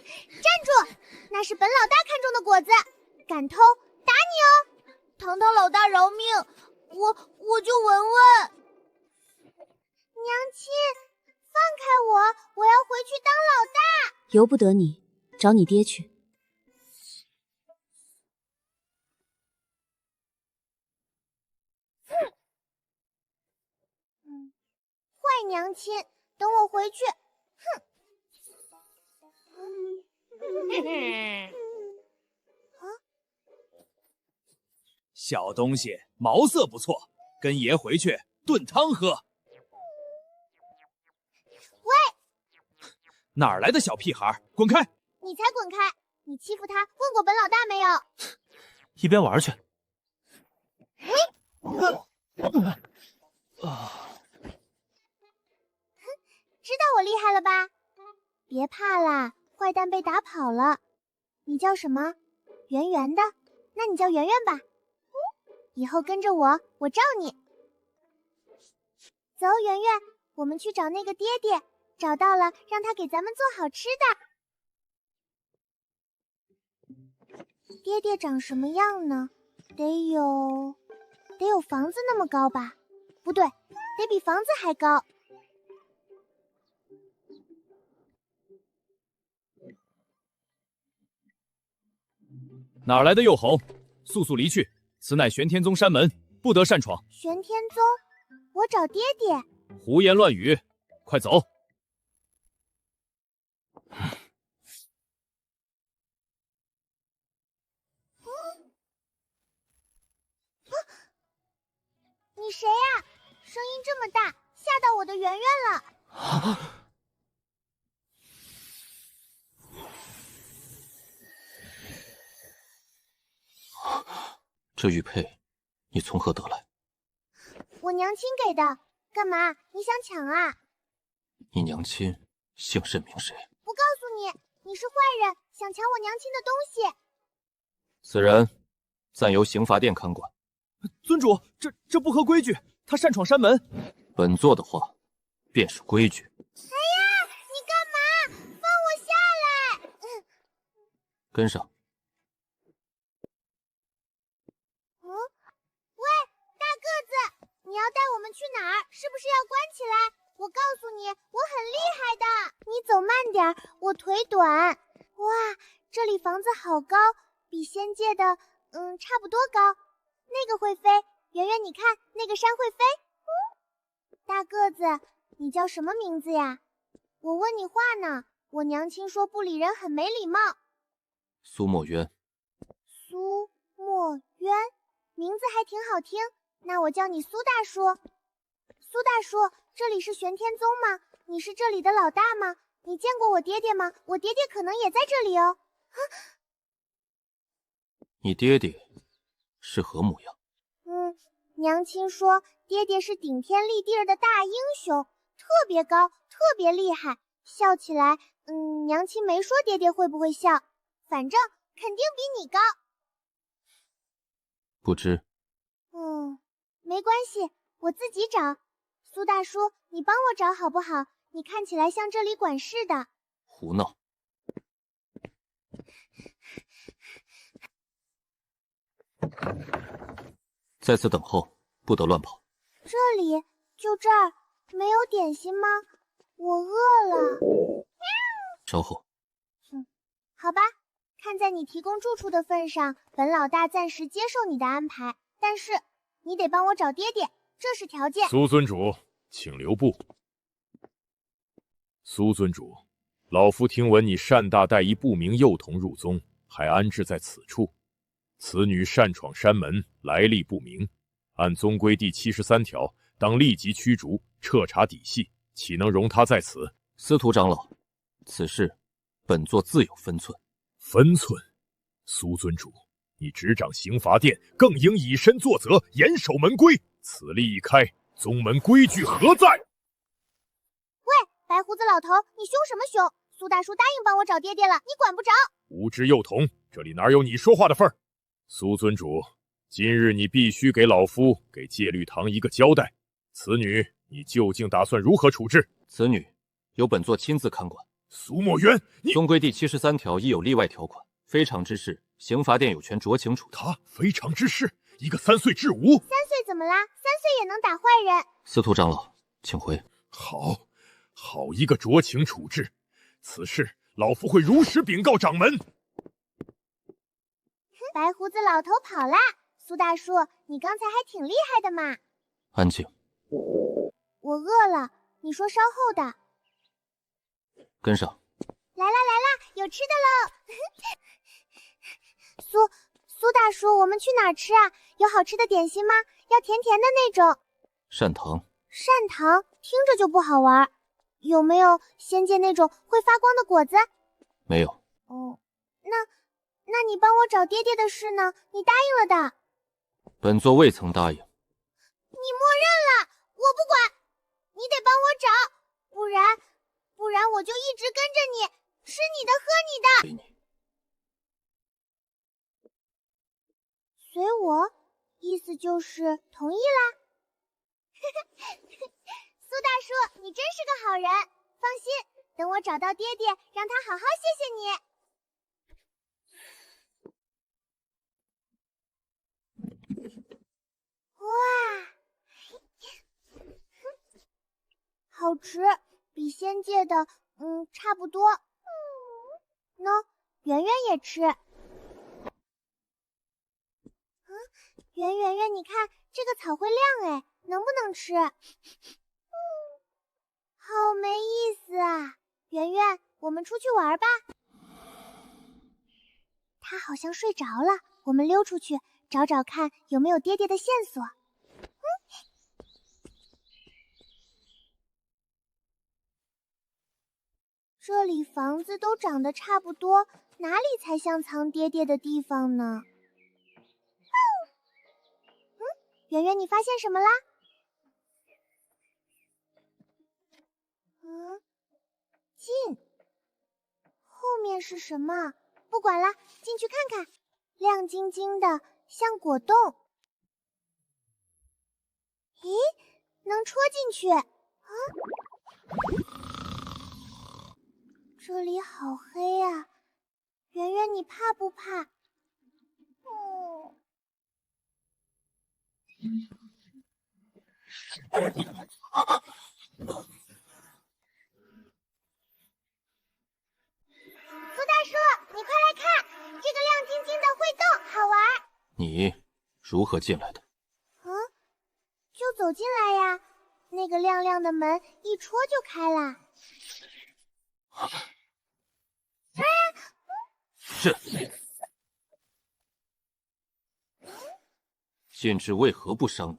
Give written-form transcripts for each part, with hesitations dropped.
站住！那是本老大看中的果子，敢偷打你哦！堂堂老大饶命，我就闻闻。娘亲，放开我，我要回去当老大。由不得你，找你爹去。坏娘亲，等我回去。哼！小东西，毛色不错，跟爷回去炖汤喝。喂！哪儿来的小屁孩，滚开！你才滚开！你欺负他，问过本老大没有？一边玩去。知道我厉害了吧？别怕啦，坏蛋被打跑了。你叫什么？圆圆的？那你叫圆圆吧。以后跟着我，我罩你。走，圆圆，我们去找那个爹爹，找到了，让他给咱们做好吃的。爹爹长什么样呢？得有房子那么高吧？不对，得比房子还高。哪来的幼猴，速速离去！此乃玄天宗山门，不得擅闯。玄天宗，我找爹爹。胡言乱语，快走！你谁呀？声音这么大，吓到我的圆圆了。这玉佩，你从何得来？我娘亲给的。干嘛？你想抢啊？你娘亲姓甚名谁？不告诉你，你是坏人，想抢我娘亲的东西。此人暂由刑罚殿看管。尊主，这不合规矩，他擅闯山门。本座的话，便是规矩。哎呀，你干嘛？放我下来！跟上。喂，大个子，你要带我们去哪儿？是不是要关起来？我告诉你，我很厉害的。你走慢点，我腿短。哇，这里房子好高，比仙界的差不多高。那个会飞，圆圆你看，那个山会飞。大个子，你叫什么名字呀？我问你话呢。我娘亲说不理人很没礼貌。苏墨渊。苏墨渊，名字还挺好听。那我叫你苏大叔。苏大叔，这里是玄天宗吗？你是这里的老大吗？你见过我爹爹吗？我爹爹可能也在这里哦。你爹爹是何模样？娘亲说爹爹是顶天立地的大英雄，特别高，特别厉害，笑起来，娘亲没说爹爹会不会笑，反正肯定比你高。不知。没关系，我自己找。苏大叔，你帮我找好不好？你看起来像这里管事的。胡闹。在此等候，不得乱跑。这里？就这儿？没有点心吗？我饿了。稍后。好吧，看在你提供住处的份上，本老大暂时接受你的安排，但是你得帮我找爹爹，这是条件。苏尊主，请留步。苏尊主，老夫听闻你单大带一不明幼童入宗，还安置在此处。此女擅闯山门，来历不明，按宗规第73条，当立即驱逐，彻查底细，岂能容她在此？司徒长老，此事本座自有分寸。分寸？苏尊主，你执掌刑罚殿，更应以身作则，严守门规。此例一开，宗门规矩何在？喂，白胡子老头，你凶什么凶？苏大叔答应帮我找爹爹了，你管不着。无知幼童，这里哪有你说话的份儿？苏尊主，今日你必须给老夫、给戒律堂一个交代。此女，你究竟打算如何处置？此女由本座亲自看管。苏墨渊，你宗规第73条亦有例外条款，非常之事，刑罚殿有权酌情处置。他非常之事，一个3岁至5，3岁怎么啦？3岁也能打坏人？司徒长老，请回。好一个酌情处置，此事老夫会如实禀告掌门。白胡子老头跑啦！苏大叔，你刚才还挺厉害的嘛。安静。我饿了，你说稍后的。跟上。来啦，有吃的喽！苏大叔，我们去哪儿吃啊？有好吃的点心吗？要甜甜的那种。善堂。善堂听着就不好玩，有没有仙界那种会发光的果子？没有。哦，那你帮我找爹爹的事呢？你答应了的。本座未曾答应。你默认了，我不管，你得帮我找，不然我就一直跟着你，吃你的喝你的。随你。随我，意思就是同意啦。苏大叔，你真是个好人，放心，等我找到爹爹，让他好好谢谢你。哇，好吃，比仙界的差不多。喏，圆圆也吃。圆圆，你看这个草会亮哎，能不能吃？好没意思啊！圆圆，我们出去玩吧。他好像睡着了，我们溜出去找找看有没有爹爹的线索。这里房子都长得差不多，哪里才像藏爹爹的地方呢？圆圆，你发现什么啦？进。后面是什么？不管了，进去看看。亮晶晶的，像果冻。咦，能戳进去？这里好黑啊！圆圆，你怕不怕？苏大叔，你快来看，这个亮晶晶的会动，好玩。你如何进来的？就走进来呀，那个亮亮的门一戳就开了。是。剑智为何不伤你？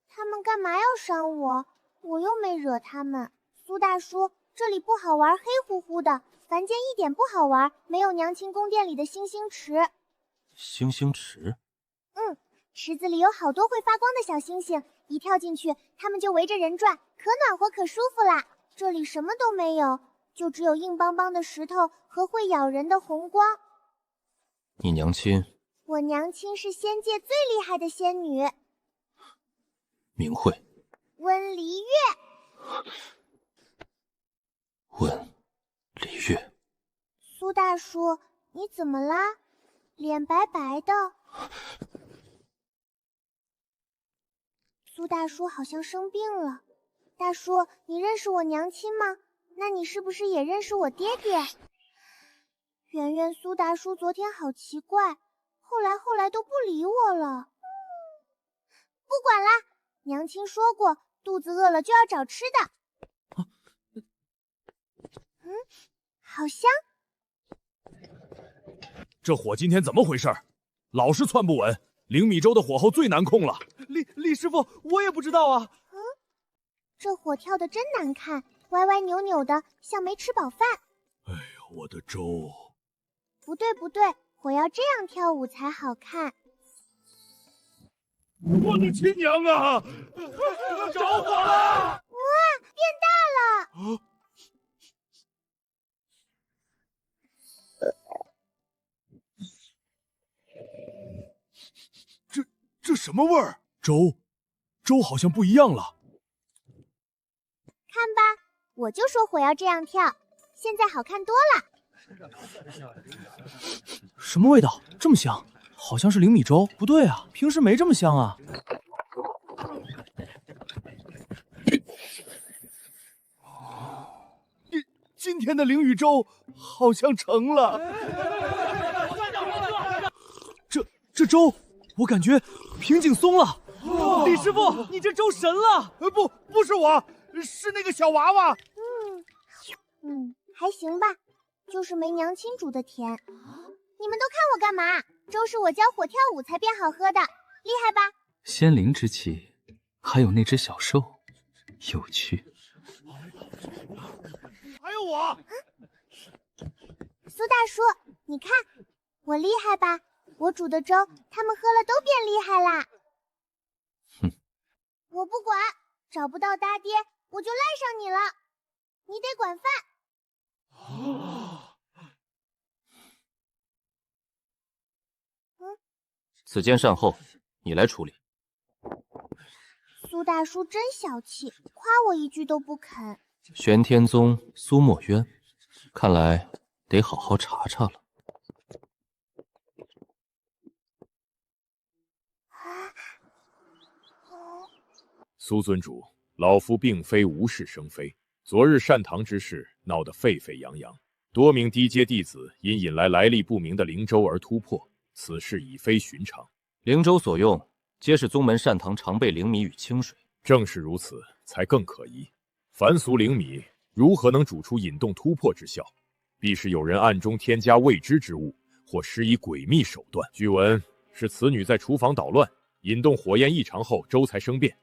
他们干嘛要伤我？我又没惹他们。苏大叔，这里不好玩，黑乎乎的，凡间一点不好玩，没有娘亲宫殿里的星星池。星星池？池子里有好多会发光的小星星，一跳进去，它们就围着人转，可暖和可舒服啦。这里什么都没有，就只有硬邦邦的石头和会咬人的红光。你娘亲？我娘亲是仙界最厉害的仙女，名讳？温璃月。温璃月。苏大叔，你怎么啦？脸白白的。苏大叔好像生病了。大叔，你认识我娘亲吗？那你是不是也认识我爹爹？圆圆，苏大叔昨天好奇怪，后来都不理我了。不管啦，娘亲说过，肚子饿了就要找吃的。好香。这火今天怎么回事？老是窜不稳，灵米粥的火候最难控了。李师傅，我也不知道啊。这火跳得真难看，歪歪扭扭的，像没吃饱饭。哎呀，我的粥！不对，火要这样跳舞才好看。我的亲娘啊！着火了！哇，变大了！这什么味儿？粥好像不一样了。看吧，我就说火要这样跳，现在好看多了。什么味道？这么香？好像是灵米粥。不对啊，平时没这么香啊。今天的灵宇粥好像成了。这粥，我感觉瓶颈松了。李师傅，你这粥神了！不是我，是那个小娃娃。还行吧，就是没娘亲煮的甜。你们都看我干嘛？粥是我教火跳舞才变好喝的，厉害吧？仙灵之气，还有那只小兽，有趣。还有我，苏大叔，你看我厉害吧？我煮的粥，他们喝了都变厉害啦。哼，我不管，找不到大爹，我就赖上你了。你得管饭。此间善后，你来处理。苏大叔真小气，夸我一句都不肯。玄天宗苏墨渊，看来得好好查查了。苏尊主，老夫并非无事生非。昨日善堂之事闹得沸沸扬扬，多名低阶弟子因引来来历不明的灵舟而突破，此事已非寻常。灵舟所用，皆是宗门善堂常备灵米与清水。正是如此，才更可疑。凡俗灵米如何能煮出引动突破之效？必是有人暗中添加未知之物，或施以诡秘手段。据闻是此女在厨房捣乱，引动火焰异常后，粥才生变。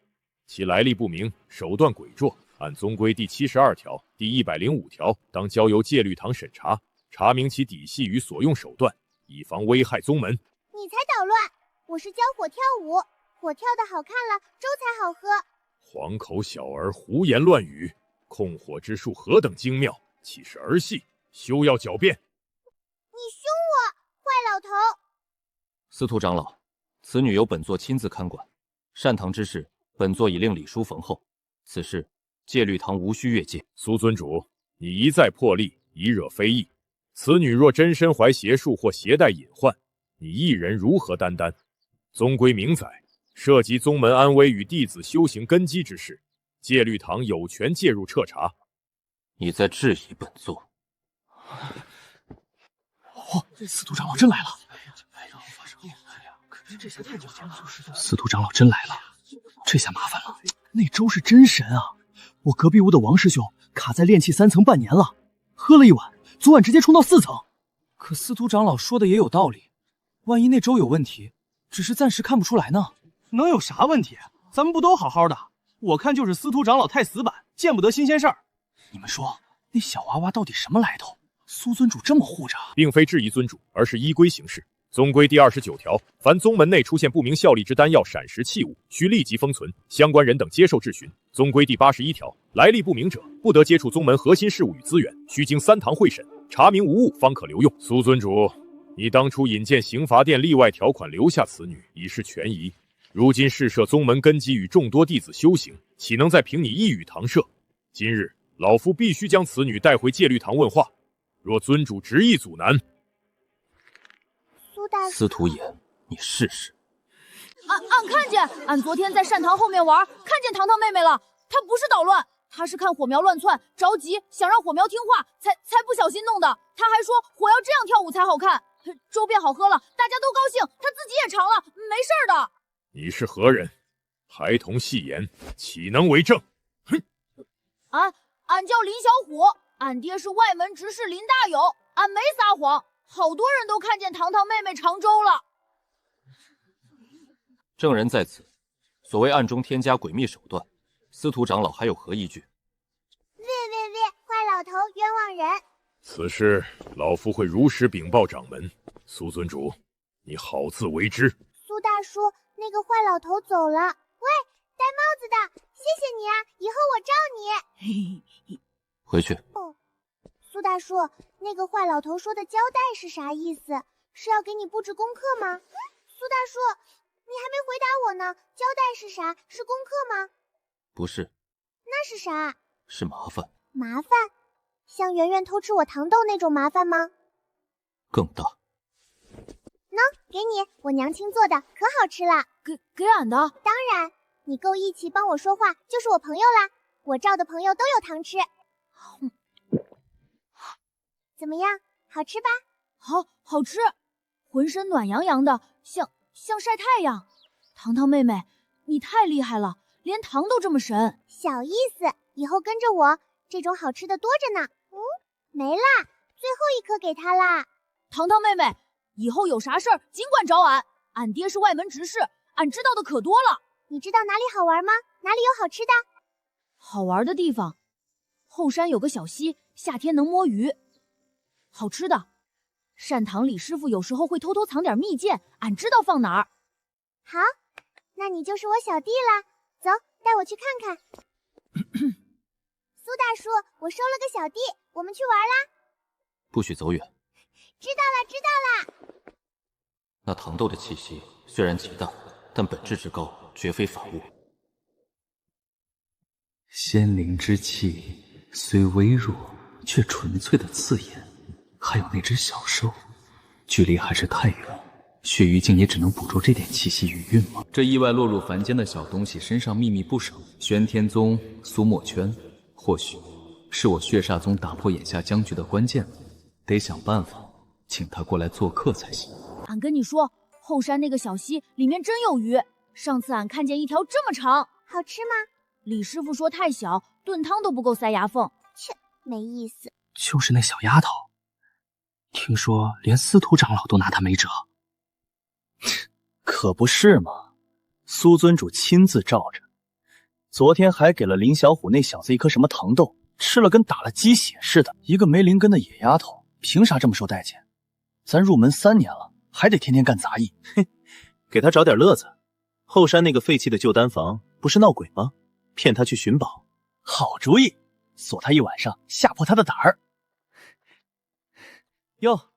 其来历不明，手段诡谲。按宗规第72条、第105条，当交由戒律堂审查，查明其底细与所用手段，以防危害宗门。你才捣乱！我是教火跳舞，火跳得好看了，粥才好喝。黄口小儿胡言乱语，控火之术何等精妙，岂是儿戏？休要狡辩！你凶我，坏老头！司徒长老，此女由本座亲自看管，善堂之事，本座已令李叔逢候。此事戒律堂无需越界。苏尊主，你一再破例，以惹非议。此女若真身怀邪术或携带隐患，你一人如何担当？宗规明载，涉及宗门安危与弟子修行根基之事，戒律堂有权介入彻查。你在质疑本座？司徒长老真来了！司徒长老真来了，这下麻烦了。那粥是真神啊！我隔壁屋的王师兄卡在炼气3层半年了，喝了一碗，昨晚直接冲到4层。可司徒长老说的也有道理，万一那粥有问题，只是暂时看不出来呢。能有啥问题？咱们不都好好的？我看就是司徒长老太死板，见不得新鲜事儿。你们说，那小娃娃到底什么来头？苏尊主这么护着，并非质疑尊主，而是依规行事。宗规第29条，凡宗门内出现不明效力之丹药、闪石器物，需立即封存，相关人等接受质询。宗规第81条，来历不明者，不得接触宗门核心事务与资源，需经3堂会审，查明无误方可留用。苏尊主，你当初引荐刑罚殿例外条款留下此女，已是权宜。如今事涉宗门根基与众多弟子修行，岂能再凭你一语搪塞？今日老夫必须将此女带回戒律堂问话。若尊主执意阻拦，司徒言，你试试。俺看见，俺昨天在善堂后面玩，看见糖糖妹妹了。她不是捣乱，她是看火苗乱窜，着急想让火苗听话，才不小心弄的。她还说火要这样跳舞才好看。粥变好喝了，大家都高兴，她自己也尝了，没事的。你是何人？孩童戏言，岂能为证？哼！俺叫林小虎，俺爹是外门执事林大有，俺没撒谎。好多人都看见糖糖妹妹尝粥了。证人在此，所谓暗中添加诡秘手段，司徒长老还有何依据？坏老头，冤枉人！此事老夫会如实禀报掌门。苏尊主，你好自为之。苏大叔，那个坏老头走了。喂，戴帽子的，谢谢你啊，以后我罩你。回去。苏大叔，那个坏老头说的交代是啥意思？是要给你布置功课吗？苏大叔，你还没回答我呢。交代是啥？是功课吗？不是。那是啥？是麻烦。麻烦？像圆圆偷吃我糖豆那种麻烦吗？更大。喏，给你，我娘亲做的，可好吃了。给俺的。当然，你够义气帮我说话，就是我朋友啦。我罩的朋友都有糖吃。怎么样，好吃吧？好吃，浑身暖洋洋的，像晒太阳。糖糖妹妹，你太厉害了，连糖都这么神。小意思，以后跟着我，这种好吃的多着呢。没啦，最后一颗给他啦。糖糖妹妹，以后有啥事儿尽管找俺，俺爹是外门执事，俺知道的可多了。你知道哪里好玩吗？哪里有好吃的？好玩的地方，后山有个小溪，夏天能摸鱼。好吃的，善堂李师傅有时候会偷偷藏点蜜饯，俺知道放哪儿。好，那你就是我小弟啦。走，带我去看看。苏大叔，我收了个小弟，我们去玩啦。不许走远。知道了，知道了。那糖豆的气息虽然极大，但本质之高，绝非凡物。仙灵之气虽微弱，却纯粹的刺眼。还有那只小兽，距离还是太远，血鱼境也只能捕捉这点气息余韵吗？这意外落入凡间的小东西身上秘密不少，玄天宗苏墨圈，或许是我血煞宗打破眼下僵局的关键，得想办法请他过来做客才行。俺跟你说，后山那个小溪里面真有鱼，上次俺看见一条这么长。好吃吗？李师傅说太小，炖汤都不够塞牙缝。切，没意思。就是那小丫头，听说连司徒长老都拿她没辙。可不是嘛，苏尊主亲自罩着，昨天还给了林小虎那小子一颗什么糖豆，吃了跟打了鸡血似的。一个没灵根的野丫头，凭啥这么受待见？咱入门3年了，还得天天干杂役，嘿，给他找点乐子。后山那个废弃的旧丹房不是闹鬼吗？骗他去寻宝，好主意，锁他一晚上，吓破他的胆儿。哟，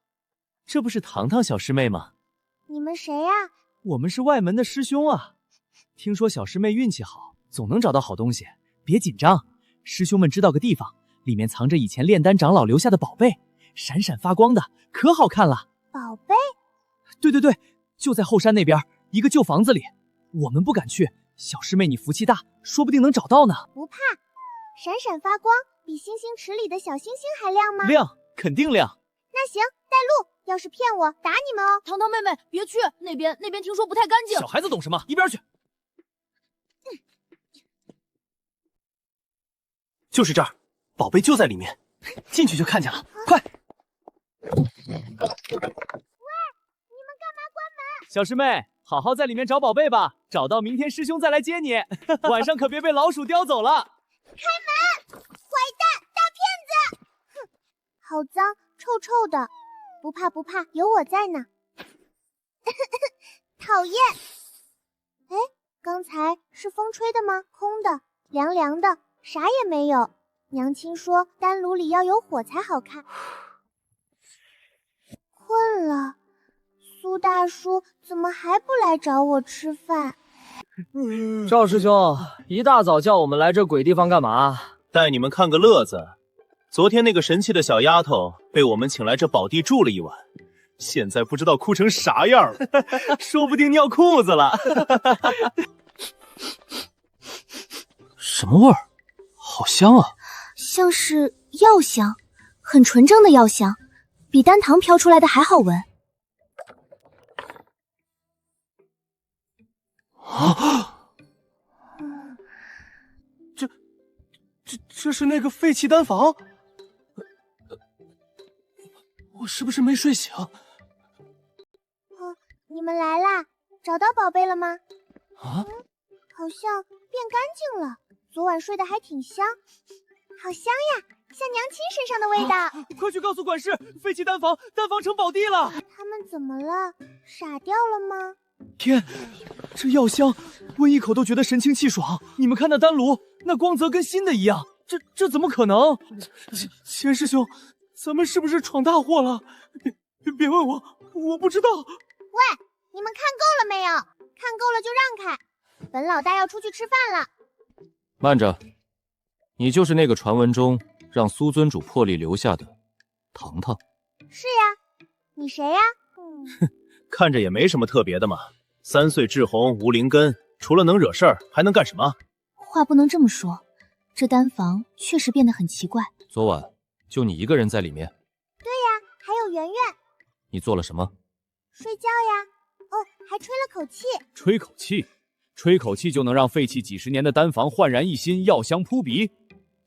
这不是糖糖小师妹吗？你们谁呀？我们是外门的师兄啊。听说小师妹运气好，总能找到好东西，别紧张。师兄们知道个地方，里面藏着以前炼丹长老留下的宝贝，闪闪发光的，可好看了。宝贝？对对对，就在后山那边一个旧房子里，我们不敢去。小师妹你福气大，说不定能找到呢。不怕，闪闪发光，比星星池里的小星星还亮吗？亮，肯定亮。那行，带路。要是骗我，打你们哦！糖糖妹妹，别去那边听说不太干净。小孩子懂什么？一边去。就是这儿，宝贝就在里面，进去就看见了。快！喂，你们干嘛关门？小师妹，好好在里面找宝贝吧，找到明天师兄再来接你。晚上可别被老鼠叼走了。开门！坏蛋，大骗子！哼，好脏，臭臭的。不怕不怕，有我在呢。讨厌！哎，刚才是风吹的吗？空的，凉凉的，啥也没有。娘亲说丹炉里要有火才好看。困了，苏大叔怎么还不来找我吃饭？赵师兄，一大早叫我们来这鬼地方干嘛？带你们看个乐子。昨天那个神气的小丫头被我们请来这宝地住了一晚，现在不知道哭成啥样了，说不定尿裤子了。什么味儿？好香啊！像是药香，很纯正的药香，比丹堂飘出来的还好闻。啊！这是那个废弃丹房。我是不是没睡醒？你们来啦，找到宝贝了吗？啊？好像变干净了，昨晚睡得还挺香，好香呀，像娘亲身上的味道。快去告诉管事，废弃丹房成宝地了。他们怎么了？傻掉了吗？天，这药香，闻一口都觉得神清气爽。你们看那丹炉，那光泽跟新的一样，这怎么可能？钱师兄，咱们是不是闯大祸了？别问我不知道。喂，你们看够了没有？看够了就让开，本老大要出去吃饭了。慢着，你就是那个传闻中让苏尊主破例留下的糖糖。是呀，你谁呀？看着也没什么特别的嘛。3岁志红无灵根，除了能惹事儿，还能干什么？话不能这么说，这丹房确实变得很奇怪。昨晚就你一个人在里面？对呀，还有圆圆。你做了什么？睡觉呀。哦，还吹了口气。吹口气？吹口气就能让废弃几10年的丹房焕然一新，药香扑鼻？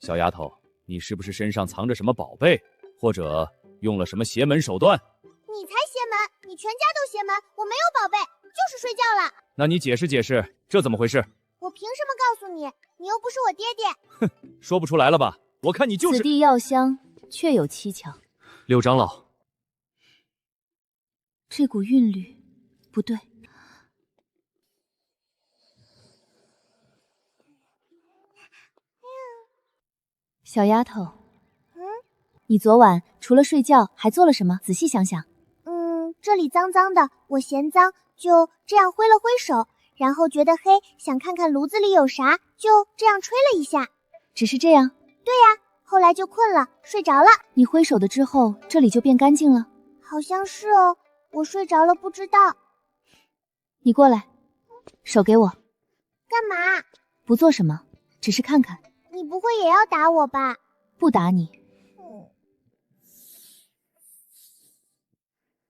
小丫头，你是不是身上藏着什么宝贝，或者用了什么邪门手段？你才邪门，你全家都邪门，我没有宝贝，就是睡觉了。那你解释解释，这怎么回事？我凭什么告诉你？你又不是我爹爹。哼，说不出来了吧？我看你就是。此地药香确有蹊跷。柳长老，这股韵律不对。小丫头，你昨晚除了睡觉还做了什么？仔细想想。这里脏脏的，我嫌脏，就这样挥了挥手，然后觉得黑，想看看炉子里有啥，就这样吹了一下。只是这样？对呀，后来就困了，睡着了。你挥手的之后，这里就变干净了？好像是哦，我睡着了，不知道。你过来，手给我。干嘛？不做什么，只是看看。你不会也要打我吧？不打你。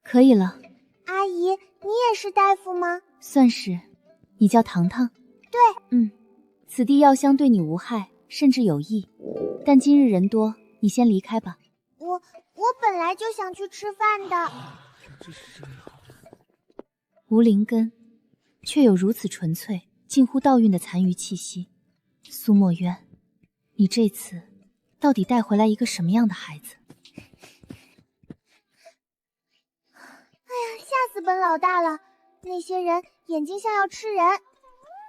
可以了。阿姨，你也是大夫吗？算是。你叫糖糖？对。此地药香对你无害，甚至有益。但今日人多，你先离开吧。我本来就想去吃饭的。无灵根，却有如此纯粹、近乎道韵的残余气息。苏墨渊，你这次到底带回来一个什么样的孩子？吓死本老大了！那些人眼睛像要吃人，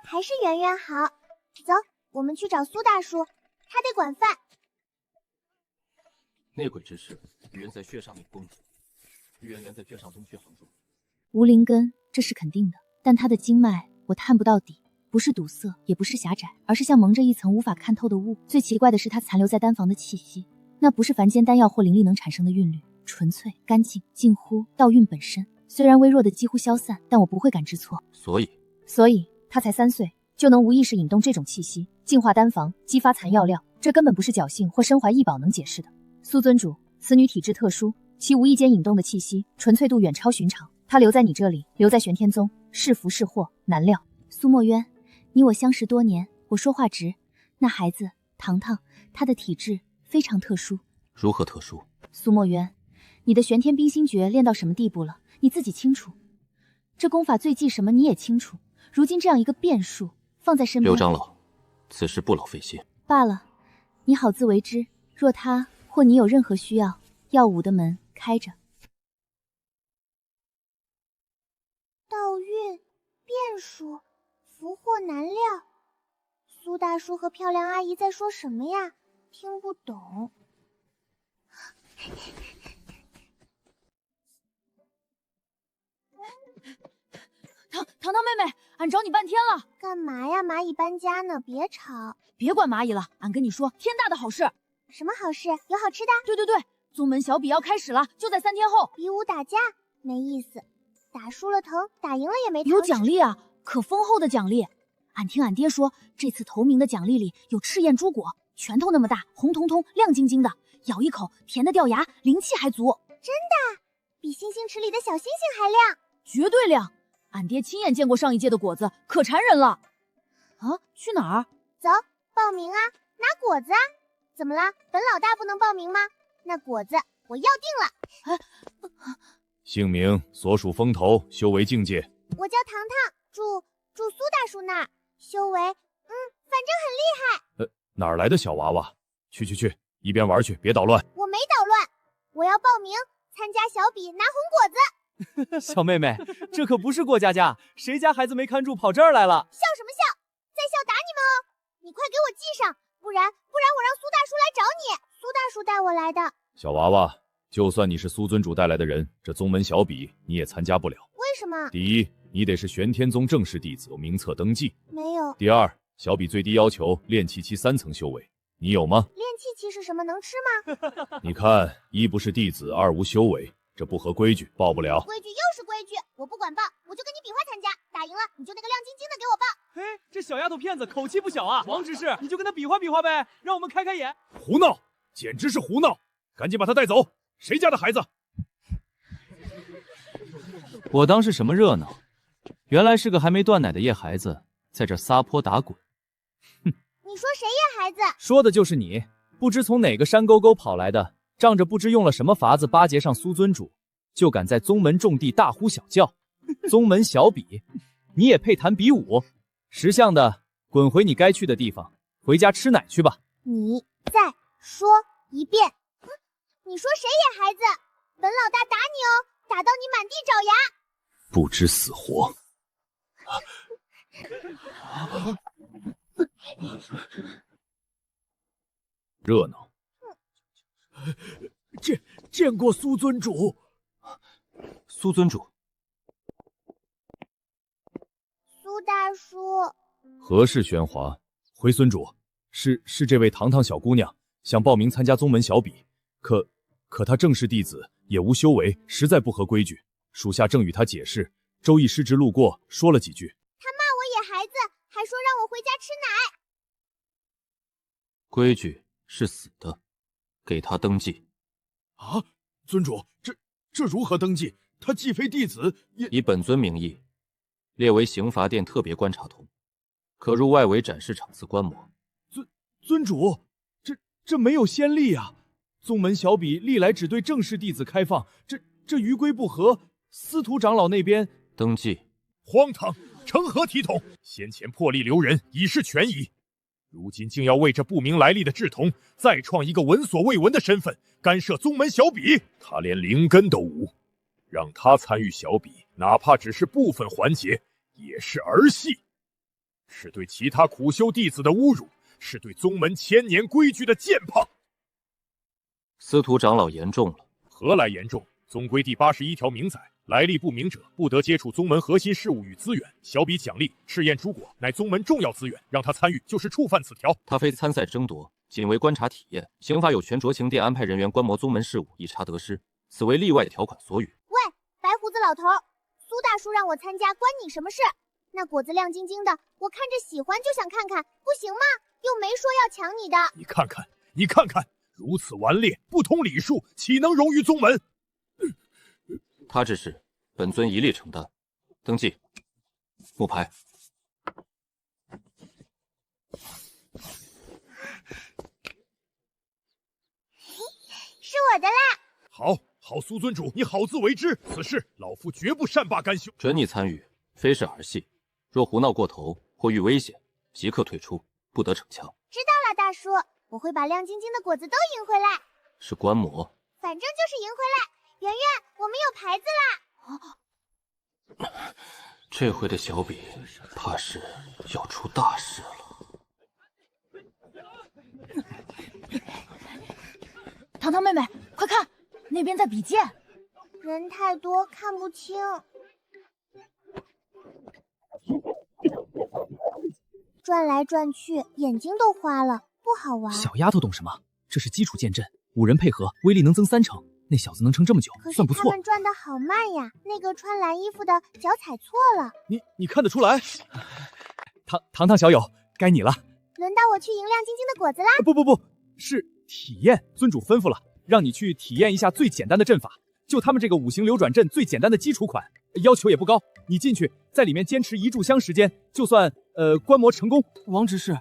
还是圆圆好。走，我们去找苏大叔，他得管饭。内鬼之事，原在穴上面功夫，原在穴上东穴横住。无灵根，这是肯定的，但他的经脉我探不到底，不是堵塞，也不是狭窄，而是像蒙着一层无法看透的雾。最奇怪的是他残留在丹房的气息，那不是凡间丹药或灵力能产生的韵律，纯粹干净，近乎道韵本身。虽然微弱的几乎消散，但我不会感知错。所以他才3岁就能无意识引动这种气息，净化丹房，激发残药料，这根本不是侥幸或身怀异宝能解释的。苏尊主，此女体质特殊，其无意间引动的气息纯粹度远超寻常。她留在你这里，留在玄天宗，是福是祸难料。苏墨渊，你我相识多年，我说话直。那孩子糖糖，她的体质非常特殊。如何特殊？苏墨渊，你的玄天冰心诀练到什么地步了？你自己清楚。这功法最忌什么你也清楚。如今这样一个变数放在身边，刘长老，此事不劳费心。罢了，你好自为之。若他或你有任何需要，药武的门开着。道韵，变数，福祸难料。苏大叔和漂亮阿姨在说什么呀？听不懂。糖糖妹妹，俺找你半天了。干嘛呀？蚂蚁搬家呢，别吵。别管蚂蚁了，俺跟你说，天大的好事。什么好事？有好吃的？对，宗门小比要开始了，就在3天后。比武打架没意思，打输了疼，打赢了也没疼。有奖励啊，可丰厚的奖励。俺听俺爹说，这次头名的奖励里有赤焰珠果，拳头那么大，红彤彤，亮晶晶的，咬一口甜的掉牙，灵气还足。真的？比星星池里的小星星还亮？绝对亮。俺爹亲眼见过上一届的果子，可馋人了。啊，去哪儿？走，报名啊，拿果子啊。怎么了？本老大不能报名吗？那果子我要定了。姓名、所属风头、修为境界。我叫糖糖，住苏大叔那儿。修为，反正很厉害。哪儿来的小娃娃？去，一边玩去，别捣乱。我没捣乱，我要报名参加小比拿红果子。小妹妹，这可不是过家家，谁家孩子没看住跑这儿来了？笑什么笑？再笑打你们哦！你快给我记上，不然我让苏大叔来找你。苏大叔带我来的。小娃娃，就算你是苏尊主带来的人，这宗门小比你也参加不了。为什么？第一，你得是玄天宗正式弟子，有名册登记。没有。第二，小比最低要求炼气期3层修为，你有吗？炼气期是什么？能吃吗？你看，一不是弟子，二无修为，这不合规矩，报不了。规矩又是规矩，我不管报，我就跟你比划参加，打赢了你就那个亮晶晶的给我报。嘿，这小丫头片子口气不小啊！王执事，你就跟她比划比划呗，让我们开开眼。胡闹，简直是胡闹！赶紧把他带走！谁家的孩子？我当是什么热闹，原来是个还没断奶的野孩子，在这撒泼打滚。你说谁野孩子？说的就是你，不知从哪个山沟沟跑来的，仗着不知用了什么法子巴结上苏尊主，就敢在宗门重地大呼小叫。宗门小比，你也配谈比武？识相的，滚回你该去的地方，回家吃奶去吧。你再说一遍。你说谁野孩子？本老大打你哦，打到你满地找牙。不知死活。热闹。见过苏尊主。苏尊主。苏大叔。何事喧哗？回尊主，是这位堂堂小姑娘想报名参加宗门小比，可她正是弟子，也无修为，实在不合规矩。属下正与她解释，周易失职路过，说了几句。他骂我野孩子，还说让我回家吃奶。规矩是死的，给他登记。啊，尊主，这如何登记？他既非弟子，也以本尊名义，列为刑罚殿特别观察童，可入外围展示场次观摩。尊主，这没有先例啊！宗门小比历来只对正式弟子开放，这于规不合。司徒长老那边登记。荒唐，成何体统？先前破例留人，已是权宜，如今竟要为这不明来历的稚童再创一个闻所未闻的身份，干涉宗门小比。他连灵根都无，让他参与小比，哪怕只是部分环节，也是儿戏，是对其他苦修弟子的侮辱，是对宗门千年规矩的践踏。司徒长老言重了。何来严重？宗规第81条明载，来历不明者不得接触宗门核心事务与资源。小比奖励、试验诸果乃宗门重要资源，让他参与就是触犯此条。他非参赛争夺，仅为观察体验。刑法有权酌情殿安排人员观摩宗门事务，以查得失，此为例外的条款所语。喂，白胡子老头，苏大叔让我参加，关你什么事？那果子亮晶晶的，我看着喜欢就想看看，不行吗？又没说要抢你的。你看看，如此顽劣，不通礼数，岂能荣于宗门？他之事，本尊一力承担。登记。木牌。是我的啦。好，苏尊主，你好自为之。此事老夫绝不善罢甘休。准你参与，非是儿戏。若胡闹过头或遇危险，即刻退出，不得逞强。知道了，大叔，我会把亮晶晶的果子都赢回来。是观摩。反正就是赢回来。圆圆，我们有牌子啦！这回的小比，怕是要出大事了。糖糖妹妹，快看，那边在比剑。人太多，看不清。转来转去，眼睛都花了，不好玩。小丫头懂什么？这是基础剑阵，5人配合，威力能增3成。那小子能撑这么久，算不错。可是他们转的好慢呀，那个穿蓝衣服的脚踩错了。你看得出来？糖小友，该你了。轮到我去赢亮晶晶的果子啦！不，是体验。尊主吩咐了，让你去体验一下最简单的阵法，就他们这个5行流转阵最简单的基础款，要求也不高。你进去，在里面坚持1炷香时间，就算观摩成功。王执事，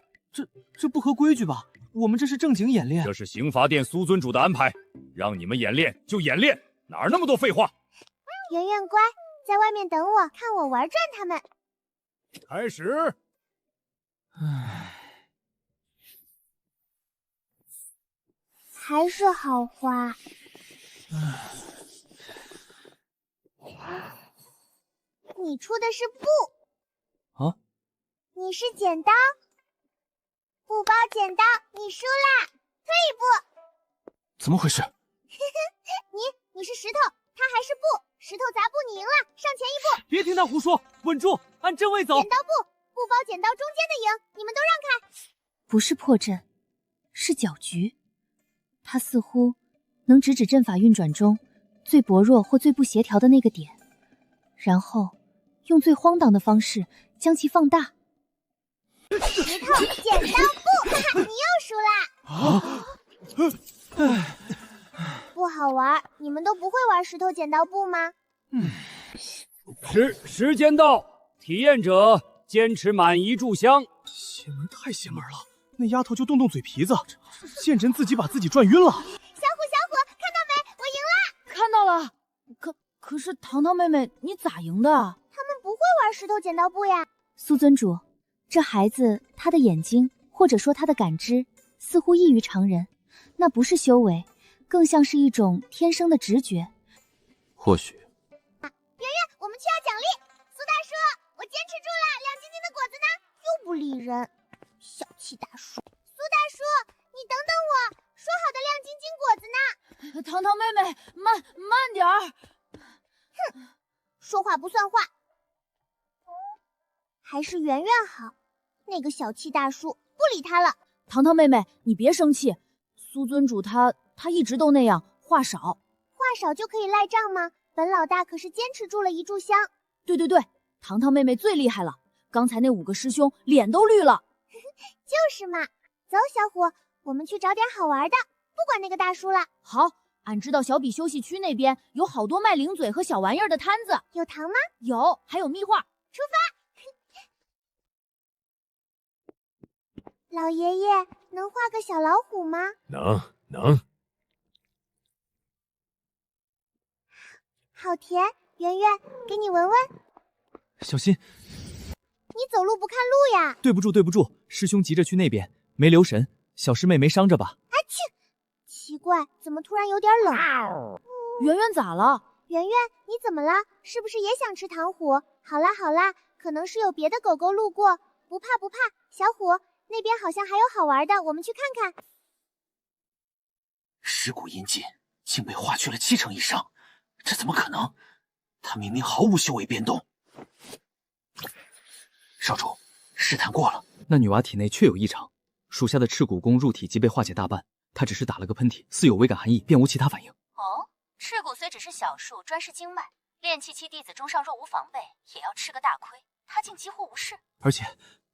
这不合规矩吧？我们这是正经演练。这是刑罚殿苏尊主的安排，让你们演练就演练，哪儿那么多废话？圆圆乖，在外面等我，看我玩转他们。开始。还是好花。你出的是布啊？你是剪刀。布包剪刀，你输啦！退一步。怎么回事？你是石头，他还是布，石头砸布，你赢了，上前一步。别听他胡说，稳住，按正位走。剪刀布，布包剪刀中间的赢，你们都让开。不是破阵，是搅局。它似乎能直指阵法运转中最薄弱或最不协调的那个点，然后用最荒唐的方式将其放大。石头剪刀布，你又输啦！不好玩，你们都不会玩石头剪刀布吗？时间到，体验者坚持满1炷香。邪门太邪门了，那丫头就动动嘴皮子，见真自己把自己转晕了。小虎，看到没？我赢了！看到了。可是糖糖妹妹，你咋赢的？他们不会玩石头剪刀布呀。苏尊主，这孩子他的眼睛，或者说他的感知，似乎异于常人。那不是修为，更像是一种天生的直觉。或许。圆圆，我们去要奖励。苏大叔，我坚持住了，亮晶晶的果子呢？又不理人，小气大叔。苏大叔，你等等我，说好的亮晶晶果子呢？糖糖妹妹，慢点儿。哼，说话不算话。还是圆圆好，那个小气大叔，不理他了。糖糖妹妹，你别生气。苏尊主他一直都那样，话少。话少就可以赖账吗？本老大可是坚持住了1炷香。对，糖糖妹妹最厉害了，刚才那5个师兄脸都绿了。就是嘛。走，小虎，我们去找点好玩的，不管那个大叔了。好，俺知道小比休息区那边有好多卖零嘴和小玩意儿的摊子。有糖吗？有，还有蜜画。出发。老爷爷，能画个小老虎吗？能。好甜，圆圆，给你闻闻。小心，你走路不看路呀？对不住，师兄急着去那边，没留神。小师妹没伤着吧？啊去！奇怪，怎么突然有点冷？圆圆咋了？圆圆，你怎么了？是不是也想吃糖虎？好啦，可能是有别的狗狗路过。不怕，小虎，那边好像还有好玩的，我们去看看。尸骨阴劲，竟被化去了70%以上，这怎么可能？他明明毫无修为变动。少主，试探过了，那女娃体内确有异常，属下的赤骨功入体即被化解大半，她只是打了个喷嚏，似有微感寒意，便无其他反应。哦，赤骨虽只是小术，专是经脉，炼气期弟子中上若无防备，也要吃个大亏。他竟几乎无视，而且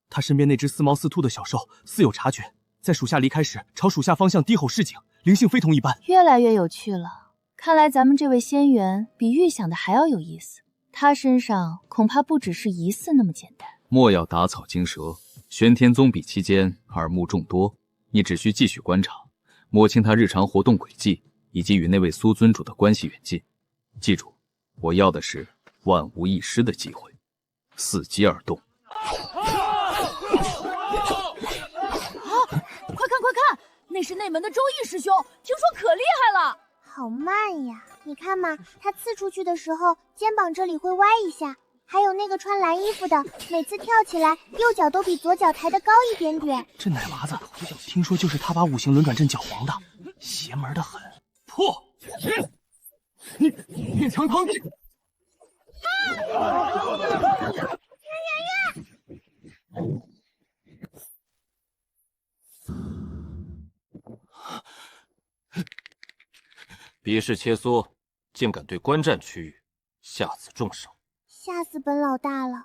他身边那只似猫似兔的小兽似有察觉，在属下离开时朝属下方向低吼示警，灵性非同一般。越来越有趣了，看来咱们这位仙缘比预想的还要有意思。他身上恐怕不只是疑似那么简单。莫要打草惊蛇。玄天宗比期间耳目众多，你只需继续观察，摸清他日常活动轨迹以及与那位苏尊主的关系远近。记住，我要的是万无一失的机会，伺机而动。快看，那是内门的周易师兄，听说可厉害了。好慢呀，你看嘛，他刺出去的时候，肩膀这里会歪一下。还有那个穿蓝衣服的，每次跳起来，右脚都比左脚抬得高一点点。这奶娃子，听说就是他把5行轮转阵搅黄的，邪门的很。破！你强疼！比试切磋，竟敢对观战区域下此重手，吓死本老大了！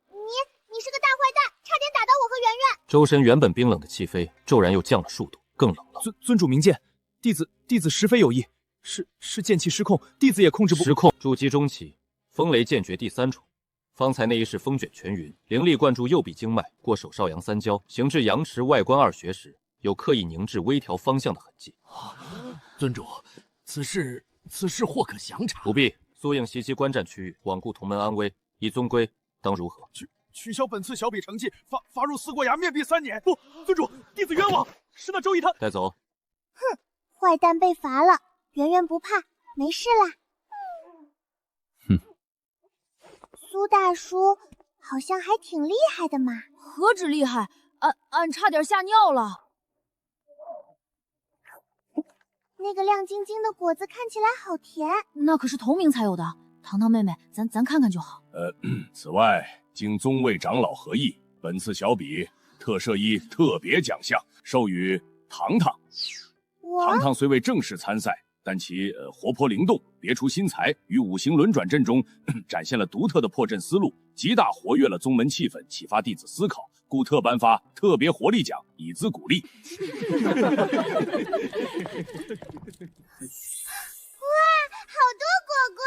你是个大坏蛋，差点打到我和圆圆。周身原本冰冷的气飞，骤然又降了数度，更冷了。尊主明鉴，弟子实非有意，是剑气失控，弟子也控制不。失控。筑基中期，风雷剑诀第3重。方才那一式风卷全云，灵力灌注右臂经脉，过手少阳三焦，行至阳池外关2穴时，有刻意凝滞微调方向的痕迹。尊主，此事或可详查。不必。苏应袭击观战区域，罔顾同门安危，依宗规，当如何？取消本次小比成绩，罚入四过崖，面壁3年。不，尊主，弟子冤枉，是那周易他带走。哼，坏蛋被罚了，圆圆不怕，没事啦。哼，苏大叔好像还挺厉害的嘛。何止厉害，俺差点吓尿了。那个亮晶晶的果子看起来好甜，那可是头名才有的。糖糖妹妹，咱看看就好。此外，经宗位长老合议，本次小比特设一特别奖项，授予糖糖。我糖糖虽未正式参赛，但其活泼灵动、别出心裁，于五行轮转阵中展现了独特的破阵思路，极大活跃了宗门气氛，启发弟子思考，故特颁发特别活力奖，以资鼓励。哇，好多果果！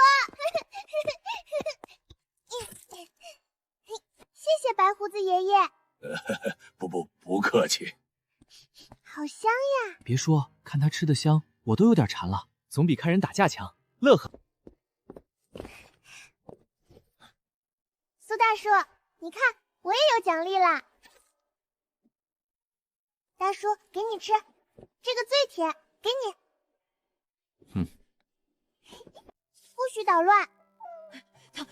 谢谢白胡子爷爷。不客气。好香呀！别说，看他吃的香，我都有点馋了，总比看人打架强。乐呵。苏大叔，你看，我也有奖励啦。大叔，给你吃，这个最甜，给你。不许捣乱。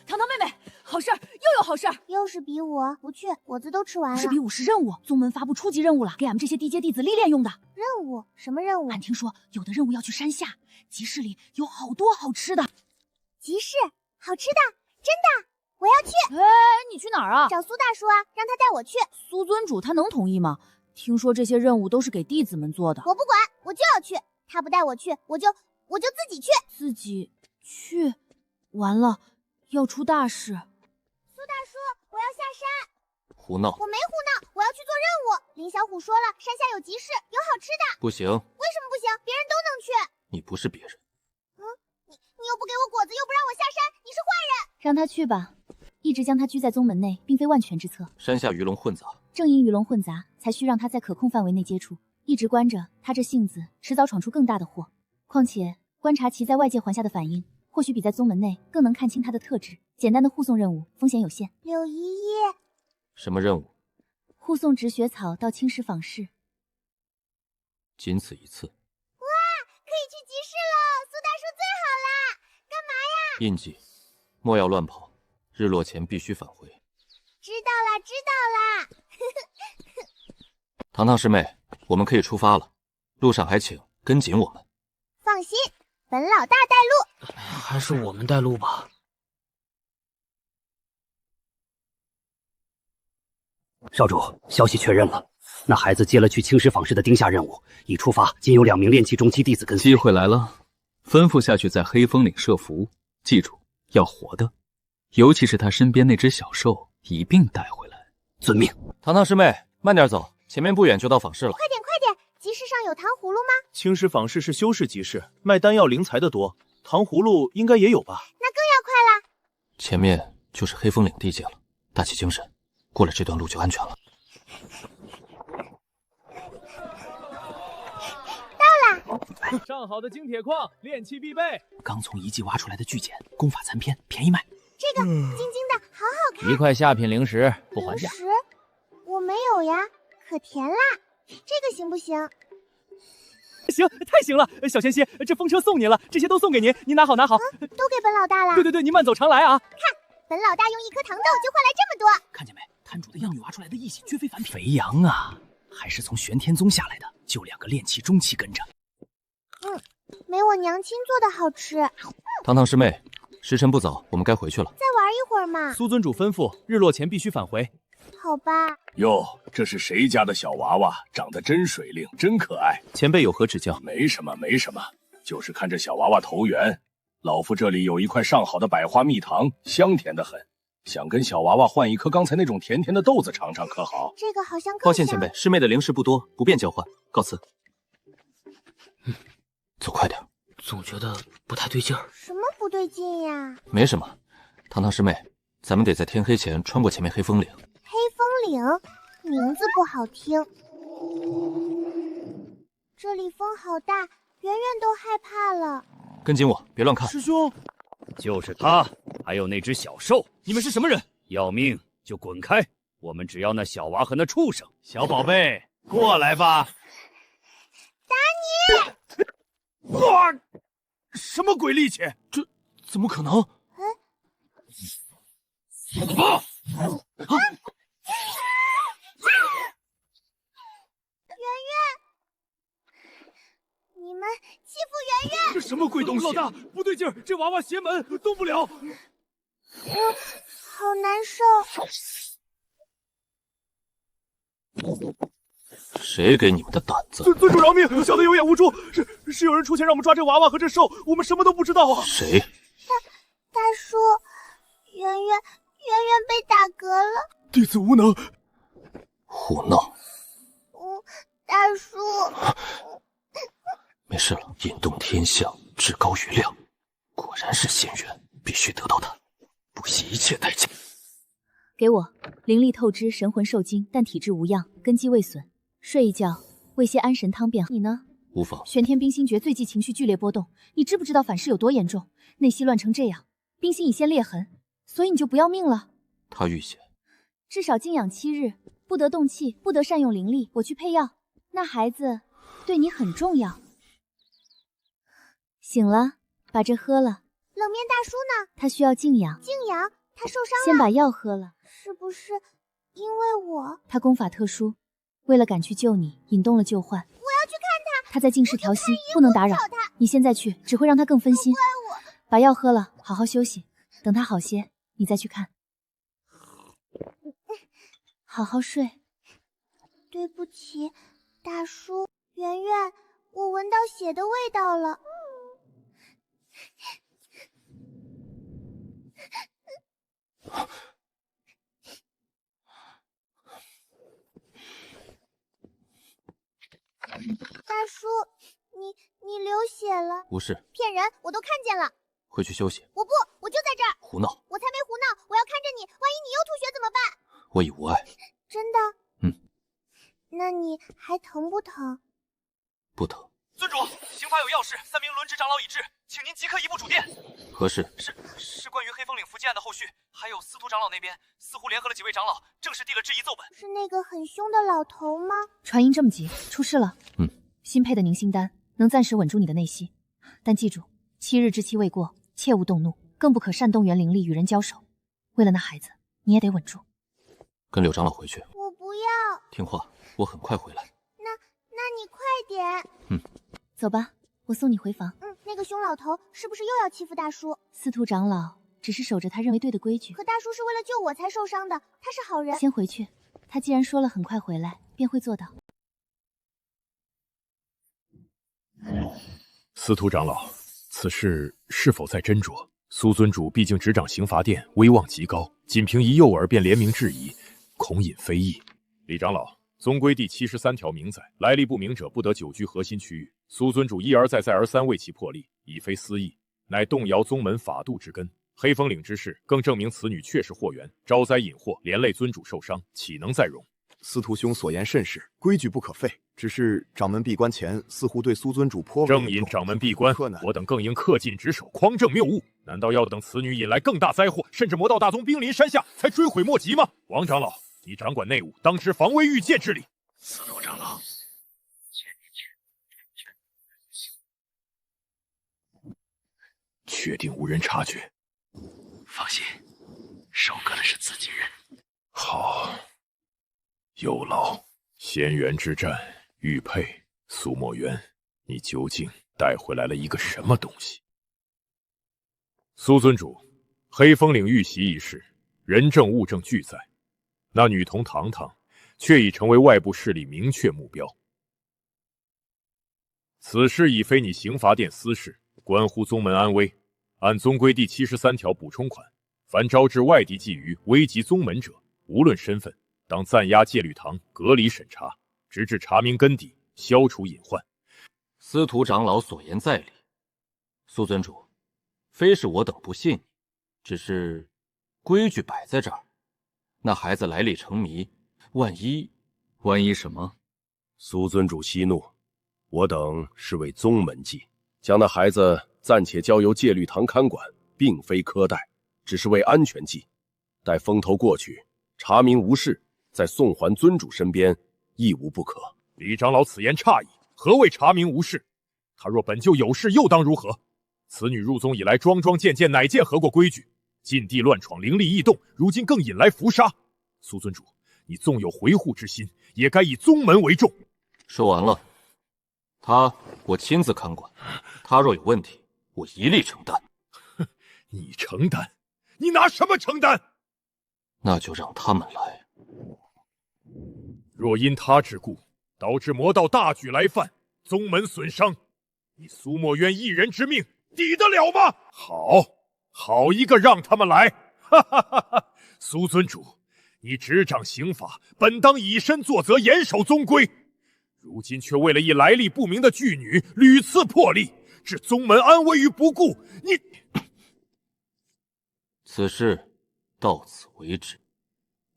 糖糖妹妹，好事儿，又有好事儿。又是比武，不去，果子都吃完了。不是比武，是任务。宗门发布初级任务了，给俺们这些地阶弟子历练用的。任务？什么任务？俺听说有的任务要去山下，集市里有好多好吃的。集市？好吃的？真的？我要去。哎，你去哪儿啊？找苏大叔啊，让他带我去。苏尊主他能同意吗？听说这些任务都是给弟子们做的。我不管，我就要去。他不带我去，我就自己去。自己去？完了，要出大事。苏大叔，我要下山。胡闹！我没胡闹，我要去做任务。林小虎说了，山下有集市，有好吃的。不行。为什么不行？别人都能去。你不是别人。你又不给我果子，又不让我下山，你是坏人。让他去吧，一直将他拘在宗门内，并非万全之策。山下鱼龙混杂，正因鱼龙混杂，才需让他在可控范围内接触。一直关着，他这性子迟早闯出更大的祸。况且观察其在外界环下的反应，或许比在宗门内更能看清他的特质。简单的护送任务风险有限。柳依依，什么任务？护送植雪草到青石坊市，仅此一次。哇，可以去集市了！苏大叔最好啦！干嘛呀？印记，莫要乱跑，日落前必须返回。知道啦，知道啦。糖糖师妹，我们可以出发了，路上还请跟紧我们。放心，本老大带路。还是我们带路吧。少主，消息确认了，那孩子接了去青石坊市的丁夏任务，已出发，仅有2名炼气中期弟子跟随。机会来了，吩咐下去在黑风岭设伏，记住要活的，尤其是他身边那只小兽，一并带回来。遵命。糖糖师妹，慢点走，前面不远就到坊市了。快点，快点！集市上有糖葫芦吗？青石坊市是修士集市，卖丹药灵材的多，糖葫芦应该也有吧？那更要快啦！前面就是黑风岭地界了，打起精神，过了这段路就安全了。到啦！上好的精铁矿，炼器必备。刚从遗迹挖出来的巨简，功法残篇，便宜卖。这个晶晶的，好好看。一块下品灵石，不还价。零食？我没有呀，可甜啦。这个行不行？行，太行了！小仙仙，这风车送您了，这些都送给您，您拿好拿好。都给本老大啦。对，您慢走常来啊。看，本老大用1颗糖豆就换来这么多。看见没？摊主的样女挖出来的异器绝非凡品。肥羊啊，还是从玄天宗下来的，就2个炼气中期跟着。没我娘亲做的好吃。糖糖师妹，时辰不早，我们该回去了。再玩一会儿嘛。苏尊主吩咐，日落前必须返回。好吧。哟，这是谁家的小娃娃？长得真水灵，真可爱。前辈有何指教？没什么，没什么，就是看这小娃娃投缘。老夫这里有一块上好的百花蜜糖，香甜的很，想跟小娃娃换一颗刚才那种甜甜的豆子尝尝，可好？这个好像更抱歉前辈，师妹的灵石不多，不便交换，告辞。走快点，总觉得不太对劲儿。什么不对劲呀？没什么，糖糖师妹，咱们得在天黑前穿过前面黑风岭。黑风岭，名字不好听。这里风好大，圆圆都害怕了。跟紧我，别乱看。师兄，就是他，还有那只小兽。你们是什么人？要命就滚开！我们只要那小娃和那畜生。小宝贝，过来吧。打你！哇！什么鬼力气？这怎么可能？你们欺负圆圆！这什么鬼东西？老大，不对劲儿，这娃娃邪门，动不了。我好难受。谁给你们的胆子？尊主饶命，小的有眼无珠，是有人出钱让我们抓这娃娃和这兽，我们什么都不知道啊！谁？大叔，圆圆被打嗝了。弟子无能。胡闹！大叔，没事了。引动天象，至高于量，果然是仙缘，必须得到它，不惜一切代价。给我灵力透支，神魂受惊，但体质无恙，根基未损。睡一觉，喂些安神汤便好。你呢？无妨。玄天冰心诀最忌情绪剧烈波动，你知不知道反噬有多严重？内息乱成这样，冰心已现裂痕，所以你就不要命了。他遇险，至少静养7日，不得动气，不得善用灵力。我去配药。那孩子对你很重要。醒了，把这喝了。冷面大叔呢？他需要静养。静养？他受伤了。先把药喝了。是不是因为我？他功法特殊，为了赶去救你，引动了旧幻。我要去看他。他在静室调息，不能打扰。你现在去，只会让他更分心。把药喝了，好好休息。等他好些，你再去看。好好睡。对不起，大叔。圆圆，我闻到血的味道了。大叔，你流血了？无事。骗人，我都看见了。回去休息。我不，我就在这儿。胡闹！我才没胡闹，我要看着你，万一你又吐血怎么办？我已无碍。真的？嗯。那你还疼不疼？不疼。尊主，刑罚有要事，3名轮值长老已至，请您即刻移步主殿。何事？是关于黑风岭伏击案的后续，还有司徒长老那边似乎联合了几位长老，正式递了质疑奏本。是那个很凶的老头吗？传音这么急，出事了。新配的凝心丹能暂时稳住你的内息，但记住，7日之期未过，切勿动怒，更不可擅动元灵力与人交手。为了那孩子，你也得稳住。跟柳长老回去。我不要。听话，我很快回来。那你快点。走吧，我送你回房。那个凶老头是不是又要欺负大叔？司徒长老只是守着他认为对的规矩。可大叔是为了救我才受伤的，他是好人。先回去，他既然说了很快回来，便会做到。司徒长老，此事是否在斟酌？苏尊主毕竟执掌刑罚殿，威望极高，仅凭一诱饵便联名质疑，恐引非议。李长老，宗规第73条明载，来历不明者不得久居核心区域。苏尊主一而再再而三为其破例，已非私意，乃动摇宗门法度之根。黑风岭之事更证明此女确是祸源，招灾引祸，连累尊主受伤，岂能再容？司徒兄所言甚是，规矩不可废。只是掌门闭关前，似乎对苏尊主颇为正因掌门闭关，我等更应恪尽职守，匡正谬误。难道要等此女引来更大灾祸，甚至魔道大宗兵临山下，才追悔莫及吗？王长老，你掌管内务，当知防微御剑之理。司徒长老，确定无人察觉。放心，收割的是自己人。好，有劳。仙缘之战，玉佩、苏墨渊，你究竟带回来了一个什么东西？苏尊主，黑风岭遇袭一事，人证物证俱在，那女童堂堂却已成为外部势力明确目标。此事已非你刑罚殿私事，关乎宗门安危。按宗规第73条补充款，凡招致外地觊觎、危及宗门者，无论身份，当暂押戒律堂隔离审查，直至查明根底，消除隐患。司徒长老所言在理，苏尊主，非是我等不信你，只是规矩摆在这儿，那孩子来历成谜，万一什么？苏尊主息怒，我等是为宗门计，将那孩子暂且交由戒律堂看管，并非苛待，只是为安全计。待风头过去，查明无事，再送还尊主身边，亦无不可。李长老此言差矣，何谓查明无事？他若本就有事，又当如何？此女入宗以来，桩桩件件哪件合过规矩？禁地乱闯，灵力异动，如今更引来伏杀。苏尊主，你纵有回护之心，也该以宗门为重。说完了，他我亲自看管，他若有问题，我一力承担。哼，你承担？你拿什么承担？那就让他们来。若因他之故，导致魔道大举来犯，宗门损伤，你苏墨渊一人之命抵得了吗？好一个让他们来！哈哈哈哈！苏尊主，你执掌刑法，本当以身作则，严守宗规，如今却为了一来历不明的巨女屡次破例，置宗门安危于不顾，你……此事到此为止。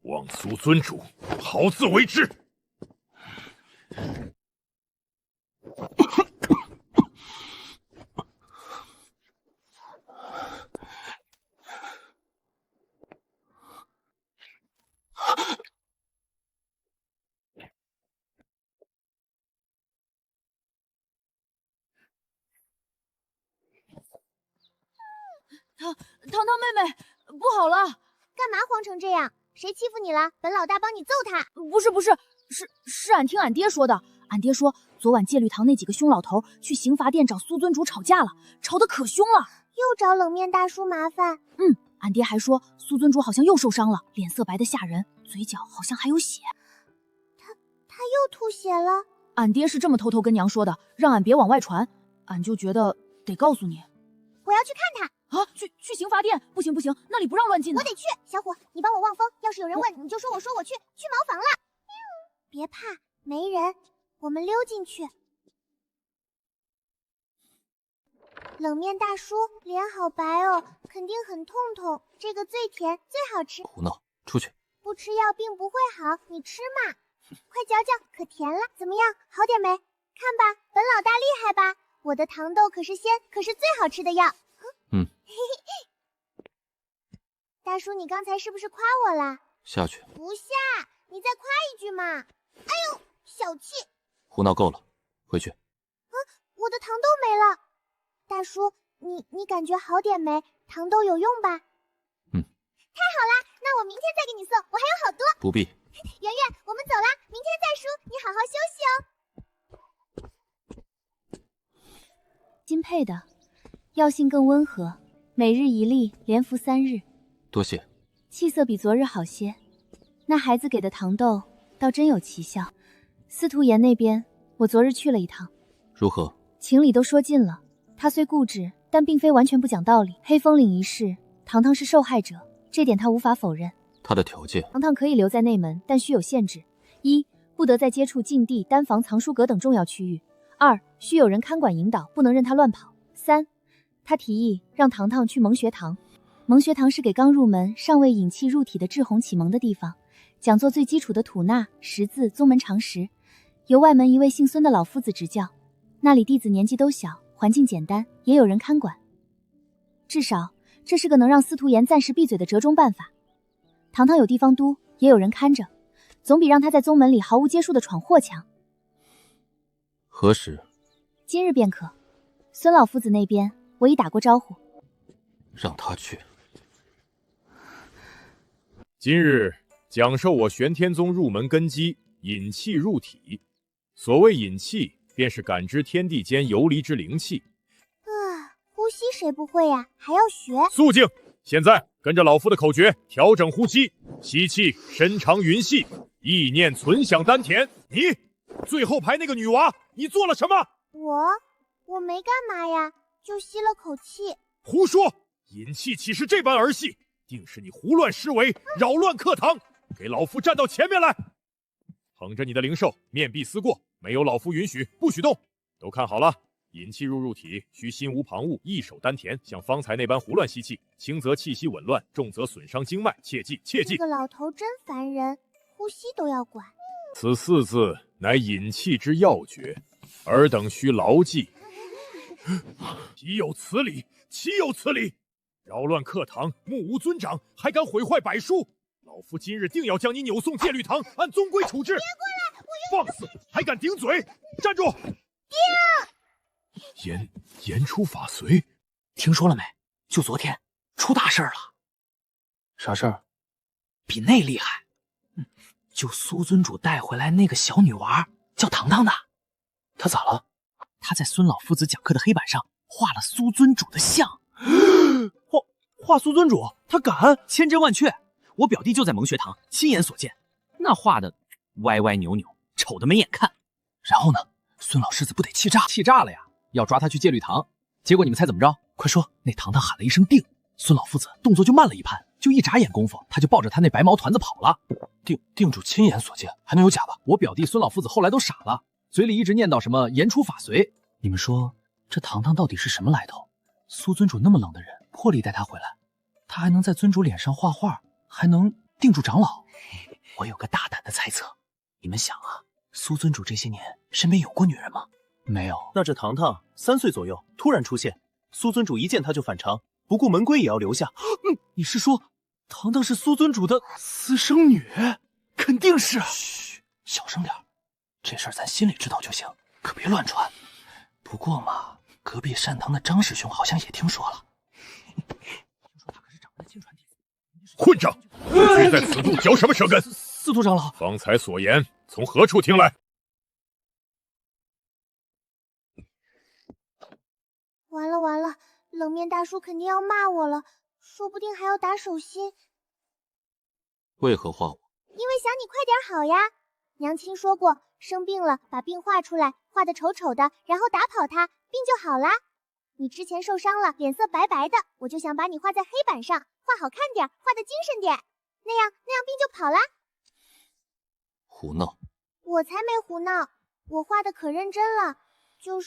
望苏尊主好自为之。糖糖妹妹，不好了！干嘛慌成这样？谁欺负你了？本老大帮你揍他。不是，是俺听俺爹说的。俺爹说，昨晚戒律堂那几个凶老头去刑罚殿找苏尊主吵架了，吵得可凶了。又找冷面大叔麻烦。俺爹还说苏尊主好像又受伤了，脸色白得吓人，嘴角好像还有血。他又吐血了。俺爹是这么偷偷跟娘说的，让俺别往外传。俺就觉得得告诉你。我要去看他。啊，去刑罚殿？不行，那里不让乱进的。我得去。小虎，你帮我望风，要是有人问，你就说我去茅房了。别怕，没人，我们溜进去。冷面大叔脸好白哦，肯定很痛。这个最甜最好吃。胡闹，出去。不吃药病不会好，你吃嘛。快嚼嚼，可甜了。怎么样，好点没？看吧，本老大厉害吧？我的糖豆可是鲜，可是最好吃的药。大叔，你刚才是不是夸我了？下去。不下，你再夸一句嘛。哎呦，小气！胡闹够了，回去。我的糖豆没了。大叔，你感觉好点没？糖豆有用吧？太好啦，那我明天再给你送，我还有好多。不必。圆圆，我们走啦，明天再说，你好好休息哦。金配的，药性更温和，每日一粒，连服3日。多谢。气色比昨日好些。那孩子给的糖豆倒真有奇效。司徒言那边，我昨日去了一趟。如何？情理都说尽了。他虽固执，但并非完全不讲道理。黑风岭一事，糖糖是受害者，这点他无法否认。他的条件，糖糖可以留在内门，但需有限制：一，不得再接触禁地、丹房、藏书阁等重要区域；二，需有人看管引导，不能任他乱跑；三，他提议让糖糖去蒙学堂。蒙学堂是给刚入门、尚未引气入体的志红启蒙的地方，讲座最基础的吐纳、识字、宗门常识，由外门一位姓孙的老夫子执教。那里弟子年纪都小，环境简单，也有人看管。至少这是个能让司徒言暂时闭嘴的折中办法。堂堂有地方督，也有人看着，总比让他在宗门里毫无接触的闯祸强。何时？今日便可。孙老夫子那边我已打过招呼，让他去。今日讲授我玄天宗入门根基，引气入体。所谓引气，便是感知天地间游离之灵气。呼吸谁不会呀？还要学。肃静！现在跟着老夫的口诀调整呼吸，吸气深长匀细，意念存响丹田。你最后排那个女娃，你做了什么？我没干嘛呀，就吸了口气。胡说！引气岂是这般儿戏？定是你胡乱施为，扰乱课堂！给老夫站到前面来！捧着你的灵兽，面壁思过，没有老夫允许，不许动。都看好了。引气入体，需心无旁骛，一手丹田，像方才那般胡乱吸气，轻则气息紊乱，重则损伤经脉，切记切记。这个老头真烦人，呼吸都要管。此4字乃引气之要诀，尔等须牢记。岂有此理！岂有此理！扰乱课堂，目无尊长，还敢毁坏柏书！老夫今日定要将你扭送戒律堂，按宗规处置。别过来！放肆！还敢顶嘴！站住！爹！言出法随，听说了没？就昨天出大事了。啥事儿？比那厉害。就苏尊主带回来那个小女娃，叫糖糖的。她咋了？她在孙老夫子讲课的黑板上画了苏尊主的像。画苏尊主，他敢？千真万确。我表弟就在蒙学堂亲眼所见，那画的歪歪扭扭，丑得没眼看。然后呢？孙老狮子不得气炸？气炸了呀！要抓他去戒律堂，结果你们猜怎么着？快说！那糖糖喊了一声定，孙老夫子动作就慢了一拍，就一眨眼功夫，他就抱着他那白毛团子跑了。定主亲眼所见，还能有假的？我表弟孙老夫子后来都傻了，嘴里一直念叨什么言出法随。你们说这糖糖到底是什么来头？苏尊主那么冷的人，破例带他回来，他还能在尊主脸上画画，还能定住长老。我有个大胆的猜测，你们想啊，苏尊主这些年身边有过女人吗？没有。那这糖糖3岁左右突然出现，苏尊主一见他就反常，不顾门规也要留下。你是说糖糖是苏尊主的私生女？肯定是。嘘，小声点，这事儿咱心里知道就行，可别乱传。不过嘛，隔壁善堂的张师兄好像也听说了。混账！你在此处嚼什么舌根？司徒长老，方才所言从何处听来？完了完了，冷面大叔肯定要骂我了，说不定还要打手心。为何画我？因为想你快点好呀。娘亲说过，生病了把病画出来，画得丑丑的，然后打跑它，病就好啦。你之前受伤了，脸色白白的，我就想把你画在黑板上，画好看点，画得精神点，那样病就跑啦。胡闹！我才没胡闹，我画的可认真了，就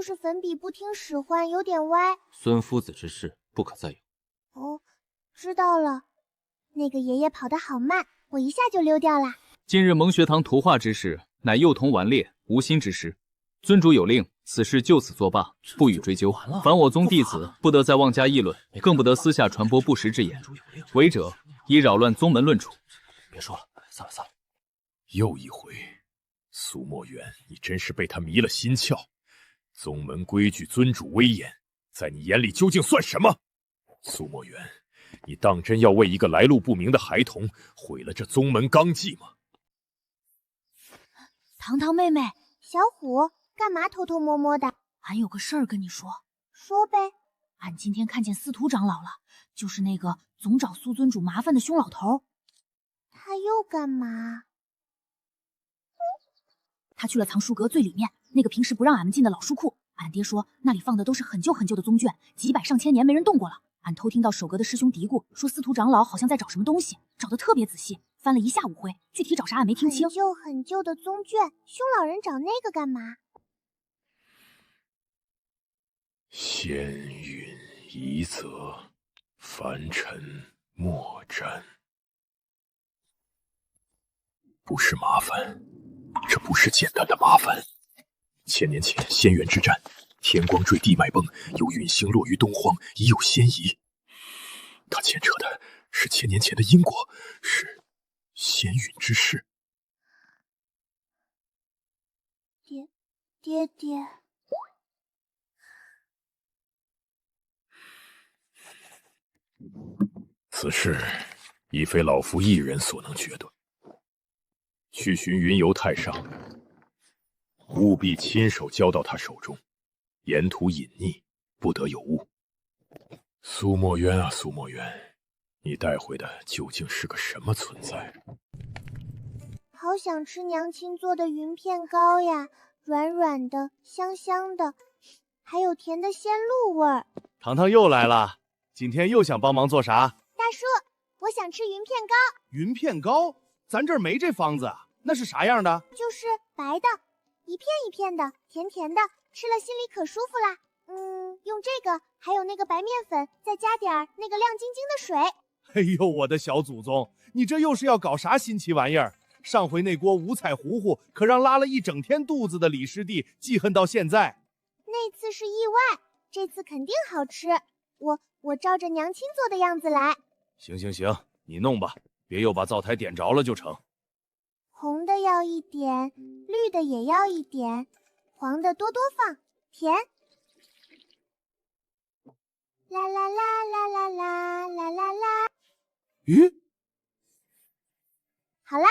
是粉笔不听使唤，有点歪。孙夫子之事不可再有。哦，知道了。那个爷爷跑得好慢，我一下就溜掉了。近日蒙学堂图画之事，乃幼童顽劣无心之失。尊主有令，此事就此作罢，不予追究。凡我宗弟子，不得再妄加议论，更不得私下传播不实之言。违者，以扰乱宗门论处。别说了，散了。又一回，苏墨渊，你真是被他迷了心窍。宗门规矩，尊主威严，在你眼里究竟算什么？苏墨渊，你当真要为一个来路不明的孩童毁了这宗门纲纪吗？糖糖妹妹，小虎，干嘛偷偷摸摸的？俺有个事儿跟你说。说呗。俺今天看见司徒长老了，就是那个总找苏尊主麻烦的凶老头。他又干嘛？他去了藏书阁最里面那个平时不让俺们进的老书库。俺爹说那里放的都是很旧很旧的宗卷，几百上千年没人动过了。俺偷听到守阁的师兄嘀咕说，司徒长老好像在找什么东西，找得特别仔细，翻了一下午灰，具体找啥俺没听清。很旧很旧的宗卷，凶老人找那个干嘛？仙允夷则，凡尘莫沾。不是麻烦，这不是简单的麻烦。1000年前仙元之战，天光坠地脉崩，有陨星落于东荒，已有先疑。他牵扯的是1000年前的因果，是仙允之事。爹爹，此事已非老夫一人所能决断。去寻云游太上，务必亲手交到他手中，沿途隐匿，不得有误。苏墨渊啊，苏墨渊，你带回的究竟是个什么存在？好想吃娘亲做的云片糕呀，软软的，香香的，还有甜的鲜露味儿。糖糖又来了，今天又想帮忙做啥？大叔，我想吃云片糕。云片糕？咱这儿没这方子啊，那是啥样的？就是白的，一片一片的，甜甜的，吃了心里可舒服啦。用这个，还有那个白面粉，再加点那个亮晶晶的水。哎呦，我的小祖宗，你这又是要搞啥新奇玩意儿？上回那锅五彩糊糊可让拉了一整天肚子的李师弟记恨到现在。那次是意外，这次肯定好吃。我照着娘亲做的样子来。行，你弄吧，别又把灶台点着了就成。红的要一点，绿的也要一点，黄的多多放，甜。啦啦啦啦啦啦啦啦啦。咦？好啦，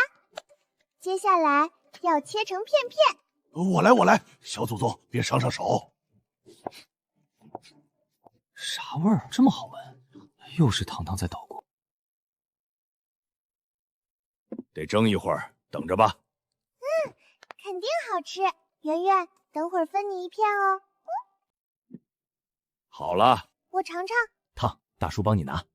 接下来要切成片片。我来，小祖宗别伤手。啥味儿这么好闻？又是糖糖在捣鼓。得蒸一会儿，等着吧。肯定好吃。圆圆，等会儿分你一片哦。好了，我尝尝。烫，大叔帮你拿。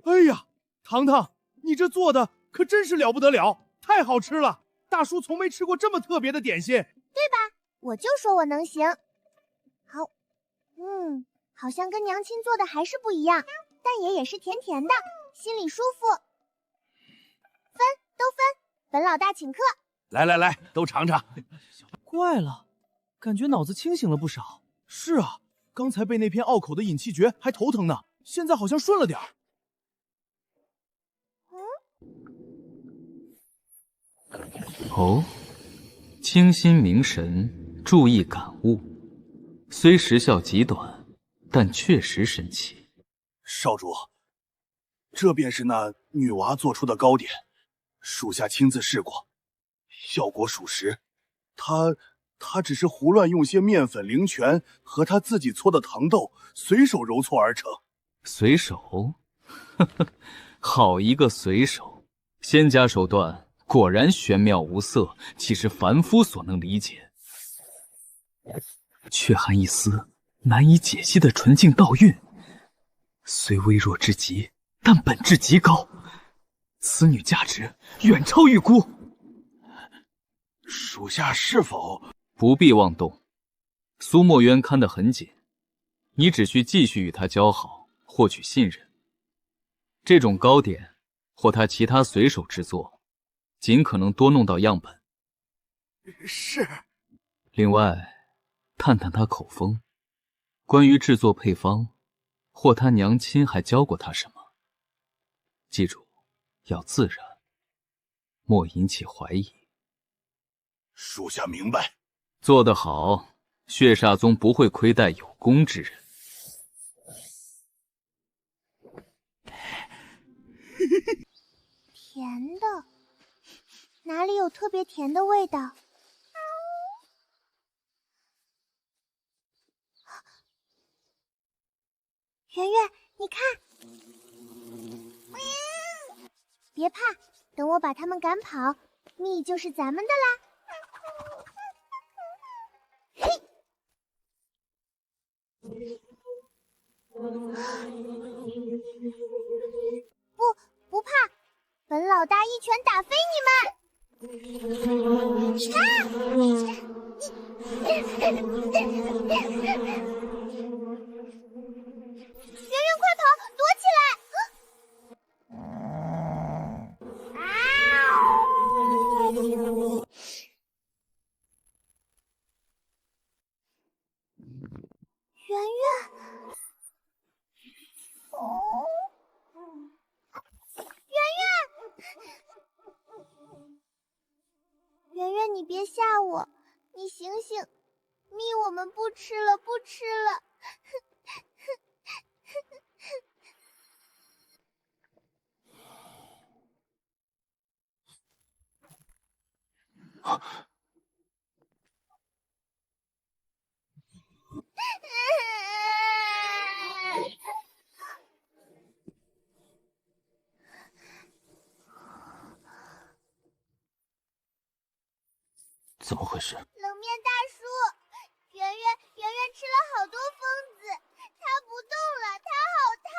哎呀，糖糖，你这做的可真是了不得了，太好吃了！大叔从没吃过这么特别的点心，对吧？我就说我能行。好，好像跟娘亲做的还是不一样，但也是甜甜的，心里舒服。都分，本老大请客。来，都尝尝。怪了，感觉脑子清醒了不少。是啊，刚才被那片拗口的引气诀还头疼呢，现在好像顺了点儿。哦，清心明神，注意感悟，虽时效极短，但确实神奇。少主，这便是那女娃做出的糕点，属下亲自试过，效果属实。她只是胡乱用些面粉、灵泉和她自己搓的糖豆，随手揉搓而成。随手？呵呵，好一个随手！仙家手段果然玄妙无色，岂是凡夫所能理解？却含一丝难以解析的纯净道韵，虽微弱之极，但本质极高。此女价值远超预估。属下是否不必妄动？苏墨渊看得很紧，你只需继续与他交好，获取信任。这种糕点或他其他随手制作，尽可能多弄到样本。是。另外，探探他口风，关于制作配方，或他娘亲还教过他什么。记住，要自然，莫引起怀疑。属下明白。做得好，血煞宗不会亏待有功之人。甜的，哪里有特别甜的味道？圆圆，你看，别怕，等我把他们赶跑，蜜就是咱们的啦。不怕，本老大一拳打飞你们！圆圆快跑，躲起来！圆圆，圆圆，你别吓我，你醒醒，蜜我们不吃了，不吃了。怎么回事？冷面大叔，圆圆吃了好多疯子，它不动了，它好烫。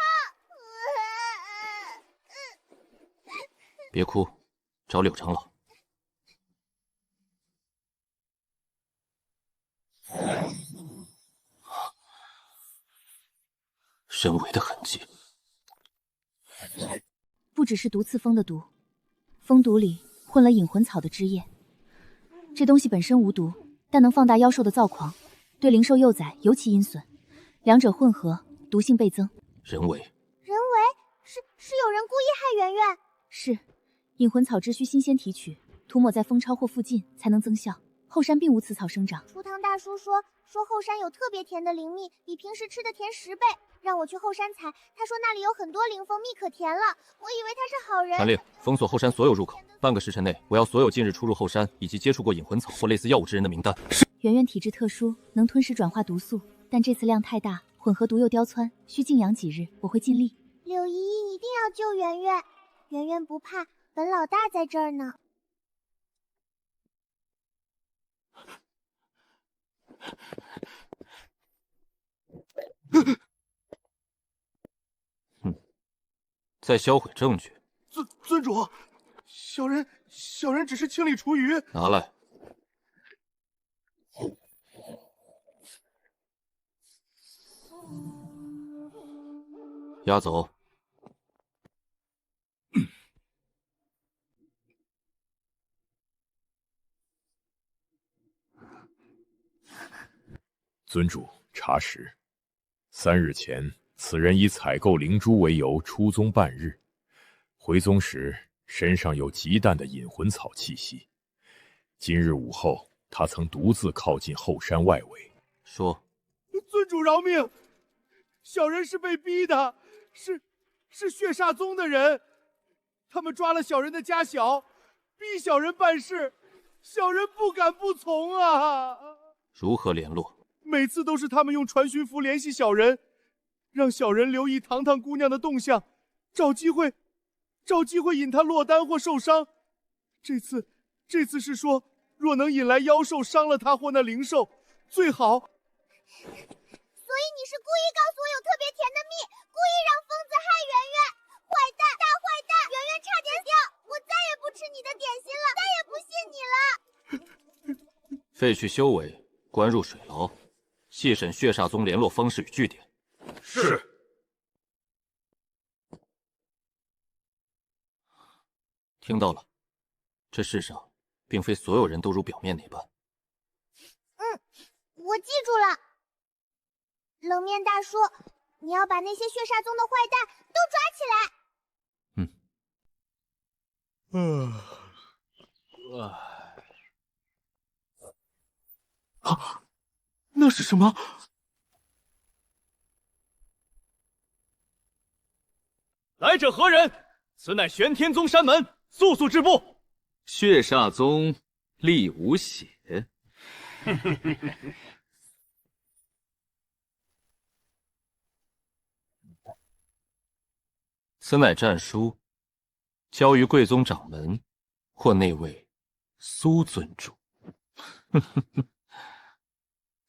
别哭，找柳长老。人为的痕迹，不只是毒刺蜂的毒，蜂毒里混了引魂草的汁液。这东西本身无毒，但能放大妖兽的躁狂，对灵兽幼崽尤其阴损，两者混合，毒性倍增。人为？是有人故意害圆圆？是，引魂草汁需新鲜提取，涂抹在蜂巢或附近才能增效。后山并无此草生长。初堂大叔说后山有特别甜的灵蜜，比平时吃的甜10倍，让我去后山采。他说那里有很多灵蜂，蜜可甜了。我以为他是好人。传令，封锁后山所有入口，半个时辰内，我要所有近日出入后山以及接触过引魂草或类似药物之人的名单。是。圆圆体质特殊，能吞噬转化毒素，但这次量太大，混合毒又刁窜，需静养几日。我会尽力。柳依依一定要救圆圆。圆圆不怕，本老大在这儿呢。再销毁证据。尊主，小人只是清理厨余。拿来。押走。尊主，查实，3日前，此人以采购灵珠为由出宗半日，回宗时身上有极淡的引魂草气息。今日午后，他曾独自靠近后山外围。说：“尊主饶命，小人是被逼的，是血煞宗的人，他们抓了小人的家小，逼小人办事，小人不敢不从啊。”如何联络？每次都是他们用传讯符联系小人，让小人留意糖糖姑娘的动向，找机会引她落单或受伤。这次是说，若能引来妖兽伤了她或那灵兽，最好。所以你是故意告诉我有特别甜的蜜，故意让疯子害圆圆，坏蛋，大坏蛋！圆圆差点死，我再也不吃你的点心了，再也不信你了。废去修为，关入水牢。细审血煞宗联络方式与据点。是。听到了，这世上并非所有人都如表面那般。我记住了。冷面大叔，你要把那些血煞宗的坏蛋都抓起来。那是什么？来者何人？此乃玄天宗山门，速速止步！血煞宗力无血。此乃战书，交于贵宗掌门或那位苏尊主。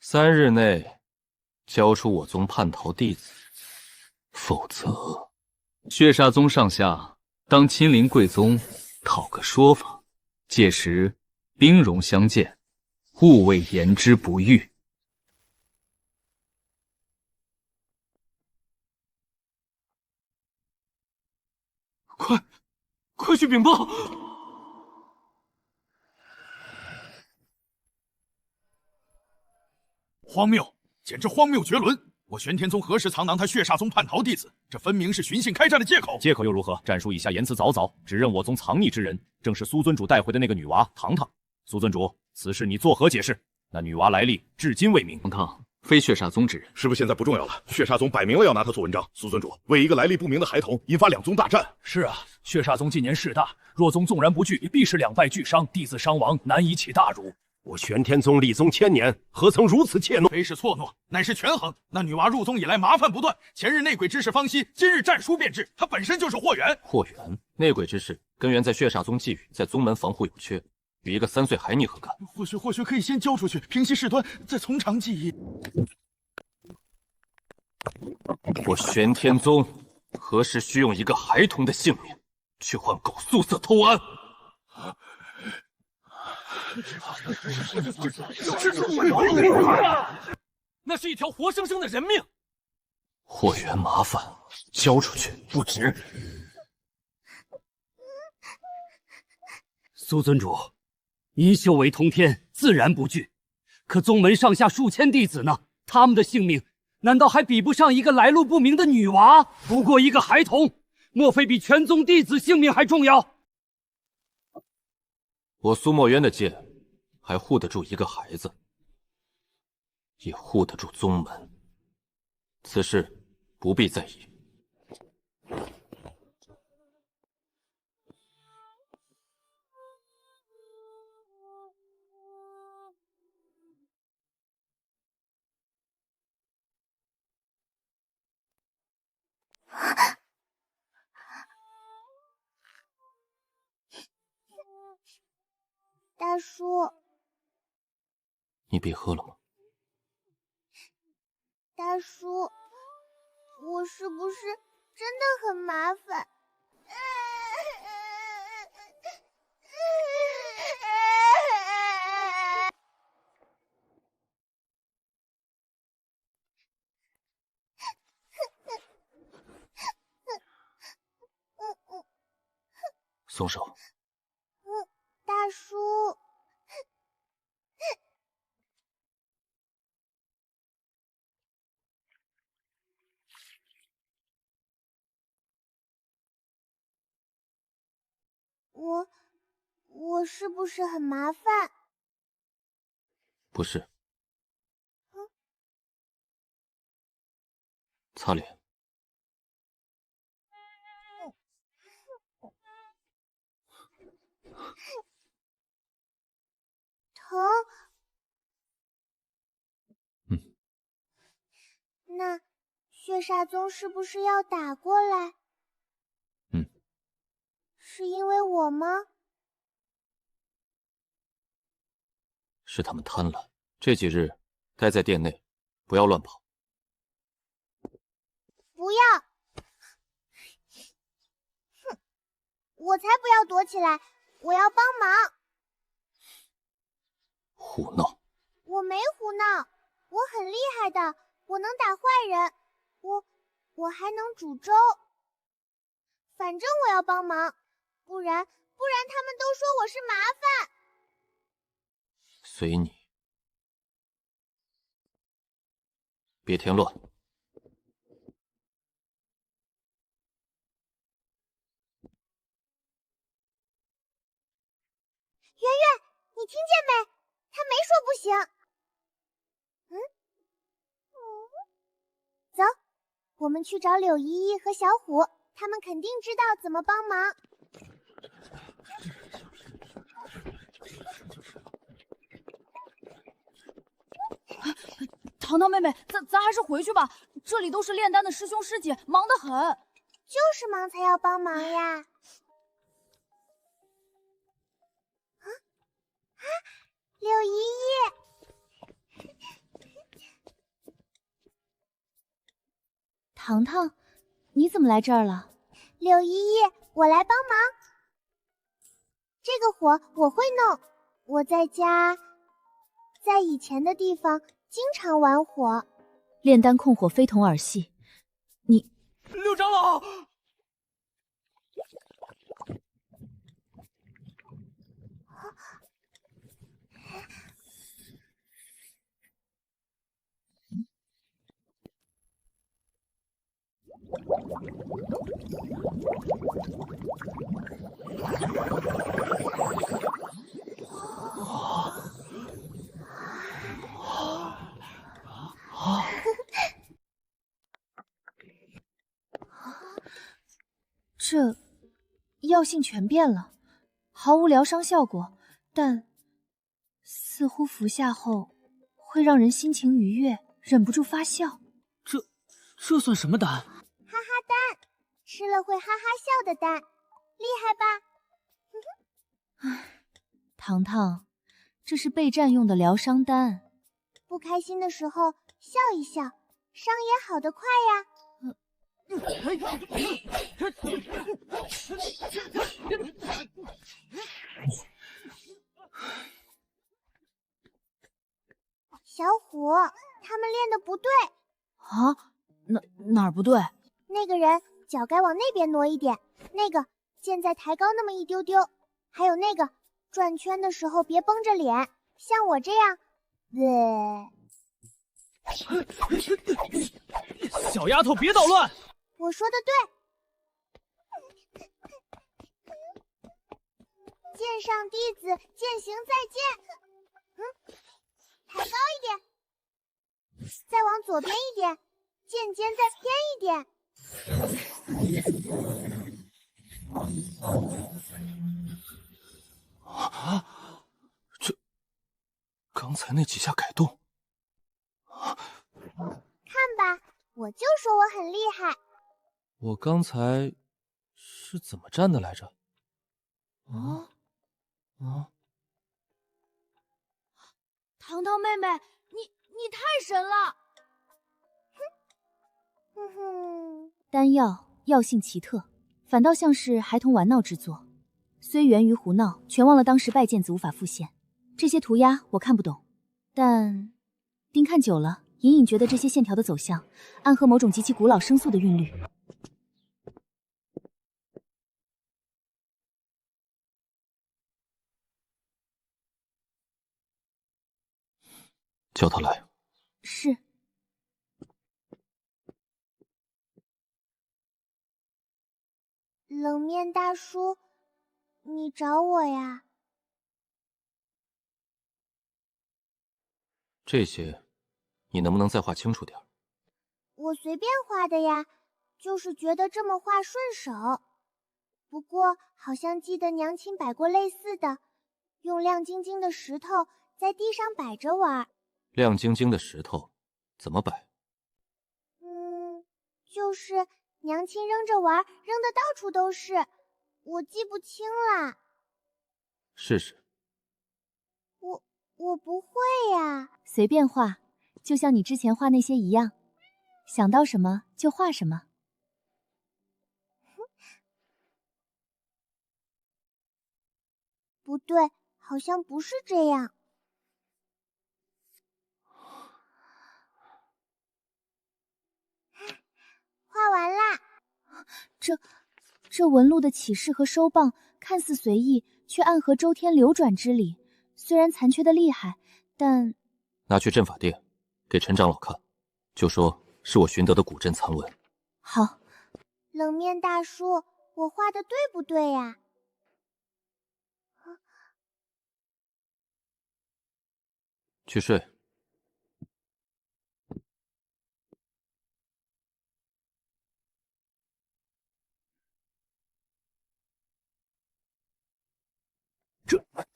3日内交出我宗叛逃弟子，否则血煞宗上下当亲临贵宗讨个说法，届时兵戎相见，勿谓言之不预。快去禀报！荒谬，简直荒谬绝伦！我玄天宗何时藏囊他血煞宗叛逃弟子？这分明是寻衅开战的借口。借口又如何？战书以下言辞凿凿，指认我宗藏匿之人正是苏尊主带回的那个女娃糖糖。苏尊主，此事你作何解释？那女娃来历至今未明。糖糖非血煞宗之人，是不是现在不重要了？血煞宗摆明了要拿他做文章。苏尊主为一个来历不明的孩童引发2宗大战。是啊，血煞宗近年势大，若宗纵然不惧，也必是2败俱伤，弟子伤亡，难以起大辱。我玄天宗立宗千年，何曾如此怯懦？非是错懦，乃是权衡。那女娃入宗以来麻烦不断，前日内鬼之事方息，今日战书便至，她本身就是祸源。祸源？内鬼之事根源在血煞宗觊觎，在宗门防护有缺，与一个3岁孩逆何干？或许可以先交出去，平息事端，再从长计议。我玄天宗何时需用一个孩童的性命去换狗宿色偷安？那是一条活生生的人命。祸源麻烦，交出去不值。苏尊主，您修为通天，自然不惧。可宗门上下数千弟子呢，他们的性命难道还比不上一个来路不明的女娃？不过一个孩童，莫非比全宗弟子性命还重要？我苏墨渊的剑还护得住一个孩子，也护得住宗门。此事不必在意。叔，你别喝了吗？大叔，我是不是真的很麻烦？松手！大叔，我是不是很麻烦？不是。擦脸。疼。那血煞宗是不是要打过来？是因为我吗？是他们贪婪，这几日待在殿内，不要乱跑。不要！哼，我才不要躲起来，我要帮忙。胡闹！我没胡闹，我很厉害的，我能打坏人，我还能煮粥。反正我要帮忙，不然他们都说我是麻烦。随你，别添乱。圆圆，你听见没？他没说不行。走，我们去找柳依依和小虎，他们肯定知道怎么帮忙。糖糖妹妹，咱还是回去吧，这里都是炼丹的师兄师姐，忙得很。就是忙才要帮忙呀。柳依依，糖糖，你怎么来这儿了？柳依依，我来帮忙。这个火我会弄，我在家，在以前的地方经常玩火。炼丹控火非同儿戏，你……六长老。这药性全变了，毫无疗伤效果，但似乎服下后会让人心情愉悦，忍不住发笑。这算什么丹？哈哈丹，吃了会哈哈笑的丹，厉害吧？唉，糖糖，这是备战用的疗伤丹。不开心的时候笑一笑，伤也好得快呀。小虎，他们练的不对啊？哪儿不对？那个人脚该往那边挪一点，那个剑再抬高那么一丢丢，还有那个转圈的时候别绷着脸，像我这样。小丫头，别捣乱！我说的对。剑上弟子剑行再见。抬高一点，再往左边一点，剑尖再偏一点。这刚才那几下改动，看吧，我就说我很厉害。我刚才是怎么站的来着？糖糖妹妹，你太神了！哼哼，丹药药性奇特，反倒像是孩童玩闹之作。虽源于胡闹，全忘了当时拜见子无法复现。这些涂鸦我看不懂，但盯看久了，隐隐觉得这些线条的走向，暗合某种极其古老生锈的韵律。叫他来。是。冷面大叔，你找我呀？这些，你能不能再画清楚点？我随便画的呀，就是觉得这么画顺手。不过好像记得娘亲摆过类似的，用亮晶晶的石头在地上摆着玩。亮晶晶的石头怎么摆？就是娘亲扔着玩，扔的到处都是，我记不清了。试试。我不会呀。随便画，就像你之前画那些一样，想到什么就画什么。不对，好像不是这样。画完啦。这纹路的起势和收棒看似随意，却暗合周天流转之理。虽然残缺的厉害，但拿去阵法殿给陈长老看，就说是我寻得的古阵残纹。好。冷面大叔，我画的对不对呀？去睡。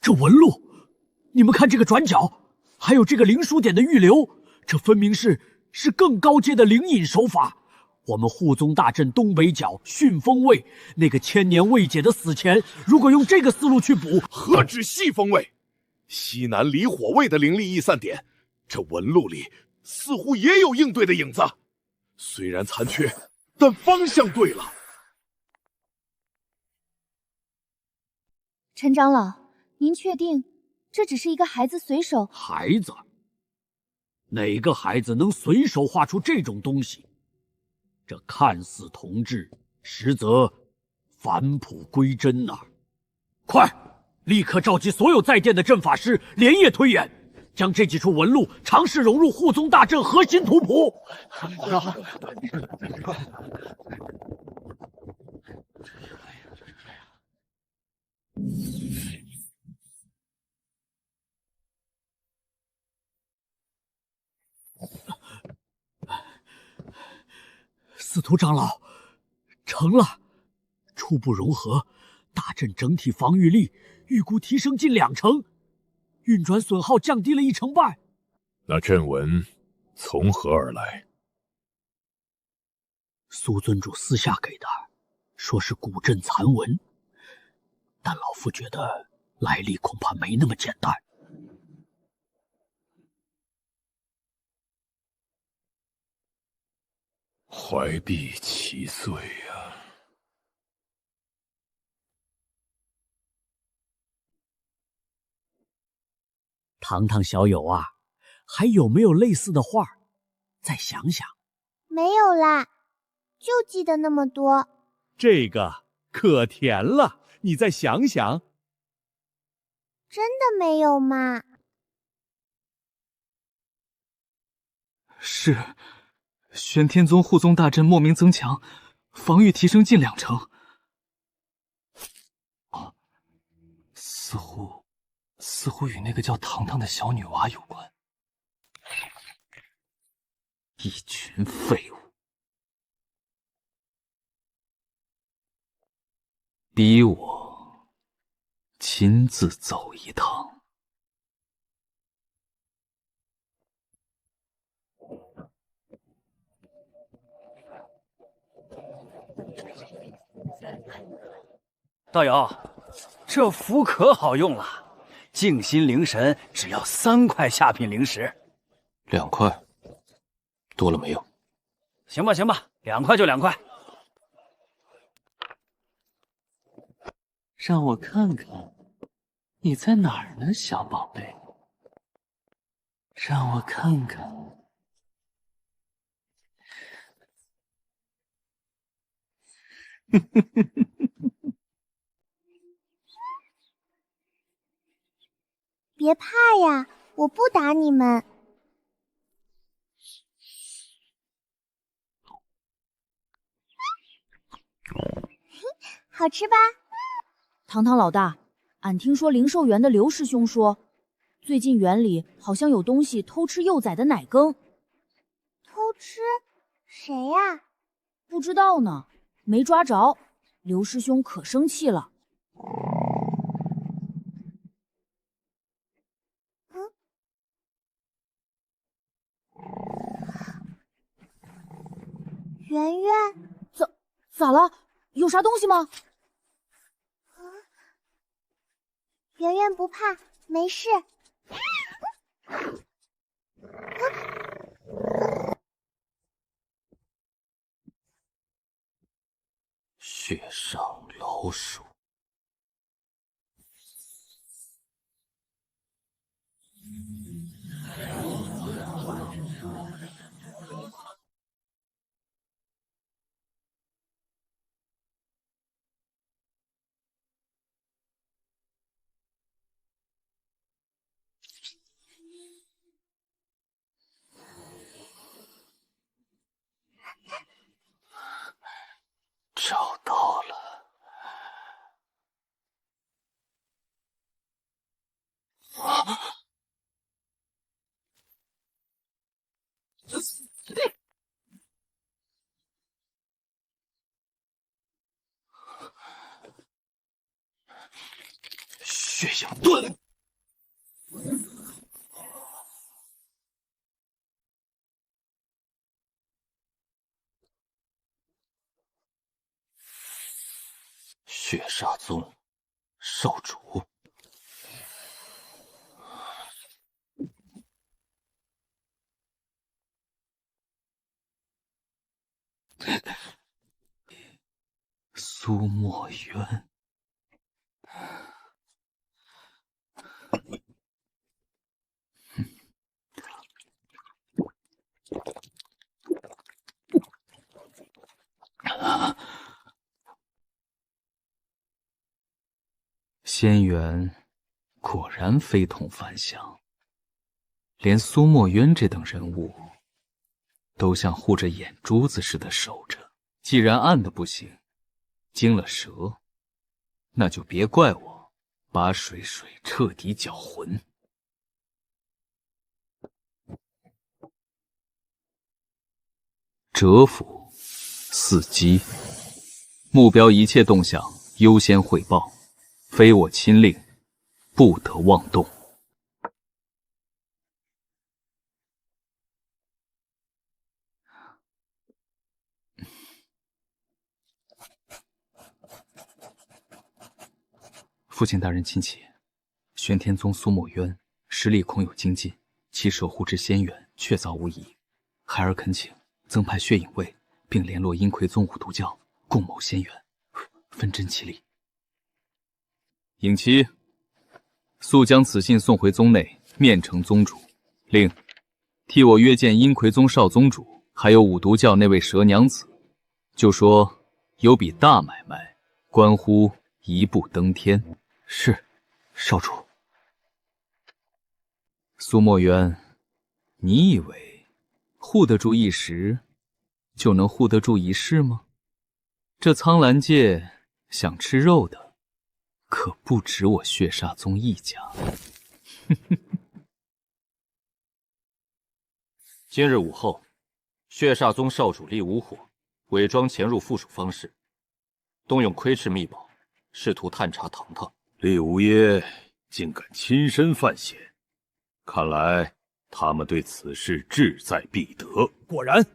这纹路，你们看这个转角，还有这个灵枢点的预留，这分明是更高阶的灵隐手法。我们护宗大阵东北角巽风位那个千年未解的死钱，如果用这个思路去补，何止西风位，西南离火位的灵力逸散点，这纹路里似乎也有应对的影子。虽然残缺，但方向对了。陈长老，您确定这只是一个孩子随手？孩子？哪个孩子能随手画出这种东西？这看似同质，实则返璞归真呐！快，立刻召集所有在殿的阵法师，连夜推演，将这几处纹路尝试融入护宗大阵核心图谱。司徒长老，成了，初步融合，大阵整体防御力预估提升近20%，运转损耗降低了1成半。那阵纹从何而来？苏尊主私下给的，说是古阵残纹，但老夫觉得来历恐怕没那么简单。怀璧其罪呀！糖糖小友啊，还有没有类似的画？再想想。没有啦，就记得那么多。这个可甜了，你再想想。真的没有吗？是。玄天宗护宗大阵莫名增强，防御提升近20%。似乎与那个叫糖糖的小女娃有关。一群废物，逼我亲自走一趟。道友，这符可好用了，静心灵神只要3块下品灵石。2块，多了没有？行吧行吧，2块就2块。让我看看你在哪儿呢，小宝贝。让我看看。别怕呀，我不打你们。好吃吧？堂堂老大，俺听说灵兽园的刘师兄说，最近园里好像有东西偷吃幼崽的奶羹。偷吃？谁呀？不知道呢，没抓着。刘师兄可生气了。圆圆，咋了？有啥东西吗？圆圆不怕，没事。血上老鼠。找到了。血影盾。血煞宗少主。苏墨渊。仙缘果然非同凡响，连苏墨渊这等人物都像护着眼珠子似的守着。既然暗的不行，惊了蛇，那就别怪我把水彻底搅浑。蛰伏伺机，目标一切动向优先汇报，非我亲令，不得妄动。父亲大人亲启，玄天宗苏墨渊实力恐有精进，其守护之仙缘确凿无疑。孩儿恳请增派血影卫，并联络阴魁宗五毒教，共谋仙缘，分真其力。影七，速将此信送回宗内，面呈宗主。另替我约见阴魁宗少宗主，还有五毒教那位蛇娘子，就说有笔大买卖，关乎一步登天。是，少主。苏墨渊，你以为护得住一时，就能护得住一世吗？这苍兰界想吃肉的，可不止我血煞宗一家。今日午后，血煞宗少主厉无火伪装潜入附属方室，动用窥视秘宝，试图探查堂堂。厉无耶竟敢亲身犯险，看来他们对此事志在必得。果然，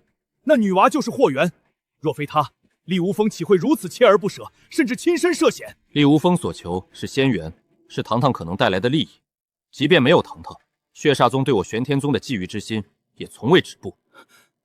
那女娃就是霍元，若非她，厉无风岂会如此锲而不舍，甚至亲身涉险？厉无风所求是仙缘，是堂堂可能带来的利益。即便没有堂堂，血煞宗对我玄天宗的觊觎之心也从未止步。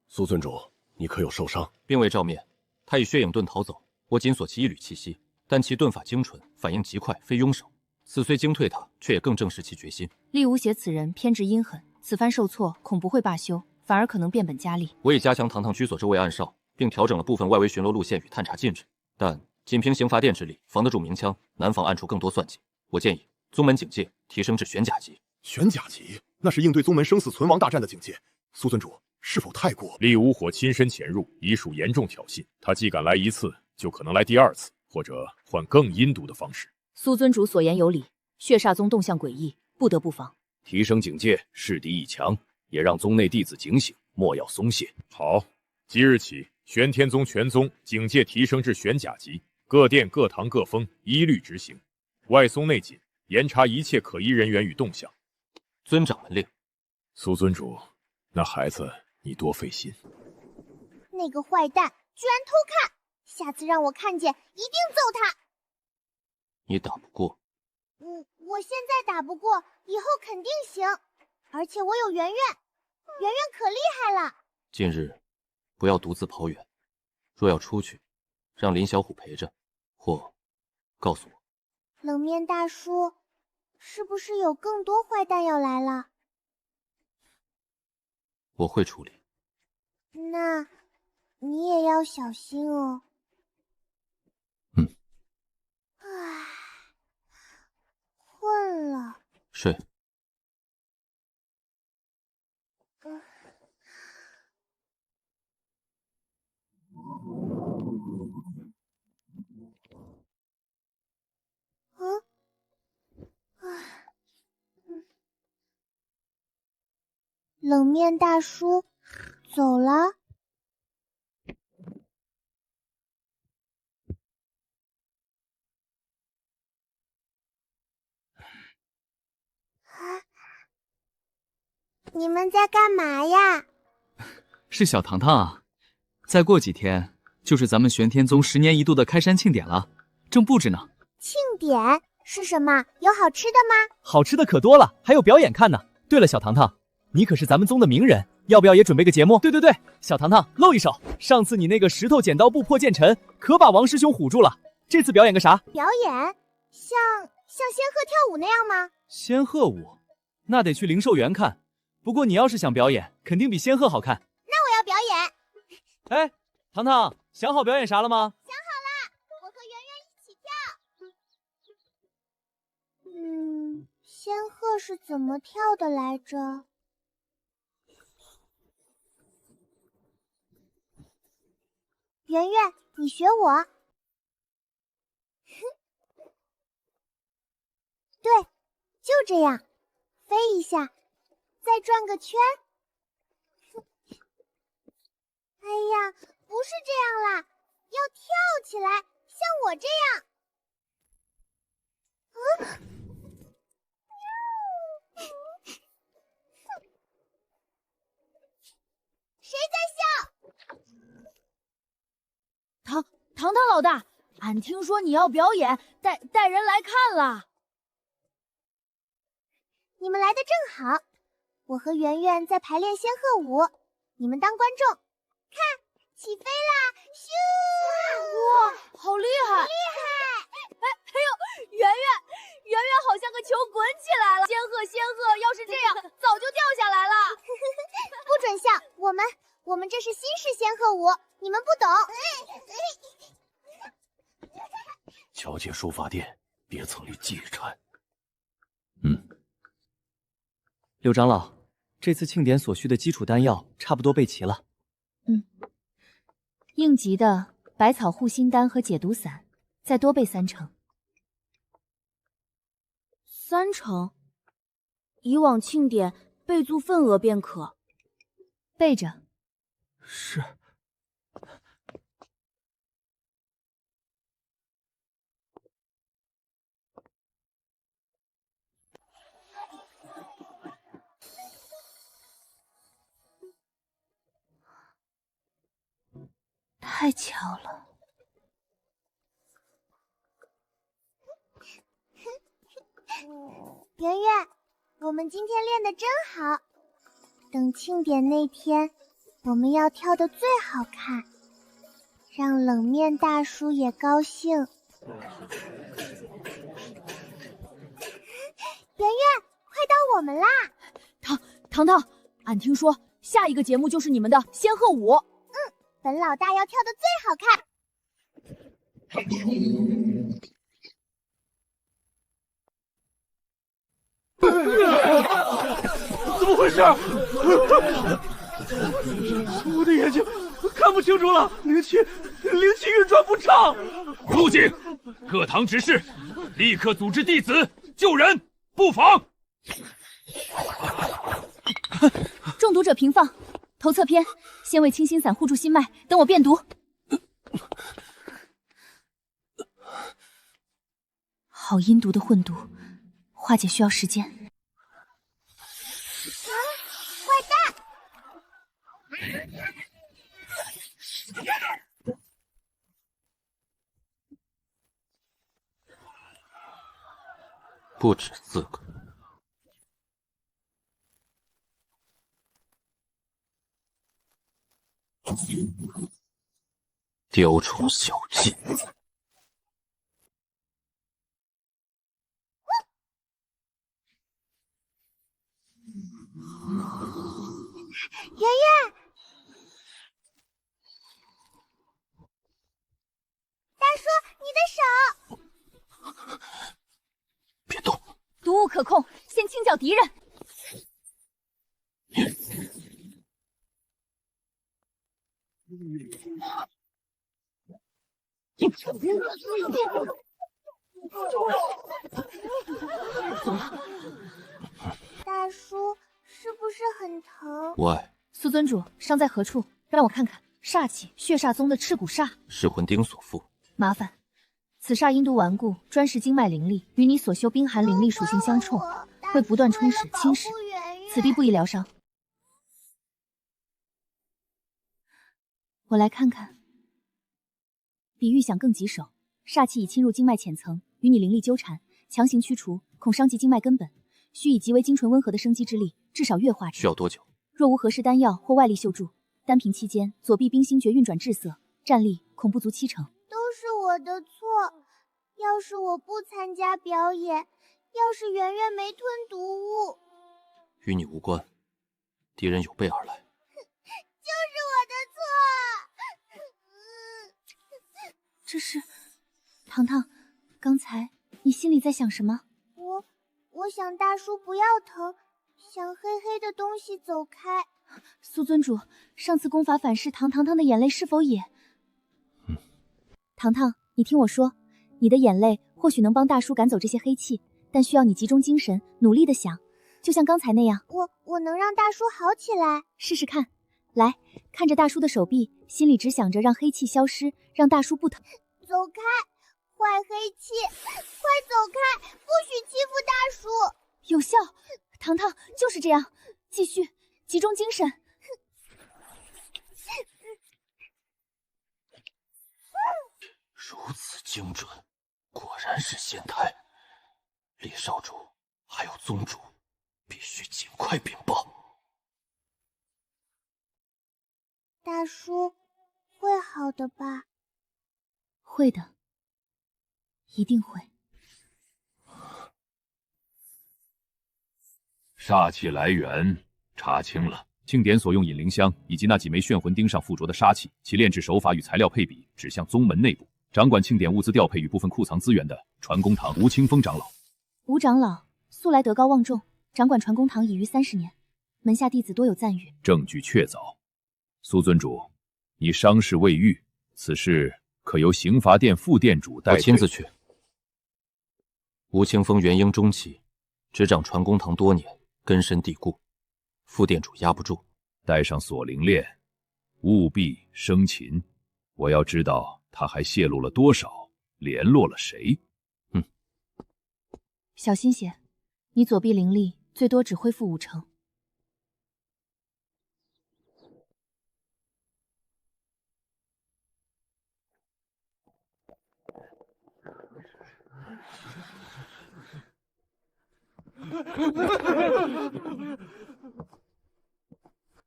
苏尊主，你可有受伤？并未照面，他以血影遁逃走，我仅锁其一缕气息，但其遁法精纯，反应极快，非庸手。此虽惊退他，却也更证实其决心。厉无邪此人偏执阴狠，此番受挫，恐不会罢休，反而可能变本加厉。我已加强堂堂居所周围暗哨，并调整了部分外围巡逻路线与探查禁制，但仅凭刑罚殿之力，防得住鸣枪，难防暗处更多算计。我建议宗门警戒提升至玄甲级。玄甲级，那是应对宗门生死存亡大战的警戒。苏尊主是否太过？厉无火亲身潜入，已属严重挑衅。他既敢来一次，就可能来第二次，或者换更阴毒的方式。苏尊主所言有理，血煞宗动向诡异，不得不防。提升警戒，示敌一强，也让宗内弟子警醒，莫要松懈。好，即日起，玄天宗全宗警戒提升至玄甲级，各殿各堂各封，一律执行。外松内紧，严查一切可疑人员与动向。尊掌门令。苏尊主，那孩子你多费心。那个坏蛋居然偷看，下次让我看见，一定揍他。你打不过。我现在打不过，以后肯定行。而且我有圆圆，圆圆可厉害了。近日不要独自跑远，若要出去，让林小虎陪着，或告诉我。冷面大叔，是不是有更多坏蛋要来了？我会处理。那你也要小心哦。唉，困了。睡。冷面大叔走了。你们在干嘛呀？是小糖糖啊，再过几天就是咱们玄天宗10年一度的开山庆典了，正布置呢。庆典是什么？有好吃的吗？好吃的可多了，还有表演看呢。对了，小糖糖，你可是咱们宗的名人，要不要也准备个节目？对对对，小糖糖露一手。上次你那个石头剪刀布破剑尘，可把王师兄唬住了。这次表演个啥？表演像仙鹤跳舞那样吗？仙鹤舞，那得去灵兽园看。不过你要是想表演，肯定比仙鹤好看。那我要表演。哎，糖糖，想好表演啥了吗？想好了，我和圆圆一起跳。仙鹤是怎么跳的来着？圆圆，你学我。对，就这样，飞一下，再转个圈。哎呀，不是这样啦，要跳起来，像我这样。谁在笑？糖糖老大，俺听说你要表演，带人来看了。你们来的正好，我和圆圆在排练仙鹤舞，你们当观众，看，起飞啦！咻！哇，好厉害！厉害！哎呦，圆圆好像个球滚起来了。仙鹤，要是这样，早就掉下来了。不准笑，我们这是新式仙鹤舞，你们不懂。乔界书法殿，别曾与季传。刘长老，这次庆典所需的基础丹药差不多备齐了。应急的百草护心丹和解毒散，再多备3成。3成？以往庆典备足份额便可。备着。是。太巧了。圆圆，我们今天练得真好。等庆典那天，我们要跳得最好看，让冷面大叔也高兴。圆圆，快到我们啦！糖糖，俺听说下一个节目就是你们的仙鹤舞。本老大要跳得最好看。怎么回事？我的眼睛看不清楚了，灵气运转不畅。入境，各堂指示，立刻组织弟子救人，布防。中毒者平放，头侧偏，先为清心散护住心脉，等我辨毒。好阴毒的混毒，化解需要时间。坏蛋！不止4个。雕虫小技。圆圆，大叔，你的手！别动！毒物可控，先清剿敌人。大叔，是不是很疼？无碍。苏尊主伤在何处？让我看看。煞气，血煞宗的赤骨煞，噬魂钉所附。麻烦。此煞阴毒顽固，专食经脉灵力，与你所修冰寒灵力属性相冲，会不断充实侵蚀，此地不宜疗伤。我来看看。比预想更棘手，煞气已侵入经脉浅层，与你灵力纠缠，强行驱除，恐伤及经脉根本。需以极为精纯温和的生机之力，至少月化之。需要多久？若无合适丹药或外力秀助，单凭期间，左臂冰心诀运转滞涩，战力恐不足70%。都是我的错，要是我不参加表演，要是圆圆没吞毒物，与你无关，敌人有备而来。就是我的错。这是，糖糖，刚才你心里在想什么？我想大叔不要疼，想黑黑的东西走开。苏尊主，上次功法反噬糖糖的眼泪是否也……糖糖，你听我说，你的眼泪或许能帮大叔赶走这些黑气，但需要你集中精神，努力的想，就像刚才那样。我能让大叔好起来，试试看。来，看着大叔的手臂，心里只想着让黑气消失，让大叔不疼。走开！坏黑气，快走开！不许欺负大叔！有效，糖糖就是这样，继续集中精神。如此精准，果然是仙胎。李少主，还有宗主，必须尽快禀报。大叔，会好的吧？会的。一定会。煞气来源查清了，庆典所用引灵香以及那几枚炫魂钉上附着的杀气，其炼制手法与材料配比指向宗门内部。掌管庆典物资调配与部分库藏资源的传功堂吴清风长老。吴长老素来德高望重，掌管传功堂已逾30年，门下弟子多有赞誉。证据确凿。苏尊主，你伤势未愈，此事可由刑罚殿副殿主代。我亲自去。吴清风元婴中期，执掌传功堂多年，根深蒂固，副殿主压不住。带上锁灵链，务必生擒。我要知道他还泄露了多少，联络了谁。小心些，你左臂灵力最多只恢复5成。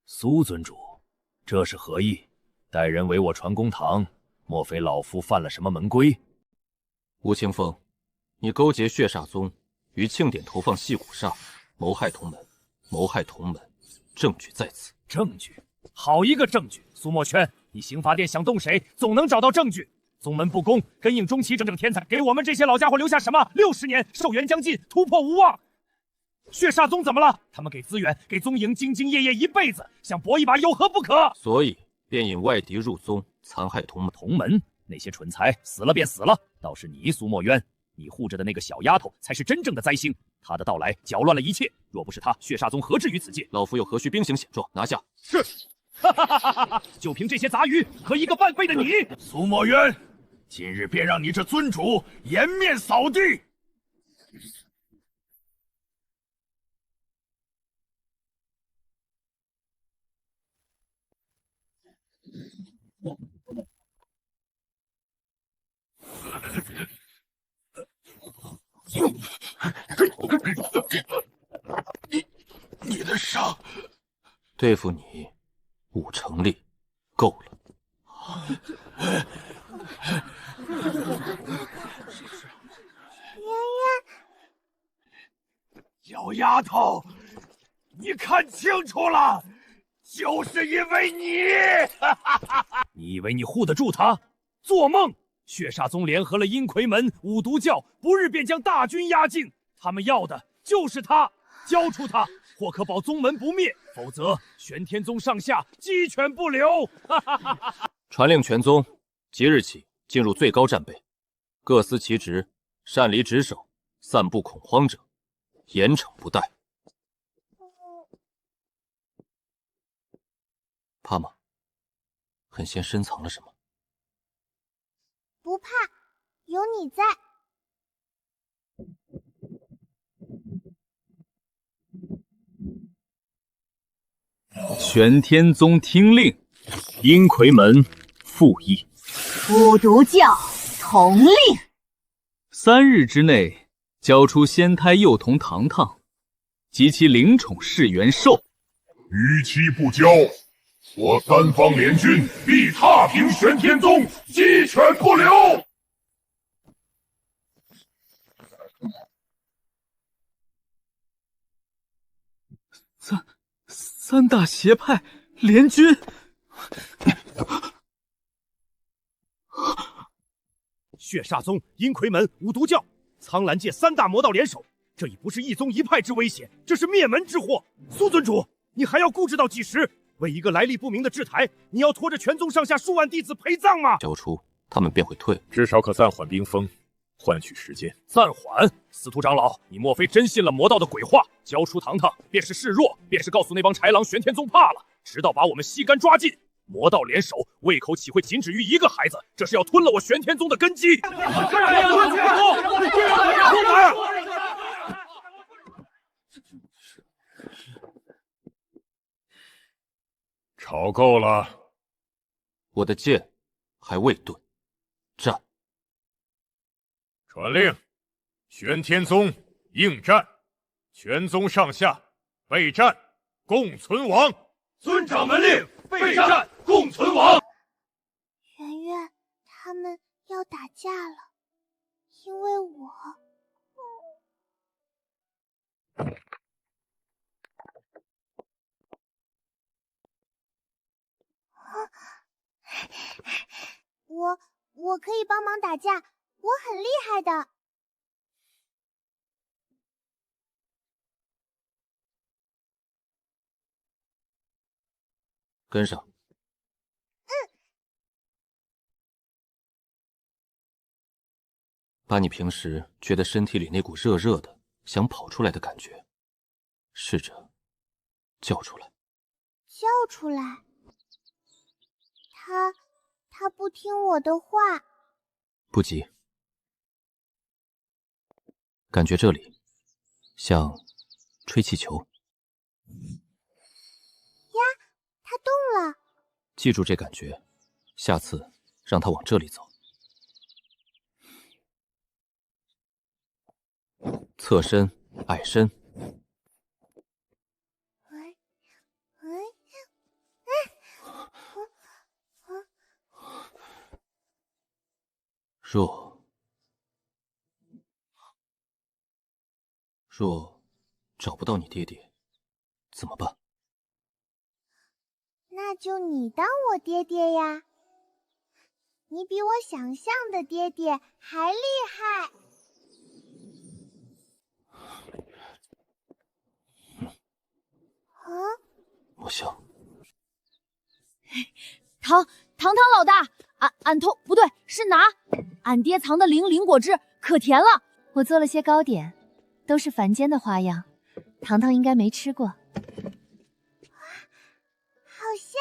苏尊主，这是何意？带人围我传公堂，莫非老夫犯了什么门规？吴清风，你勾结血煞宗，于庆典投放戏骨煞，谋害同门，谋害同门，证据在此。证据？好一个证据！苏墨轩，你刑罚殿想动谁，总能找到证据。宗门不公，根应中期整整天才，给我们这些老家伙留下什么？60年，寿元将近，突破无望。血煞宗怎么了？他们给资源，给宗营兢兢业业一辈子，想搏一把有何不可？所以便引外敌入宗，残害同门。同门那些蠢材死了便死了，倒是你苏墨渊，你护着的那个小丫头才是真正的灾星。她的到来搅乱了一切，若不是她，血煞宗何至于此界？老夫又何须兵行险状？拿下！是。就凭这些杂鱼和一个半废的你，苏墨渊，今日便让你这尊主颜面扫地！你的伤，对付你5成力，够了。圆圆，小丫头，你看清楚了，就是因为你！你以为你护得住他？做梦！血煞宗联合了阴魁门、五毒教，不日便将大军压境。他们要的就是他，交出他，或可保宗门不灭，否则玄天宗上下鸡犬不留。传令全宗，即日起进入最高战备，各司其职，擅离职守，散布恐慌者，严惩不贷。怕吗？很先深藏了什么？不怕，有你在。玄天宗听令，阴魁门复议，五毒教同令3日之内交出仙胎幼童糖糖及其灵宠噬元兽。逾期不交，我3方联军必踏平玄天宗，鸡犬不留。三大邪派联军，血煞宗、阴魁门、五毒教、苍兰界3大魔道联手，这已不是一宗一派之威胁，这是灭门之祸。苏尊主，你还要固执到几时？为一个来历不明的制台，你要拖着全宗上下数万弟子陪葬吗？交出，他们便会退，至少可暂缓兵锋，换取时间。暂缓？司徒长老，你莫非真信了魔道的鬼话？交出糖糖，便是示弱，便是告诉那帮豺狼玄天宗怕了，直到把我们吸干抓尽。魔道联手，胃口岂会仅止于一个孩子？这是要吞了我玄天宗的根基！吵够了，我的剑还未钝，战！传令，玄天宗应战，全宗上下备战，共存亡。尊长门令，备战，共存亡。圆圆，他们要打架了，因为我。我可以帮忙打架，我很厉害的。跟上。把你平时觉得身体里那股热热的、想跑出来的感觉，试着叫出来。叫出来。他不听我的话。不急，感觉这里像吹气球。呀，它动了。记住这感觉，下次让它往这里走。侧身、矮身、若找不到你爹爹，怎么办？那就你当我爹爹呀。你比我想象的爹爹还厉害。不行。糖老大，俺偷不对，是拿俺爹藏的灵果汁，可甜了。我做了些糕点，都是凡间的花样，糖应该没吃过。好香！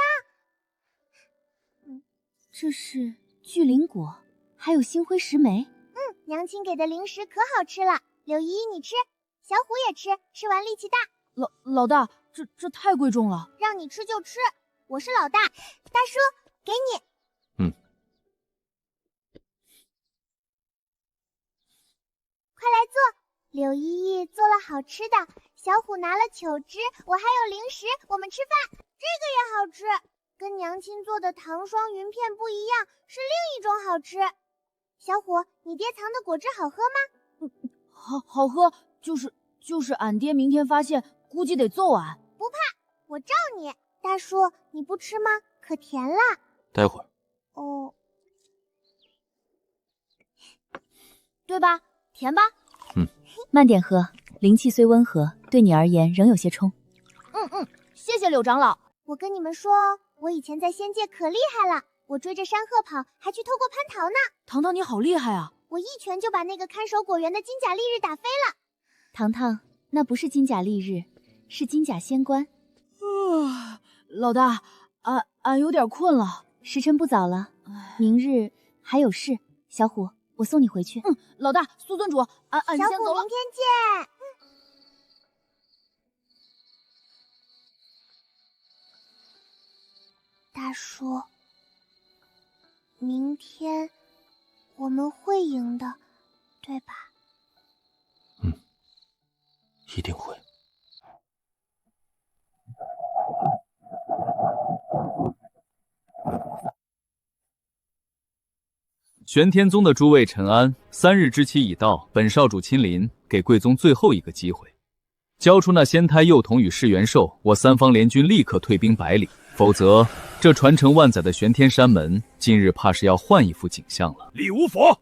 这是巨灵果，还有星辉石莓。娘亲给的零食可好吃了，柳依依你吃，小虎也吃，吃完力气大。老大，这太贵重了，让你吃就吃，我是老大。大叔，给你。快来坐，柳依依做了好吃的，小虎拿了酒汁，我还有零食，我们吃饭。这个也好吃，跟娘亲做的糖霜云片不一样，是另一种好吃。小虎，你爹藏的果汁好喝吗？好喝，就是俺爹明天发现，估计得揍俺。不怕，我罩你。大叔，你不吃吗？可甜了。待会儿。哦，对吧？甜吧？慢点喝，灵气虽温和，对你而言仍有些冲。谢谢柳长老。我跟你们说哦，我以前在仙界可厉害了，我追着山鹤跑，还去偷过蟠桃呢。糖你好厉害啊！我一拳就把那个看守果园的金甲丽日打飞了。糖，那不是金甲丽日，是金甲仙官。老大，俺有点困了，时辰不早了，明日还有事。小虎，我送你回去。老大，苏尊主，俺先走了。小虎，明天见。大叔，明天我们会赢的，对吧？一定会。玄天宗的诸位臣安，3日之期已到，本少主亲临，给贵宗最后一个机会，交出那仙胎幼童与噬元兽，我3方联军立刻退兵100里，否则这传承万载的玄天山门，今日怕是要换一副景象了。李无佛，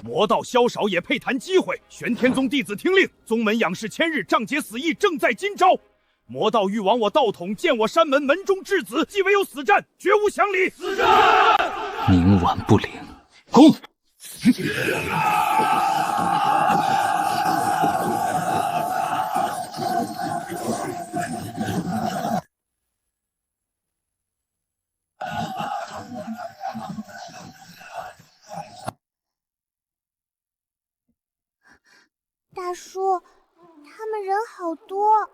魔道萧少也配谈机会？玄天宗弟子听令，宗门仰视千日，仗节死役正在今朝。魔道欲亡我道统，见我山门门中质子，即唯有死战，绝无降礼。死战！明晚不灵，攻！大叔，他们人好多。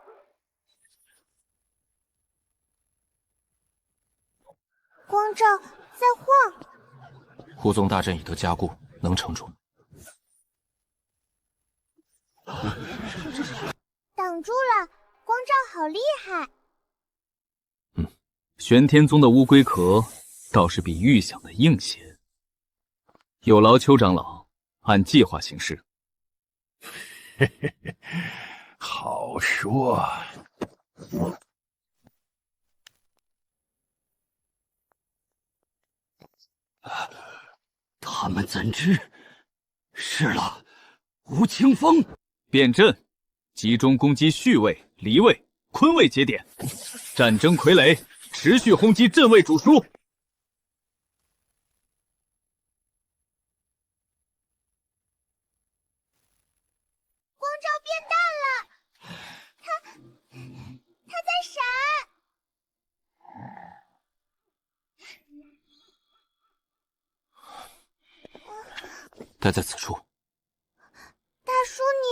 光照在晃。护宗大阵已得加固，能撑住。挡住了，光照好厉害。玄天宗的乌龟壳倒是比预想的硬些。有劳邱长老，按计划行事。好说。他们怎知是了吴清风？变阵，集中攻击序位、离位、坤位节点，战争傀儡持续轰击阵位主枢。光照变淡了，他在闪。待在此处。大叔你。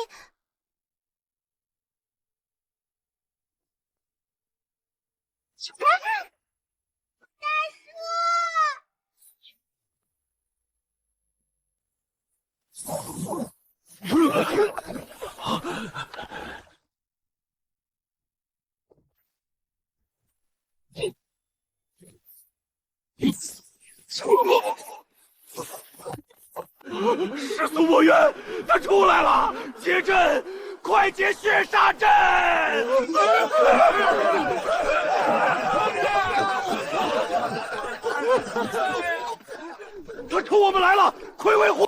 大叔！是苏墨渊，他出来了！解阵，快解血杀阵！他冲我们来了！快为火！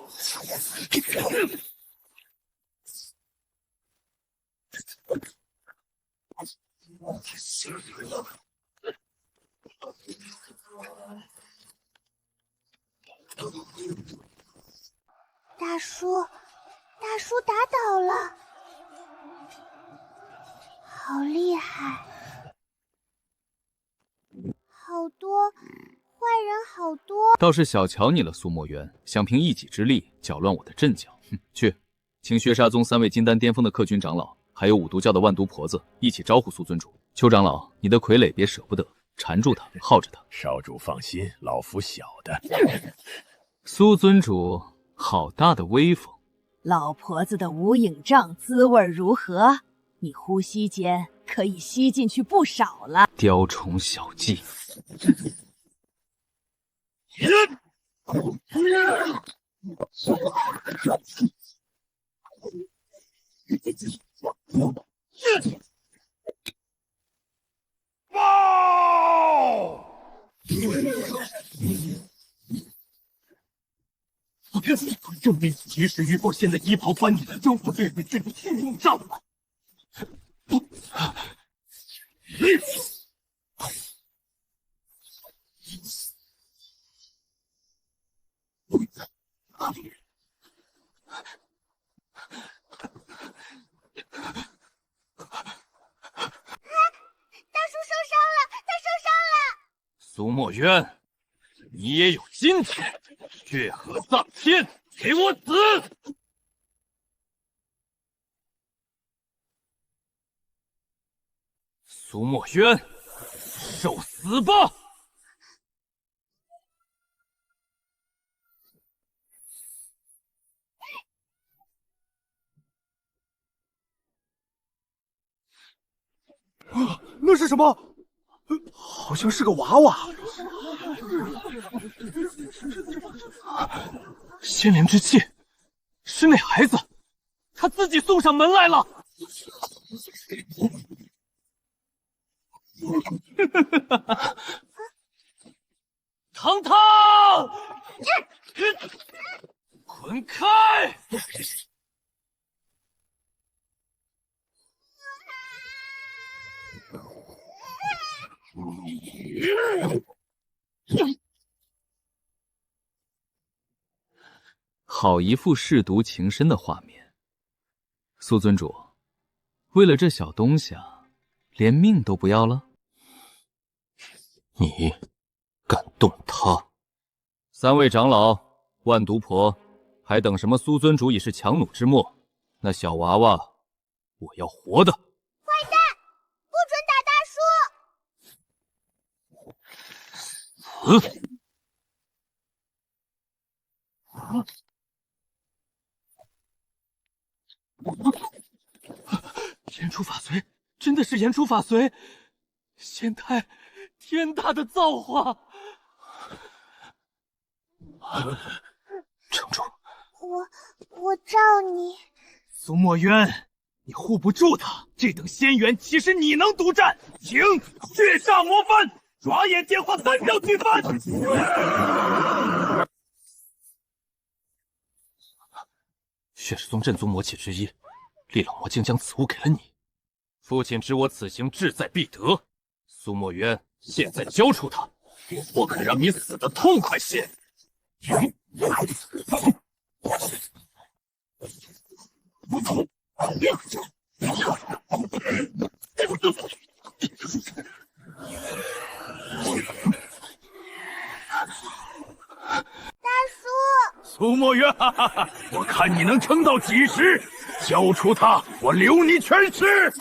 大叔打倒了，好厉害！好多坏人，好多。倒是小瞧你了，苏墨渊，想凭一己之力搅乱我的阵脚。去，请血煞宗3位金丹巅峰的客军长老，还有五毒教的万毒婆子一起招呼苏尊主。邱长老，你的傀儡别舍不得，缠住他，耗着他。少主放心，老夫晓得。苏尊主，好大的威风！老婆子的无影杖滋味如何？你呼吸间可以吸进去不少了。雕虫小技。爆！证明及时雨果现在衣袍穿你的征服对面这个无影杖了。苏墨渊，你也有今天！血河葬天，给我死！苏墨渊，受死吧！那是什么？好像是个娃娃。仙灵之气，是那孩子，他自己送上门来了。堂堂，滚开！好一副舐犊情深的画面。苏尊主，为了这小东西啊，连命都不要了？你敢动他？3位长老，万毒婆，还等什么？苏尊主已是强弩之末，那小娃娃，我要活的！坏蛋，不准打大叔！言出法随，真的是言出法随！仙胎，天大的造化！城主，我罩你。苏墨渊，你护不住他，这等仙缘岂是你能独占？请血煞魔幡，爪眼剑化3条巨幡。血氏宗镇宗魔器之一，厉冷魔竟将此物给了你。父亲知我此行志在必得，苏墨渊，现在交出他，我可让你死得痛快些。大叔，苏墨渊，我看你能撑到几时？交出他，我留你全尸！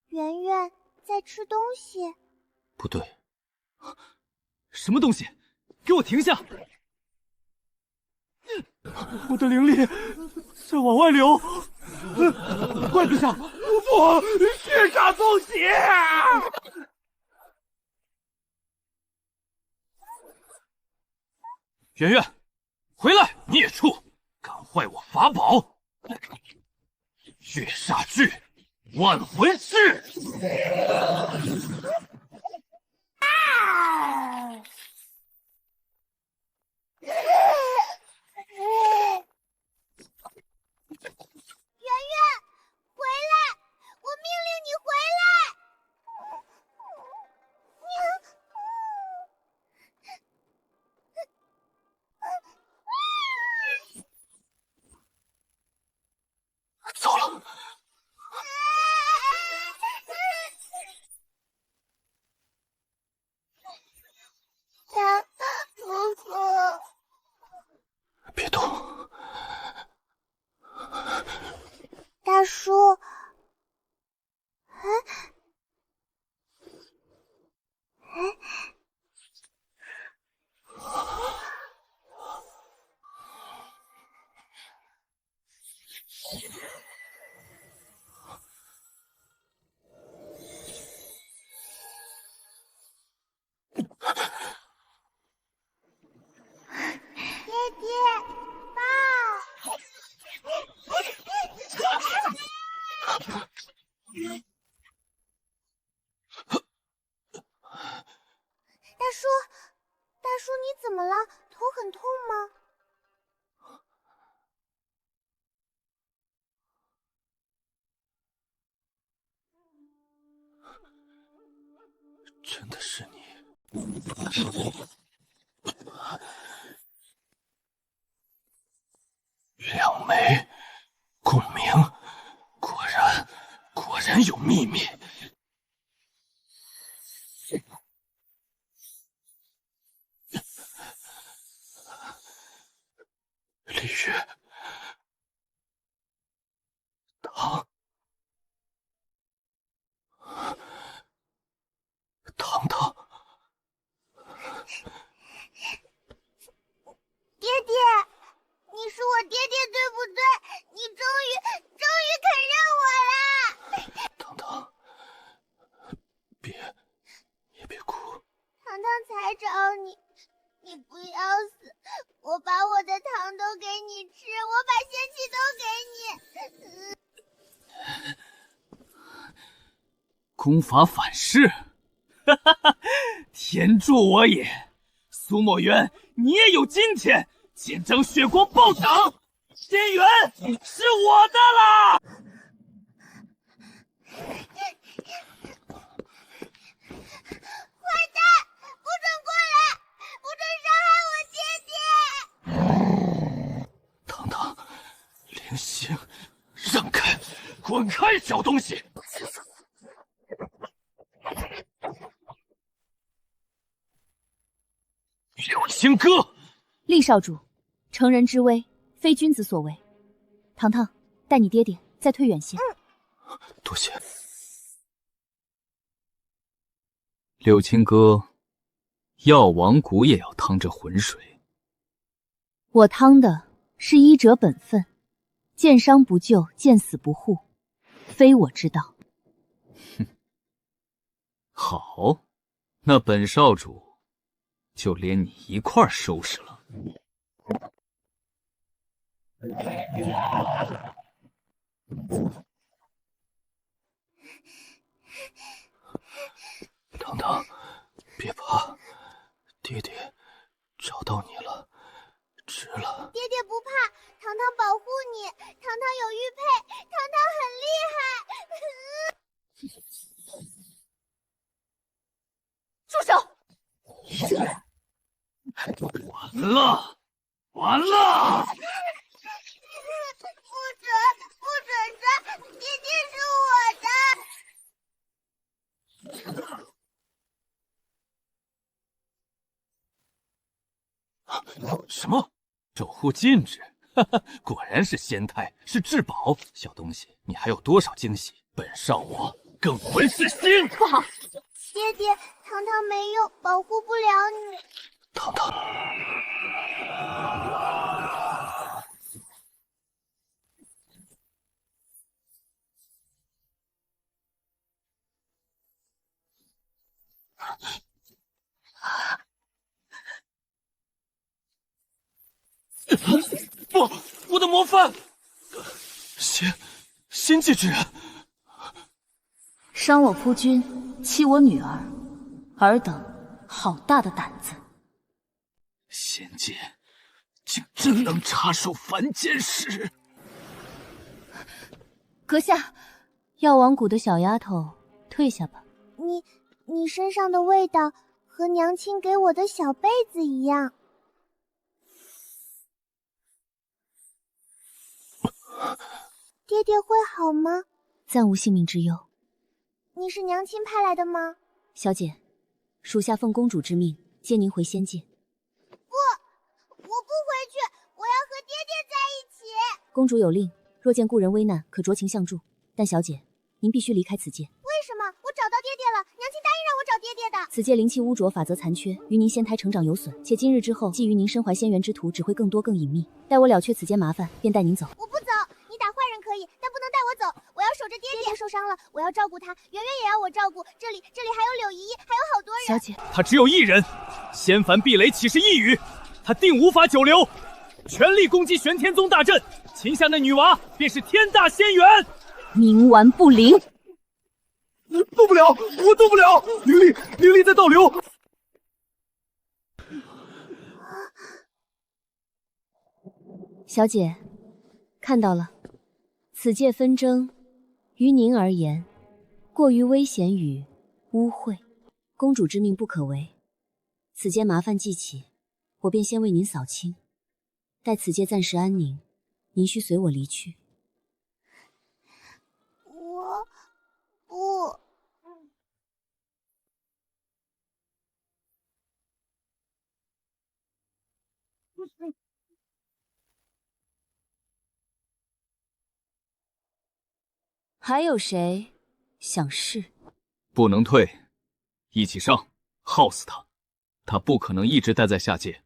圆圆在吃东西。不对，什么东西？给我停下！我的灵力在往外流，怪不上，不是啥东西！圆圆，回来！孽畜，敢坏我法宝！月煞具，万魂式！圆圆，回来！我命令你回来！糟了！大叔叔，别动！大叔，爹爹，爸。大叔，你怎么了？头很痛吗？真的是你。两枚共鸣，果然有秘密。李月，糖糖，爹爹，你是我爹爹对不对？你终于肯认我了！糖糖，别哭。糖糖才找你，你不要死！我把我的糖都给你吃，我把仙气都给你。功法反噬，哈哈哈！天助我也！苏墨渊，你也有今天！见证血光暴涨，仙缘是我的啦！坏蛋，不准过来！不准伤害我爹爹！糖糖，灵星，让开！滚开，小东西！六星哥，厉少主，成人之危，非君子所为。糖糖，带你爹爹再退远些。多谢。六清哥，药王谷也要趟这浑水。我趟的是医者本分，见伤不救，见死不护，非我之道。哼，好，那本少主就连你一块儿收拾了。糖糖，别怕，爹爹找到你了，值了。爹爹不怕，糖糖保护你，糖糖有玉佩，糖糖很厉害。住手！完了，完了！不准杀！爹爹是我的。什么？守护禁止？哈哈，果然是仙胎，是至宝。小东西，你还有多少惊喜？本少我更魂是心。不好，爹爹，糖糖没用，保护不了你。糖糖，不，我的模范，仙界之人，伤我夫君，欺我女儿，尔等好大的胆子！仙界竟真能插手凡间事！阁下，药王谷的小丫头，退下吧。你身上的味道和娘亲给我的小被子一样。爹爹会好吗？暂无性命之忧。你是娘亲派来的吗？小姐，属下奉公主之命接您回仙界。不，我不回去，我要和爹爹在一起。公主有令，若见故人危难，可酌情相助。但小姐，您必须离开此界。为什么？我找到爹爹了，娘亲答应让我找爹爹的。此界灵气污浊，法则残缺，于您仙胎成长有损，且今日之后，觊觎您身怀仙元之徒只会更多更隐秘。待我了却此间麻烦，便带您走。我不走，你打坏人可以，但不能带我走。我要守着爹爹。爹爹受伤了，我要照顾他。圆圆也要我照顾。这里还有柳姨姨，还有好多人。小姐，他只有一人，仙凡避雷岂是一语？他定无法久留。全力攻击玄天宗大阵，擒下那女娃，便是天大仙缘。冥顽不灵。动不了，我动不了，灵力在倒流。小姐，看到了，此界纷争，于您而言，过于危险与污秽，公主之命不可违。此间麻烦既起，我便先为您扫清。待此界暂时安宁，您需随我离去。我不。还有谁想试？不能退，一起上，耗死他！他不可能一直待在下界。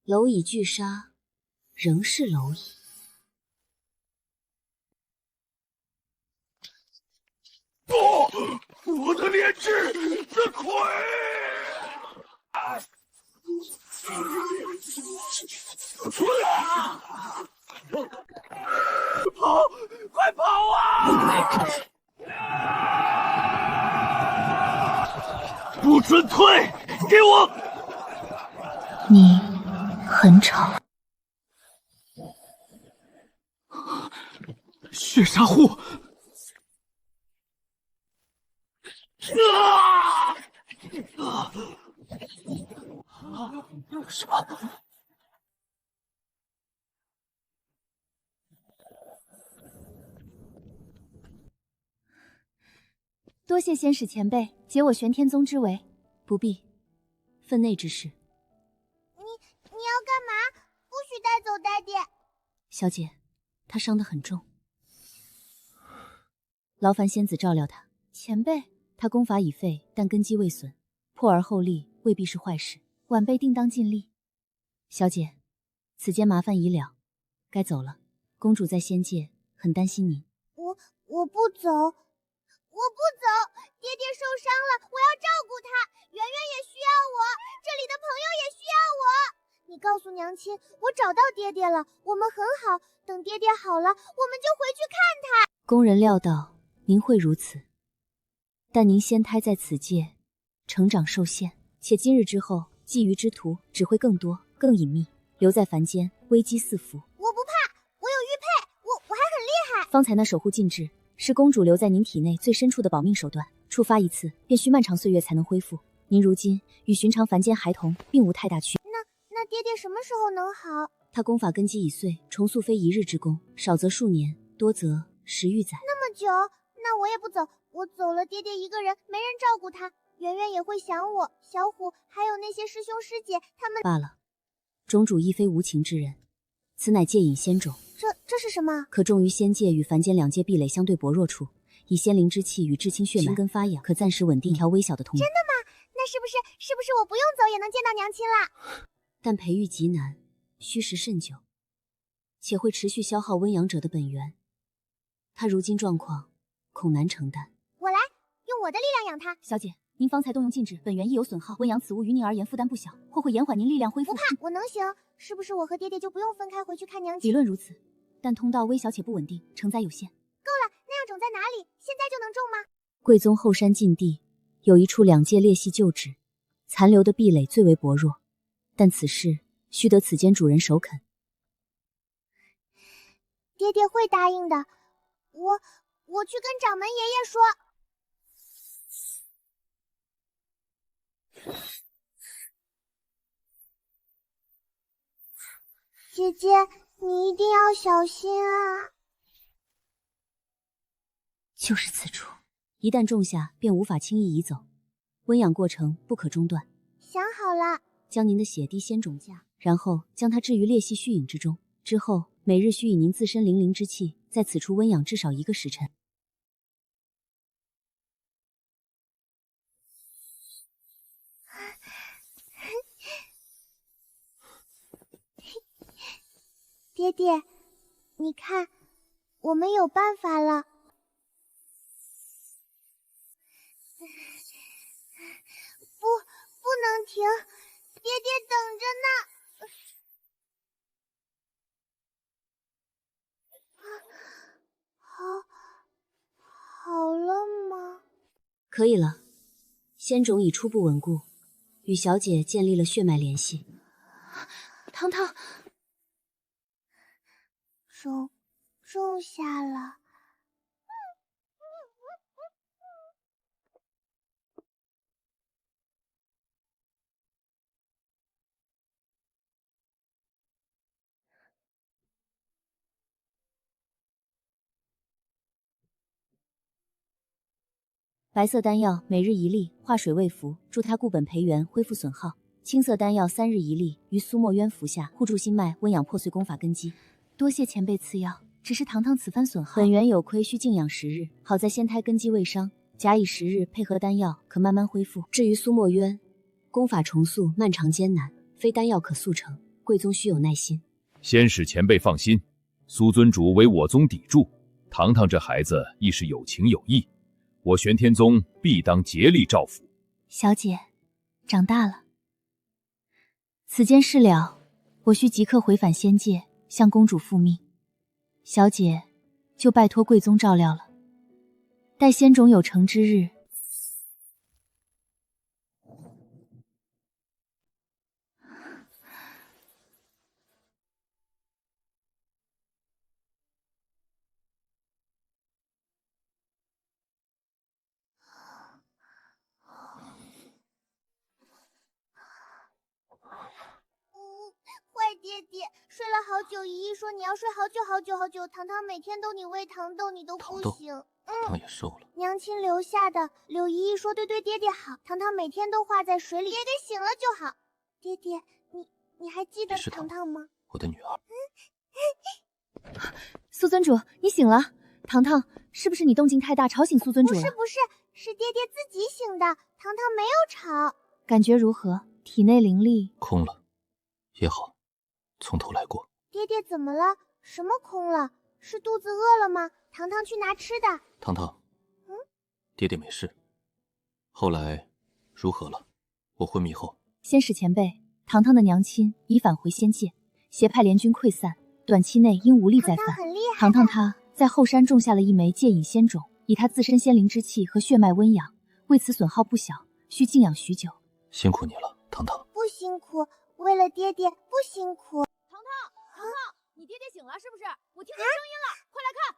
蝼蚁拒杀，仍是蝼蚁。不，我的炼制的亏！跑！快跑啊！不准退！给我！你很吵。血杀户！什么？多谢仙使前辈解我玄天宗之围，不必。分内之事。你要干嘛？不许带走爹爹。小姐，他伤得很重，劳烦仙子照料他。前辈，他功法已废，但根基未损，破而后立未必是坏事。晚辈定当尽力。小姐，此间麻烦已了，该走了。公主在仙界，很担心您。我不走，我不走。爹爹受伤了，我要照顾他。圆圆也需要我，这里的朋友也需要我。你告诉娘亲，我找到爹爹了，我们很好。等爹爹好了，我们就回去看他。工人料到您会如此，但您仙胎在此界，成长受限，且今日之后，觊觎之徒只会更多、更隐秘，留在凡间，危机四伏。我不怕，我有玉佩，我还很厉害。方才那守护禁制，是公主留在您体内最深处的保命手段，触发一次，便需漫长岁月才能恢复。您如今与寻常凡间孩童并无太大区别。那爹爹什么时候能好？他功法根基已碎，重塑非一日之功，少则数年，多则10余载。那么久，那我也不走。我走了，爹爹一个人没人照顾他，圆圆也会想我。小虎还有那些师兄师姐，他们罢了。种主亦非无情之人，此乃戒隐仙种，这是什么？可种于仙界与凡间两界壁垒相对薄弱处，以仙灵之气与至亲血脉根发养，可暂时稳定一条微小的通路。真的吗？那是不是我不用走也能见到娘亲了？但培育极难，需时甚久，且会持续消耗温阳者的本源。他如今状况，恐难承担。我来，用我的力量养他。小姐，您方才动用禁制，本源亦有损耗，温阳此物于您而言负担不小，或会延缓您力量恢复。不怕，我能行。是不是我和爹爹就不用分开回去看娘亲？理论如此，但通道微小且不稳定，承载有限。够了，那样种在哪里？现在就能种吗？贵宗后山禁地有一处两界裂隙旧址，残留的壁垒最为薄弱，但此事须得此间主人首肯。爹爹会答应的，我去跟掌门爷爷说。姐姐，你一定要小心啊！就是此处，一旦种下，便无法轻易移走。温养过程不可中断。想好了，将您的血滴仙种下，然后将它置于裂隙虚影之中。之后，每日需以您自身灵灵之气，在此处温养至少1个时辰。爹爹，你看，我们有办法了。不能停，爹爹等着呢。好了吗？可以了，仙种已初步稳固，与小姐建立了血脉联系。糖糖。种下了。白色丹药每日1粒，化水为服，助他固本培元，恢复损耗。青色丹药3日1粒，于苏墨渊服下，护助心脉，温养破碎功法根基。多谢前辈赐药，只是糖糖此番损耗，本源有亏，需静养10日。好在仙胎根基未伤，假以10日配合丹药，可慢慢恢复。至于苏墨渊，功法重塑漫长艰难，非丹药可速成，贵宗需有耐心。先使前辈放心，苏尊主为我宗砥柱，糖糖这孩子亦是有情有义，我玄天宗必当竭力照拂。小姐，长大了。此件事了，我需即刻回返仙界，向公主复命。小姐，就拜托贵宗照料了。待仙种有成之日，坏爹爹，睡了好久，姨姨说你要睡好久好久好久。糖糖每天逗你喂糖豆，你都不醒。糖也瘦了。娘亲留下的，柳姨姨说对爹爹好，糖糖每天都化在水里，爹爹醒了就好。爹爹，你还记得糖糖吗？我的女儿。苏尊主，你醒了。糖糖，是不是你动静太大，吵醒苏尊主了？不是，是爹爹自己醒的，糖糖没有吵。感觉如何？体内灵力空了，也好，从头来过。爹爹怎么了？什么空了？是肚子饿了吗？糖糖去拿吃的。糖糖，爹爹没事。后来如何了？我昏迷后，先使前辈，糖糖的娘亲已返回仙界，邪派联军溃散，短期内应无力再犯。糖糖很厉害。糖糖她在后山种下了一枚戒隐仙种，以她自身仙灵之气和血脉温养，为此损耗不小，需静养许久。辛苦你了，糖糖。不辛苦，为了爹爹不辛苦。糖糖，你爹爹醒了是不是？我听见声音了，快来看！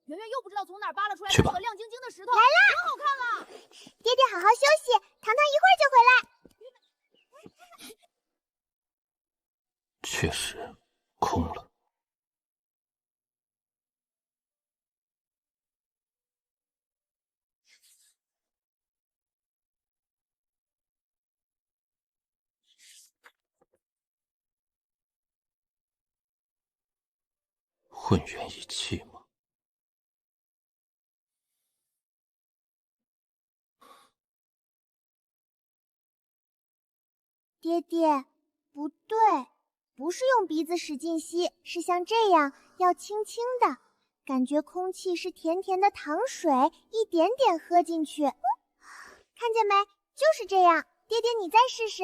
圆圆又不知道从哪儿扒拉出来2个亮晶晶的石头，来了，可好看了。爹爹好好休息，糖糖一会儿就回来。确实空了。混元一气吗？爹爹，不对，不是用鼻子使劲吸，是像这样，要轻轻的，感觉空气是甜甜的糖水，一点点喝进去。看见没？就是这样。爹爹，你再试试。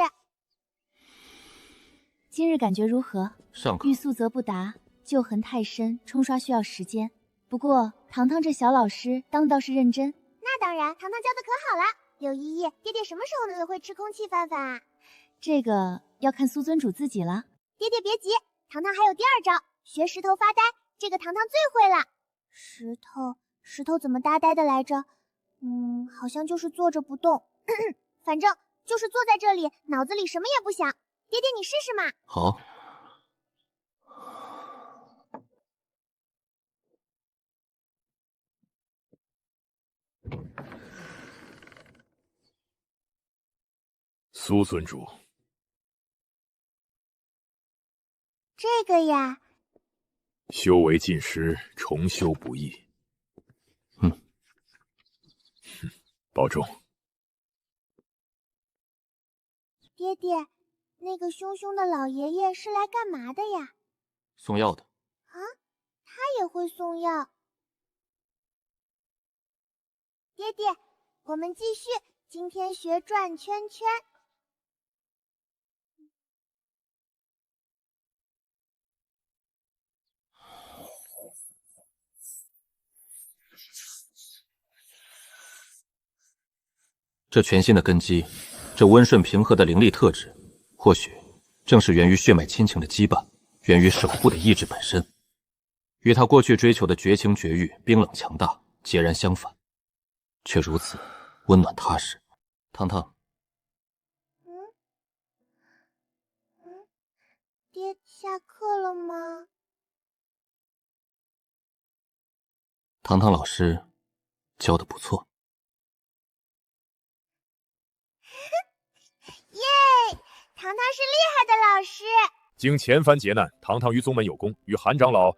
今日感觉如何？上课。欲速则不达，旧痕太深，冲刷需要时间。不过糖糖这小老师当的倒是认真。那当然，糖糖教的可好了。柳依依，爹爹什么时候能学会吃空气饭饭啊？这个要看苏尊主自己了。爹爹别急，糖糖还有第二招，学石头发呆，这个糖糖最会了。石头怎么发呆的来着？好像就是坐着不动，反正就是坐在这里，脑子里什么也不想。爹爹，你试试嘛。好。苏尊主，这个呀，修为尽失，重修不易。保重。爹爹，那个凶凶的老爷爷是来干嘛的呀？送药的。啊，他也会送药。爹爹，我们继续，今天学转圈圈。这全新的根基，这温顺平和的灵力特质，或许正是源于血脉亲情的羁绊，源于守护的意志本身，与他过去追求的绝情绝欲、冰冷强大截然相反，却如此温暖踏实。糖糖，爹，下课了吗？糖糖老师教的不错。耶！糖糖是厉害的老师。经前番劫难，糖糖于宗门有功，与韩长老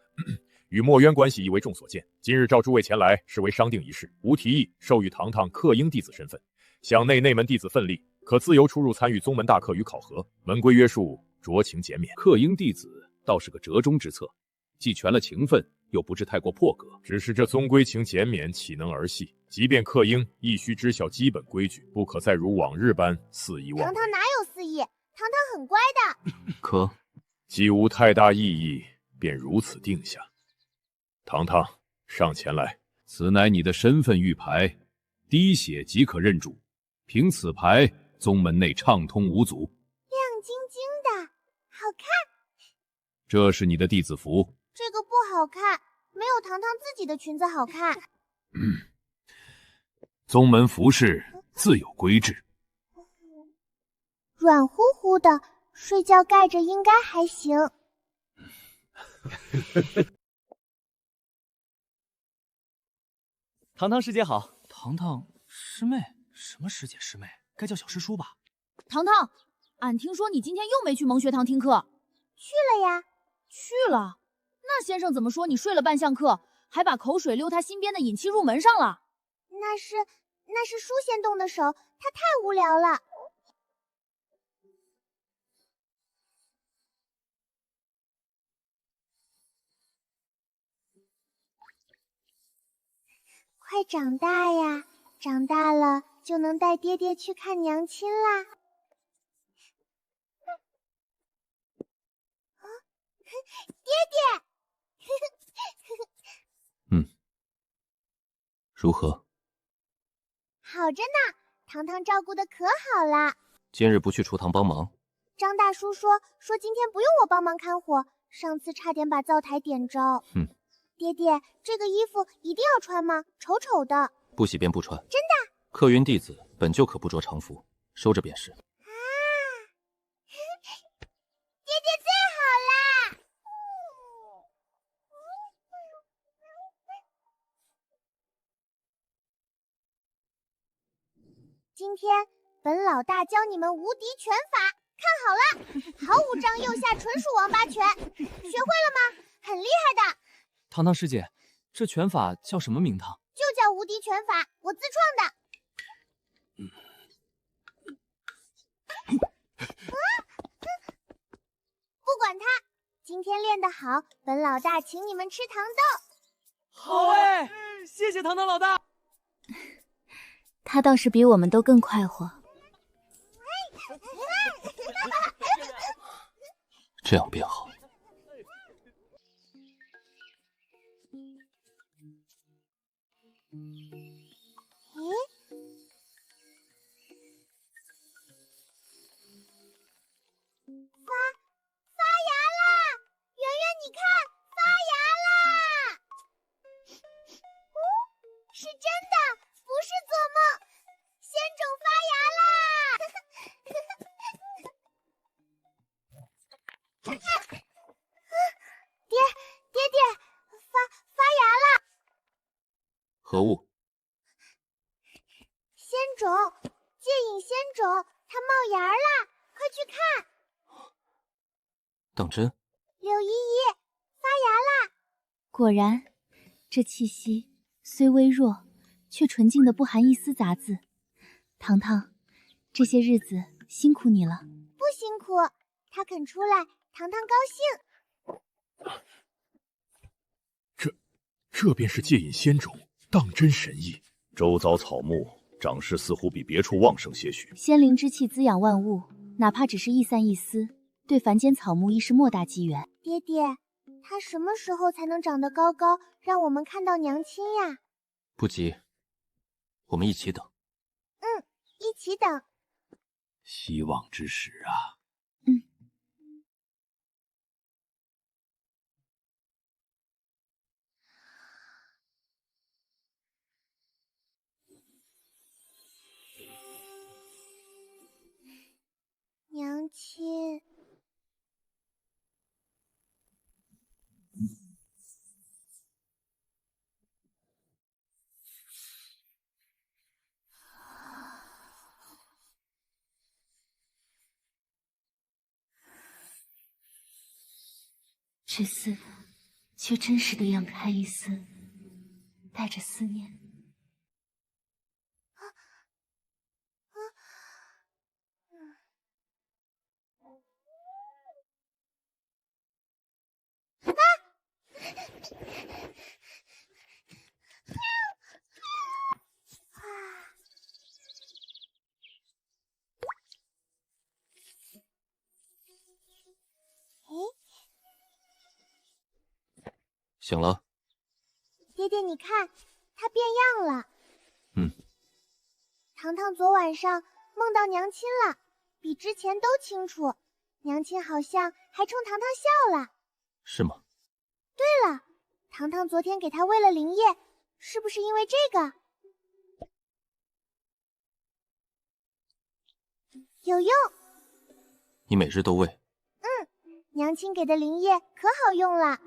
与墨渊关系亦为众所见。今日召诸位前来，是为商定一事，吾提议授予糖糖客应弟子身份，向内门弟子奋力，可自由出入参与宗门大课与考核，门规约束酌情减免。客应弟子倒是个折中之策，既全了情分，又不至太过破格。只是这宗规情减免岂能儿戏？即便客应，亦须知晓基本规矩，不可再如往日般肆意妄为。糖糖哪有肆意？糖糖很乖的。可既无太大意义，便如此定下。糖糖，上前来。此乃你的身份玉牌，滴血即可认主。凭此牌，宗门内畅通无阻。亮晶晶的，好看。这是你的弟子服。这个不好看，没有糖糖自己的裙子好看。宗门服饰自有规制。软乎乎的，睡觉盖着应该还行。糖糖师姐好。糖糖师妹？什么师姐师妹？该叫小师叔吧。糖糖，俺听说你今天又没去蒙学堂听课。去了呀。去了？那先生怎么说你睡了半项课，还把口水溜他新编的引气入门上了？那是书仙动的手，他太无聊了。快长大呀，长大了就能带爹爹去看娘亲啦。爹爹。如何？好着呢，糖糖照顾的可好了。今日不去厨堂帮忙？张大叔说今天不用我帮忙看火，上次差点把灶台点着。爹爹，这个衣服一定要穿吗？丑丑的。不洗便不穿。真的？客云弟子本就可不着常服，收着便是。爹爹最好啦！今天本老大教你们无敌拳法，看好了，毫无张右下纯属王八拳，学会了吗？很厉害的。糖糖师姐，这拳法叫什么名堂？就叫无敌拳法，我自创的。不管他，今天练得好，本老大请你们吃糖豆。好哎，谢谢糖糖老大。他倒是比我们都更快活。这样便好。发芽啦！圆圆，你看，发芽啦！是真的，不是做梦。仙种发芽啦！爹，发芽啦！何物？仙种，戒瘾仙种，它冒芽啦！快去看。当真？柳姨姨，发芽啦！果然，这气息虽微弱，却纯净的不含一丝杂质。糖糖，这些日子辛苦你了。不辛苦，他肯出来，糖糖高兴。这便是戒瘾仙种，当真神异。周遭草木长势似乎比别处旺盛些许。仙灵之气滋养万物，哪怕只是一散一丝，对凡间草木亦是莫大机缘。爹爹，他什么时候才能长得高高，让我们看到娘亲呀？不急，我们一起等。一起等。希望之时啊。娘亲。只似却真实的样开一丝，带着思念。醒了。爹爹，你看，他变样了。糖糖昨晚上梦到娘亲了，比之前都清楚。娘亲好像还冲糖糖笑了。是吗？对了，糖糖昨天给他喂了灵液，是不是因为这个？有用。你每日都喂？娘亲给的灵液可好用了。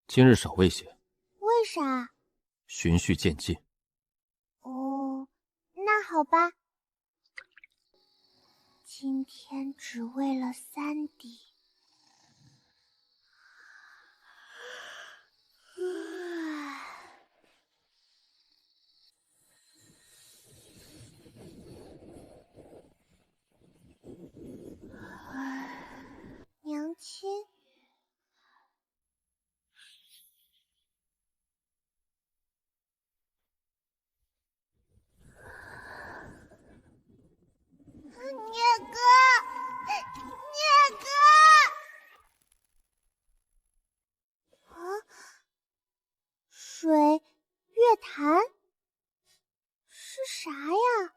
今日少喂些。为啥？循序渐进。哦，那好吧。今天只喂了3滴。娘亲。聂哥，聂哥！啊，水月潭是啥呀？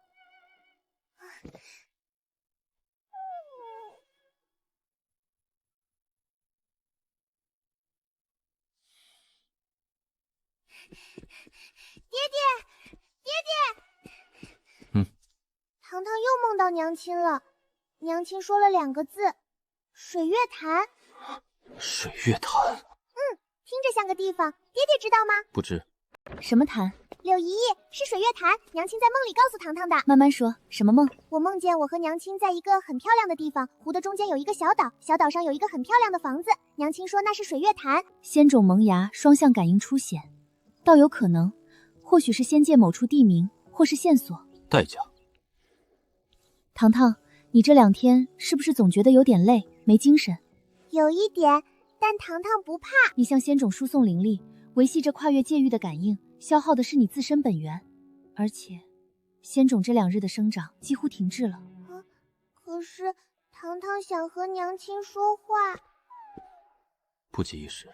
爹爹，爹爹！糖糖又梦到娘亲了，娘亲说了2个字：水月潭。水月潭。听着像个地方，爹爹知道吗？不知。什么坛？柳姨，是水月潭，娘亲在梦里告诉糖糖的。慢慢说，什么梦？我梦见我和娘亲在一个很漂亮的地方，湖的中间有一个小岛，小岛上有一个很漂亮的房子，娘亲说那是水月潭。仙种萌芽，双向感应出显，倒有可能，或许是仙界某处地名，或是线索。代价？糖糖，你这2天是不是总觉得有点累，没精神？有一点，但糖糖不怕。你向仙种输送灵力，维系着跨越界域的感应，消耗的是你自身本源，而且仙种这2日的生长几乎停滞了。可是糖糖想和娘亲说话。不急一时。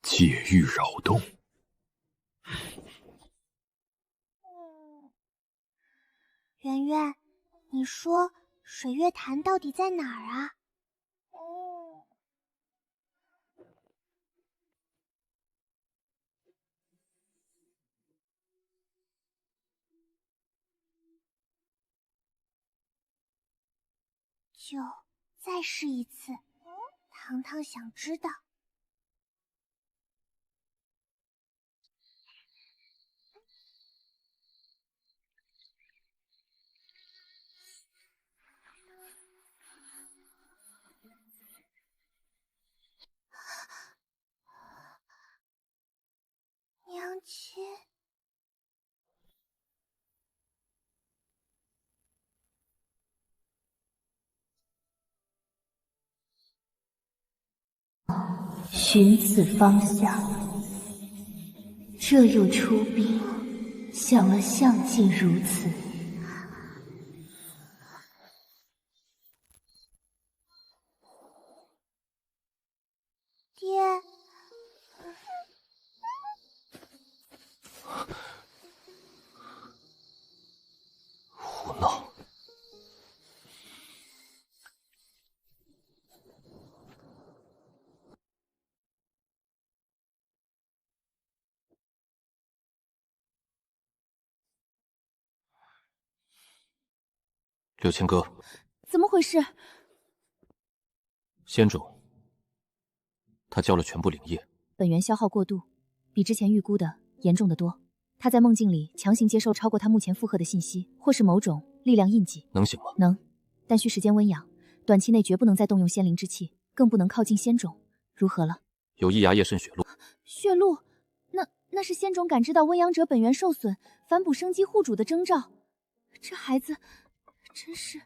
界域扰动。圆圆，你说水月潭到底在哪儿啊？就再试一次，糖糖想知道。娘亲，寻此方向，这又出兵，想了向尽如此。爹。胡闹！柳青哥，怎么回事？仙种，他交了全部灵液，本源消耗过度，比之前预估的严重得多。他在梦境里强行接受超过他目前负荷的信息，或是某种力量印记。能行吗？能，但需时间温养，短期内绝不能再动用仙灵之气，更不能靠近仙种。如何了？有一牙叶渗血路。血路？那是仙种感知到温阳者本源受损，反哺生机护主的征兆。这孩子真是……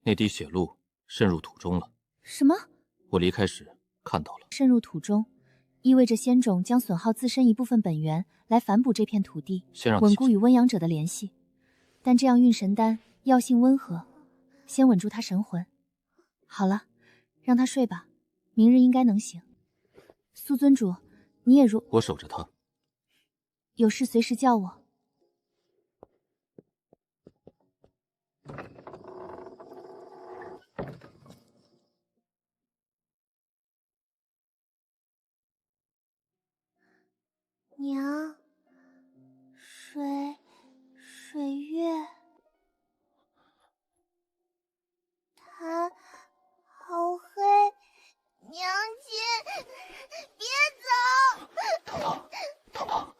那滴血路渗入土中了。什么？我离开时看到了。渗入土中，意味着仙种将损耗自身一部分本源来反哺这片土地，稳固与温阳者的联系。但这样运神丹药性温和，先稳住他神魂。好了，让他睡吧，明日应该能醒。苏尊主，你也我守着他，有事随时叫我。娘，水月潭好黑，娘亲，别走！糖糖，糖糖。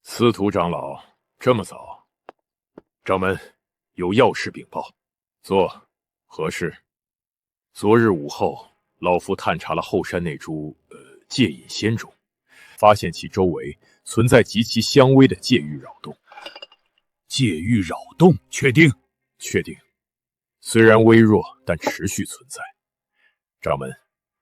司徒长老，这么早？掌门有要事禀报。坐。何事？昨日午后，老夫探查了后山那株界隐仙种，发现其周围存在极其相微的界域扰动。界域扰动，确定？确定。虽然微弱，但持续存在。掌门，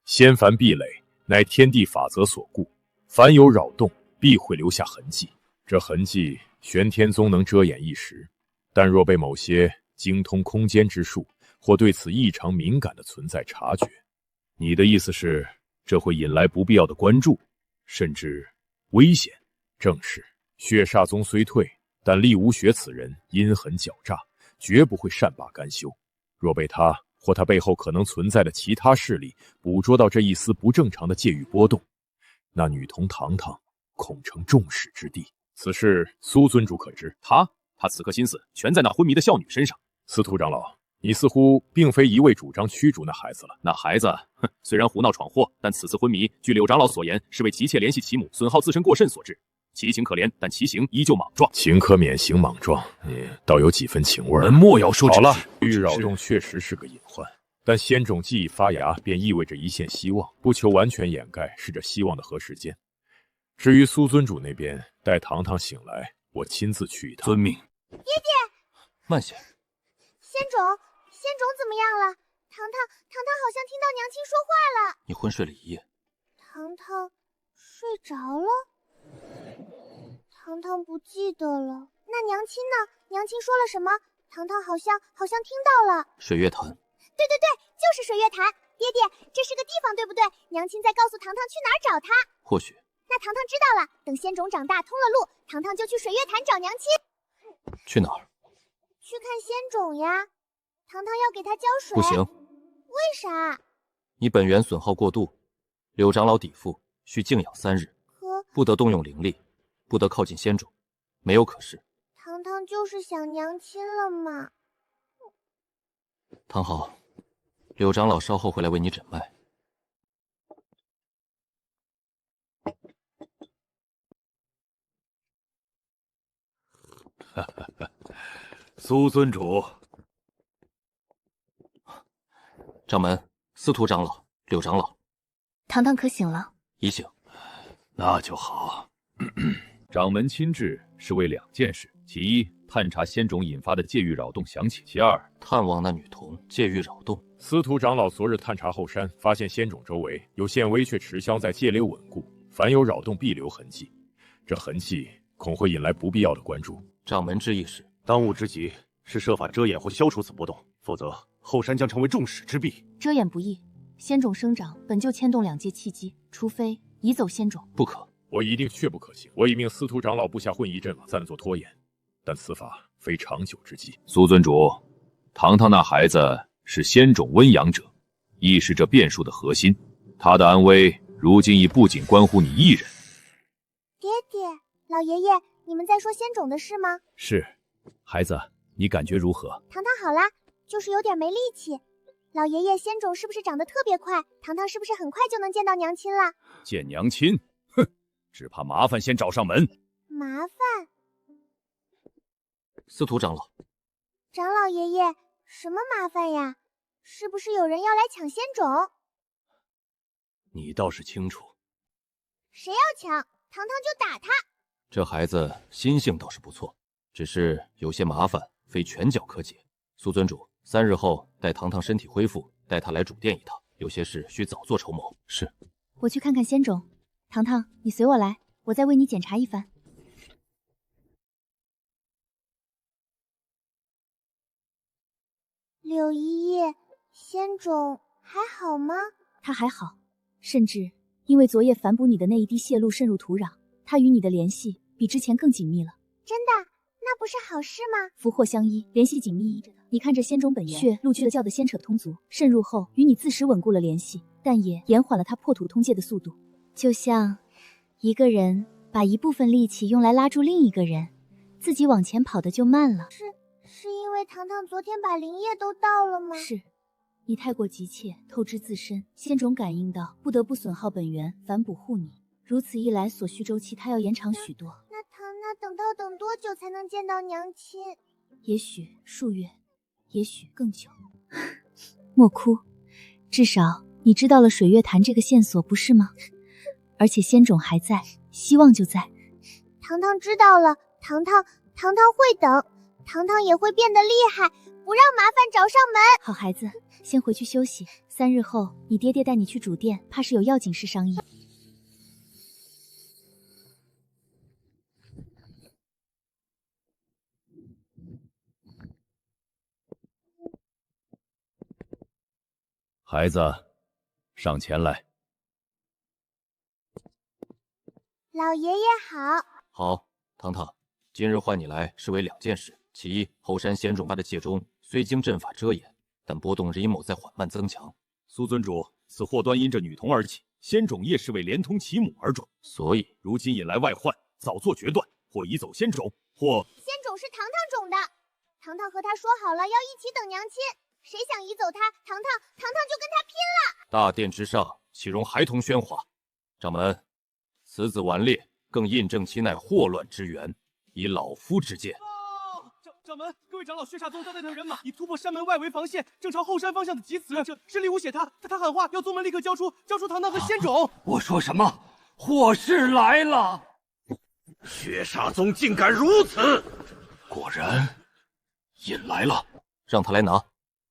仙凡壁垒乃天地法则所固，凡有扰动，必会留下痕迹。这痕迹，玄天宗能遮掩一时，但若被某些精通空间之术或对此异常敏感的存在察觉，你的意思是，这会引来不必要的关注，甚至危险？正是。血煞宗虽退，但厉无雪此人阴狠狡诈，绝不会善罢甘休。若被他或他背后可能存在的其他势力捕捉到这一丝不正常的界域波动，那女童堂堂恐成众矢之的。此事苏尊主可知？他此刻心思全在那昏迷的少女身上。司徒长老，你似乎并非一味主张驱逐那孩子了。那孩子，虽然胡闹闯祸，但此次昏迷，据柳长老所言，是为急切联系其母，损耗自身过甚所致。其情可怜，但其行依旧莽撞。情可免，行莽撞，你倒有几分情味。门莫要说。好了，欲扰动确实是个隐患，但仙种既已发芽，便意味着一线希望，不求完全掩盖是这希望的何时间。至于苏尊主那边，待堂堂醒来，我亲自去一趟。遵命。爹爹，慢些。仙种怎么样了？堂堂好像听到娘亲说话了。你昏睡了一夜。堂堂睡着了。堂堂不记得了。那娘亲呢？娘亲说了什么？堂堂好像听到了。水月潭。对，就是水月潭。爹爹，这是个地方，对不对？娘亲在告诉堂堂去哪儿找他。或许。那堂堂知道了。等仙种长大通了路，堂堂就去水月潭找娘亲。去哪儿？去看仙种呀。堂堂要给他浇水。不行。为啥？你本源损耗过度，柳长老抵付，需静养3日，不得动用灵力，不得靠近仙种，没有可事。堂堂就是想娘亲了嘛。堂好，柳长老稍后会来为你诊脉。苏尊主。掌门、司徒长老、柳长老，堂堂可醒了？已醒。那就好。掌门亲至是为2件事：其一，探查仙种引发的界域扰动详情；其二，探望那女童界域扰动。司徒长老昨日探查后山，发现仙种周围有线微却持消在界流稳固，凡有扰动必留痕迹，这痕迹恐会引来不必要的关注。掌门之意是？当务之急是设法遮掩或消除此波动，否则后山将成为众矢之的。遮掩不易，仙种生长本就牵动2界气机，除非移走仙种。不可。我一定确不可行。我已命司徒长老布下混移阵法，暂作拖延，但此法非长久之计。苏尊主，堂堂那孩子是仙种温养者，亦是这变数的核心。他的安危，如今已不仅关乎你一人。爹爹，老爷爷，你们在说仙种的事吗？是。孩子，你感觉如何？堂堂好啦，就是有点没力气。老爷爷，仙种是不是长得特别快？堂堂是不是很快就能见到娘亲了？见娘亲？哼，只怕麻烦先找上门。麻烦？司徒长老。长老爷爷，什么麻烦呀？是不是有人要来抢仙种？你倒是清楚。谁要抢，堂堂就打他。这孩子心性倒是不错，只是有些麻烦，非拳脚可解。苏尊主，3日后待堂堂身体恢复，带他来主殿一趟，有些事需早做筹谋。是。我去看看仙种。堂堂，你随我来，我再为你检查一番。柳依依，仙种还好吗？他还好，甚至因为昨夜反哺你的那一滴泄露渗入土壤，他与你的联系比之前更紧密了。真的？那不是好事吗？福祸相依，联系紧密着的。你看这仙种本源血路去的叫的仙扯通足，渗入后与你自实稳固了联系，但也延缓了他破土通界的速度。就像一个人把一部分力气用来拉住另一个人，自己往前跑的就慢了。是因为堂堂昨天把灵液都倒了吗？是，你太过急切，透支自身，仙种感应到，不得不损耗本源，反哺护你。如此一来，所需周期它要延长许多。那等多久才能见到娘亲？也许数月，也许更久。莫哭，至少你知道了水月潭这个线索，不是吗？而且仙种还在，希望就在。堂堂知道了，堂堂会等，堂堂也会变得厉害，不让麻烦找上门。好孩子，先回去休息，3日后你爹爹带你去主殿，怕是有要紧事商议。孩子，上前来。老爷爷好。好，糖糖，今日唤你来是为2件事：其一，后山仙种他的戒中虽经阵法遮掩，但波动日阴谋在缓慢增强。苏尊主，此祸端因这女童而起，仙种业是为连通其母而种，所以如今引来外患，早做决断，或移走仙种，或仙种是糖糖种的，糖糖和他说好了要一起等娘亲，谁想移走他，糖糖就跟他拼了。大殿之上岂容孩童喧哗？掌门，此子顽劣，更印证其乃祸乱之源。以老夫之见，掌门，各位长老，血煞宗带队人马已突破山门外围防线，正朝后山方向的疾辞。这里无写他喊话，要宗门立刻交出糖糖和仙种。我说什么？祸事来了！血煞宗竟敢如此！果然引来了，让他来拿，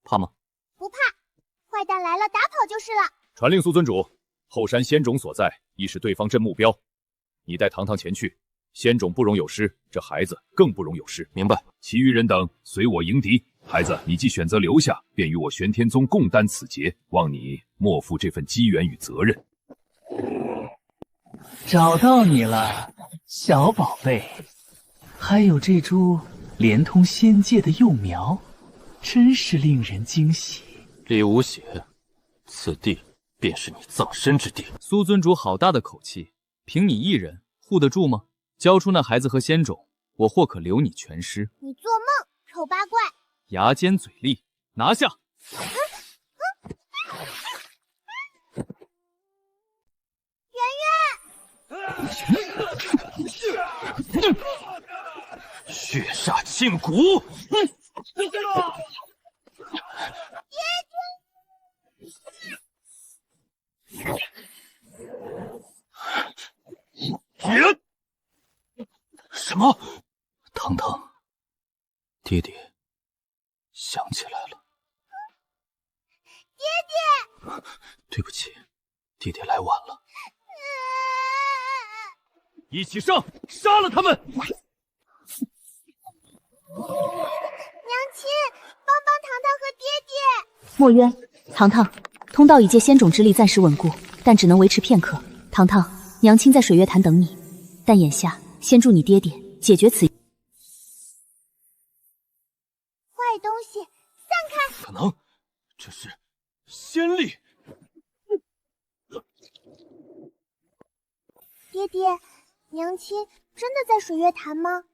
怕吗？不怕，坏蛋来了，打跑就是了。传令苏尊主，后山仙种所在亦是对方镇目标，你带糖糖前去。仙种不容有失，这孩子更不容有失。明白。其余人等随我迎敌。孩子，你既选择留下，便与我玄天宗共担此劫，望你莫负这份机缘与责任。找到你了，小宝贝。还有这株连通仙界的幼苗，真是令人惊喜。李无血，此地便是你葬身之地。苏尊主好大的口气，凭你一人护得住吗？交出那孩子和仙种，我或可留你全尸。你做梦，丑八怪！牙尖嘴利，拿下！圆圆，血煞沁骨！爹！什么？糖糖，爹爹想起来了。爹爹，对不起，爹爹来晚了。一起上，杀了他们！娘亲，帮帮糖糖和爹爹。墨渊，糖糖，通道以借仙种之力暂时稳固，但只能维持片刻。糖糖，娘亲在水月潭等你，但眼下先助你爹爹解决此。坏东西，散开！可能，这是仙力。爹爹，娘亲真的在水月潭吗？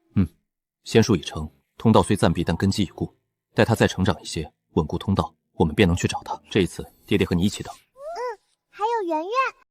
仙术已成，通道虽暂闭，但根基已固。待他再成长一些，稳固通道，我们便能去找他。这一次，爹爹和你一起等。还有圆圆。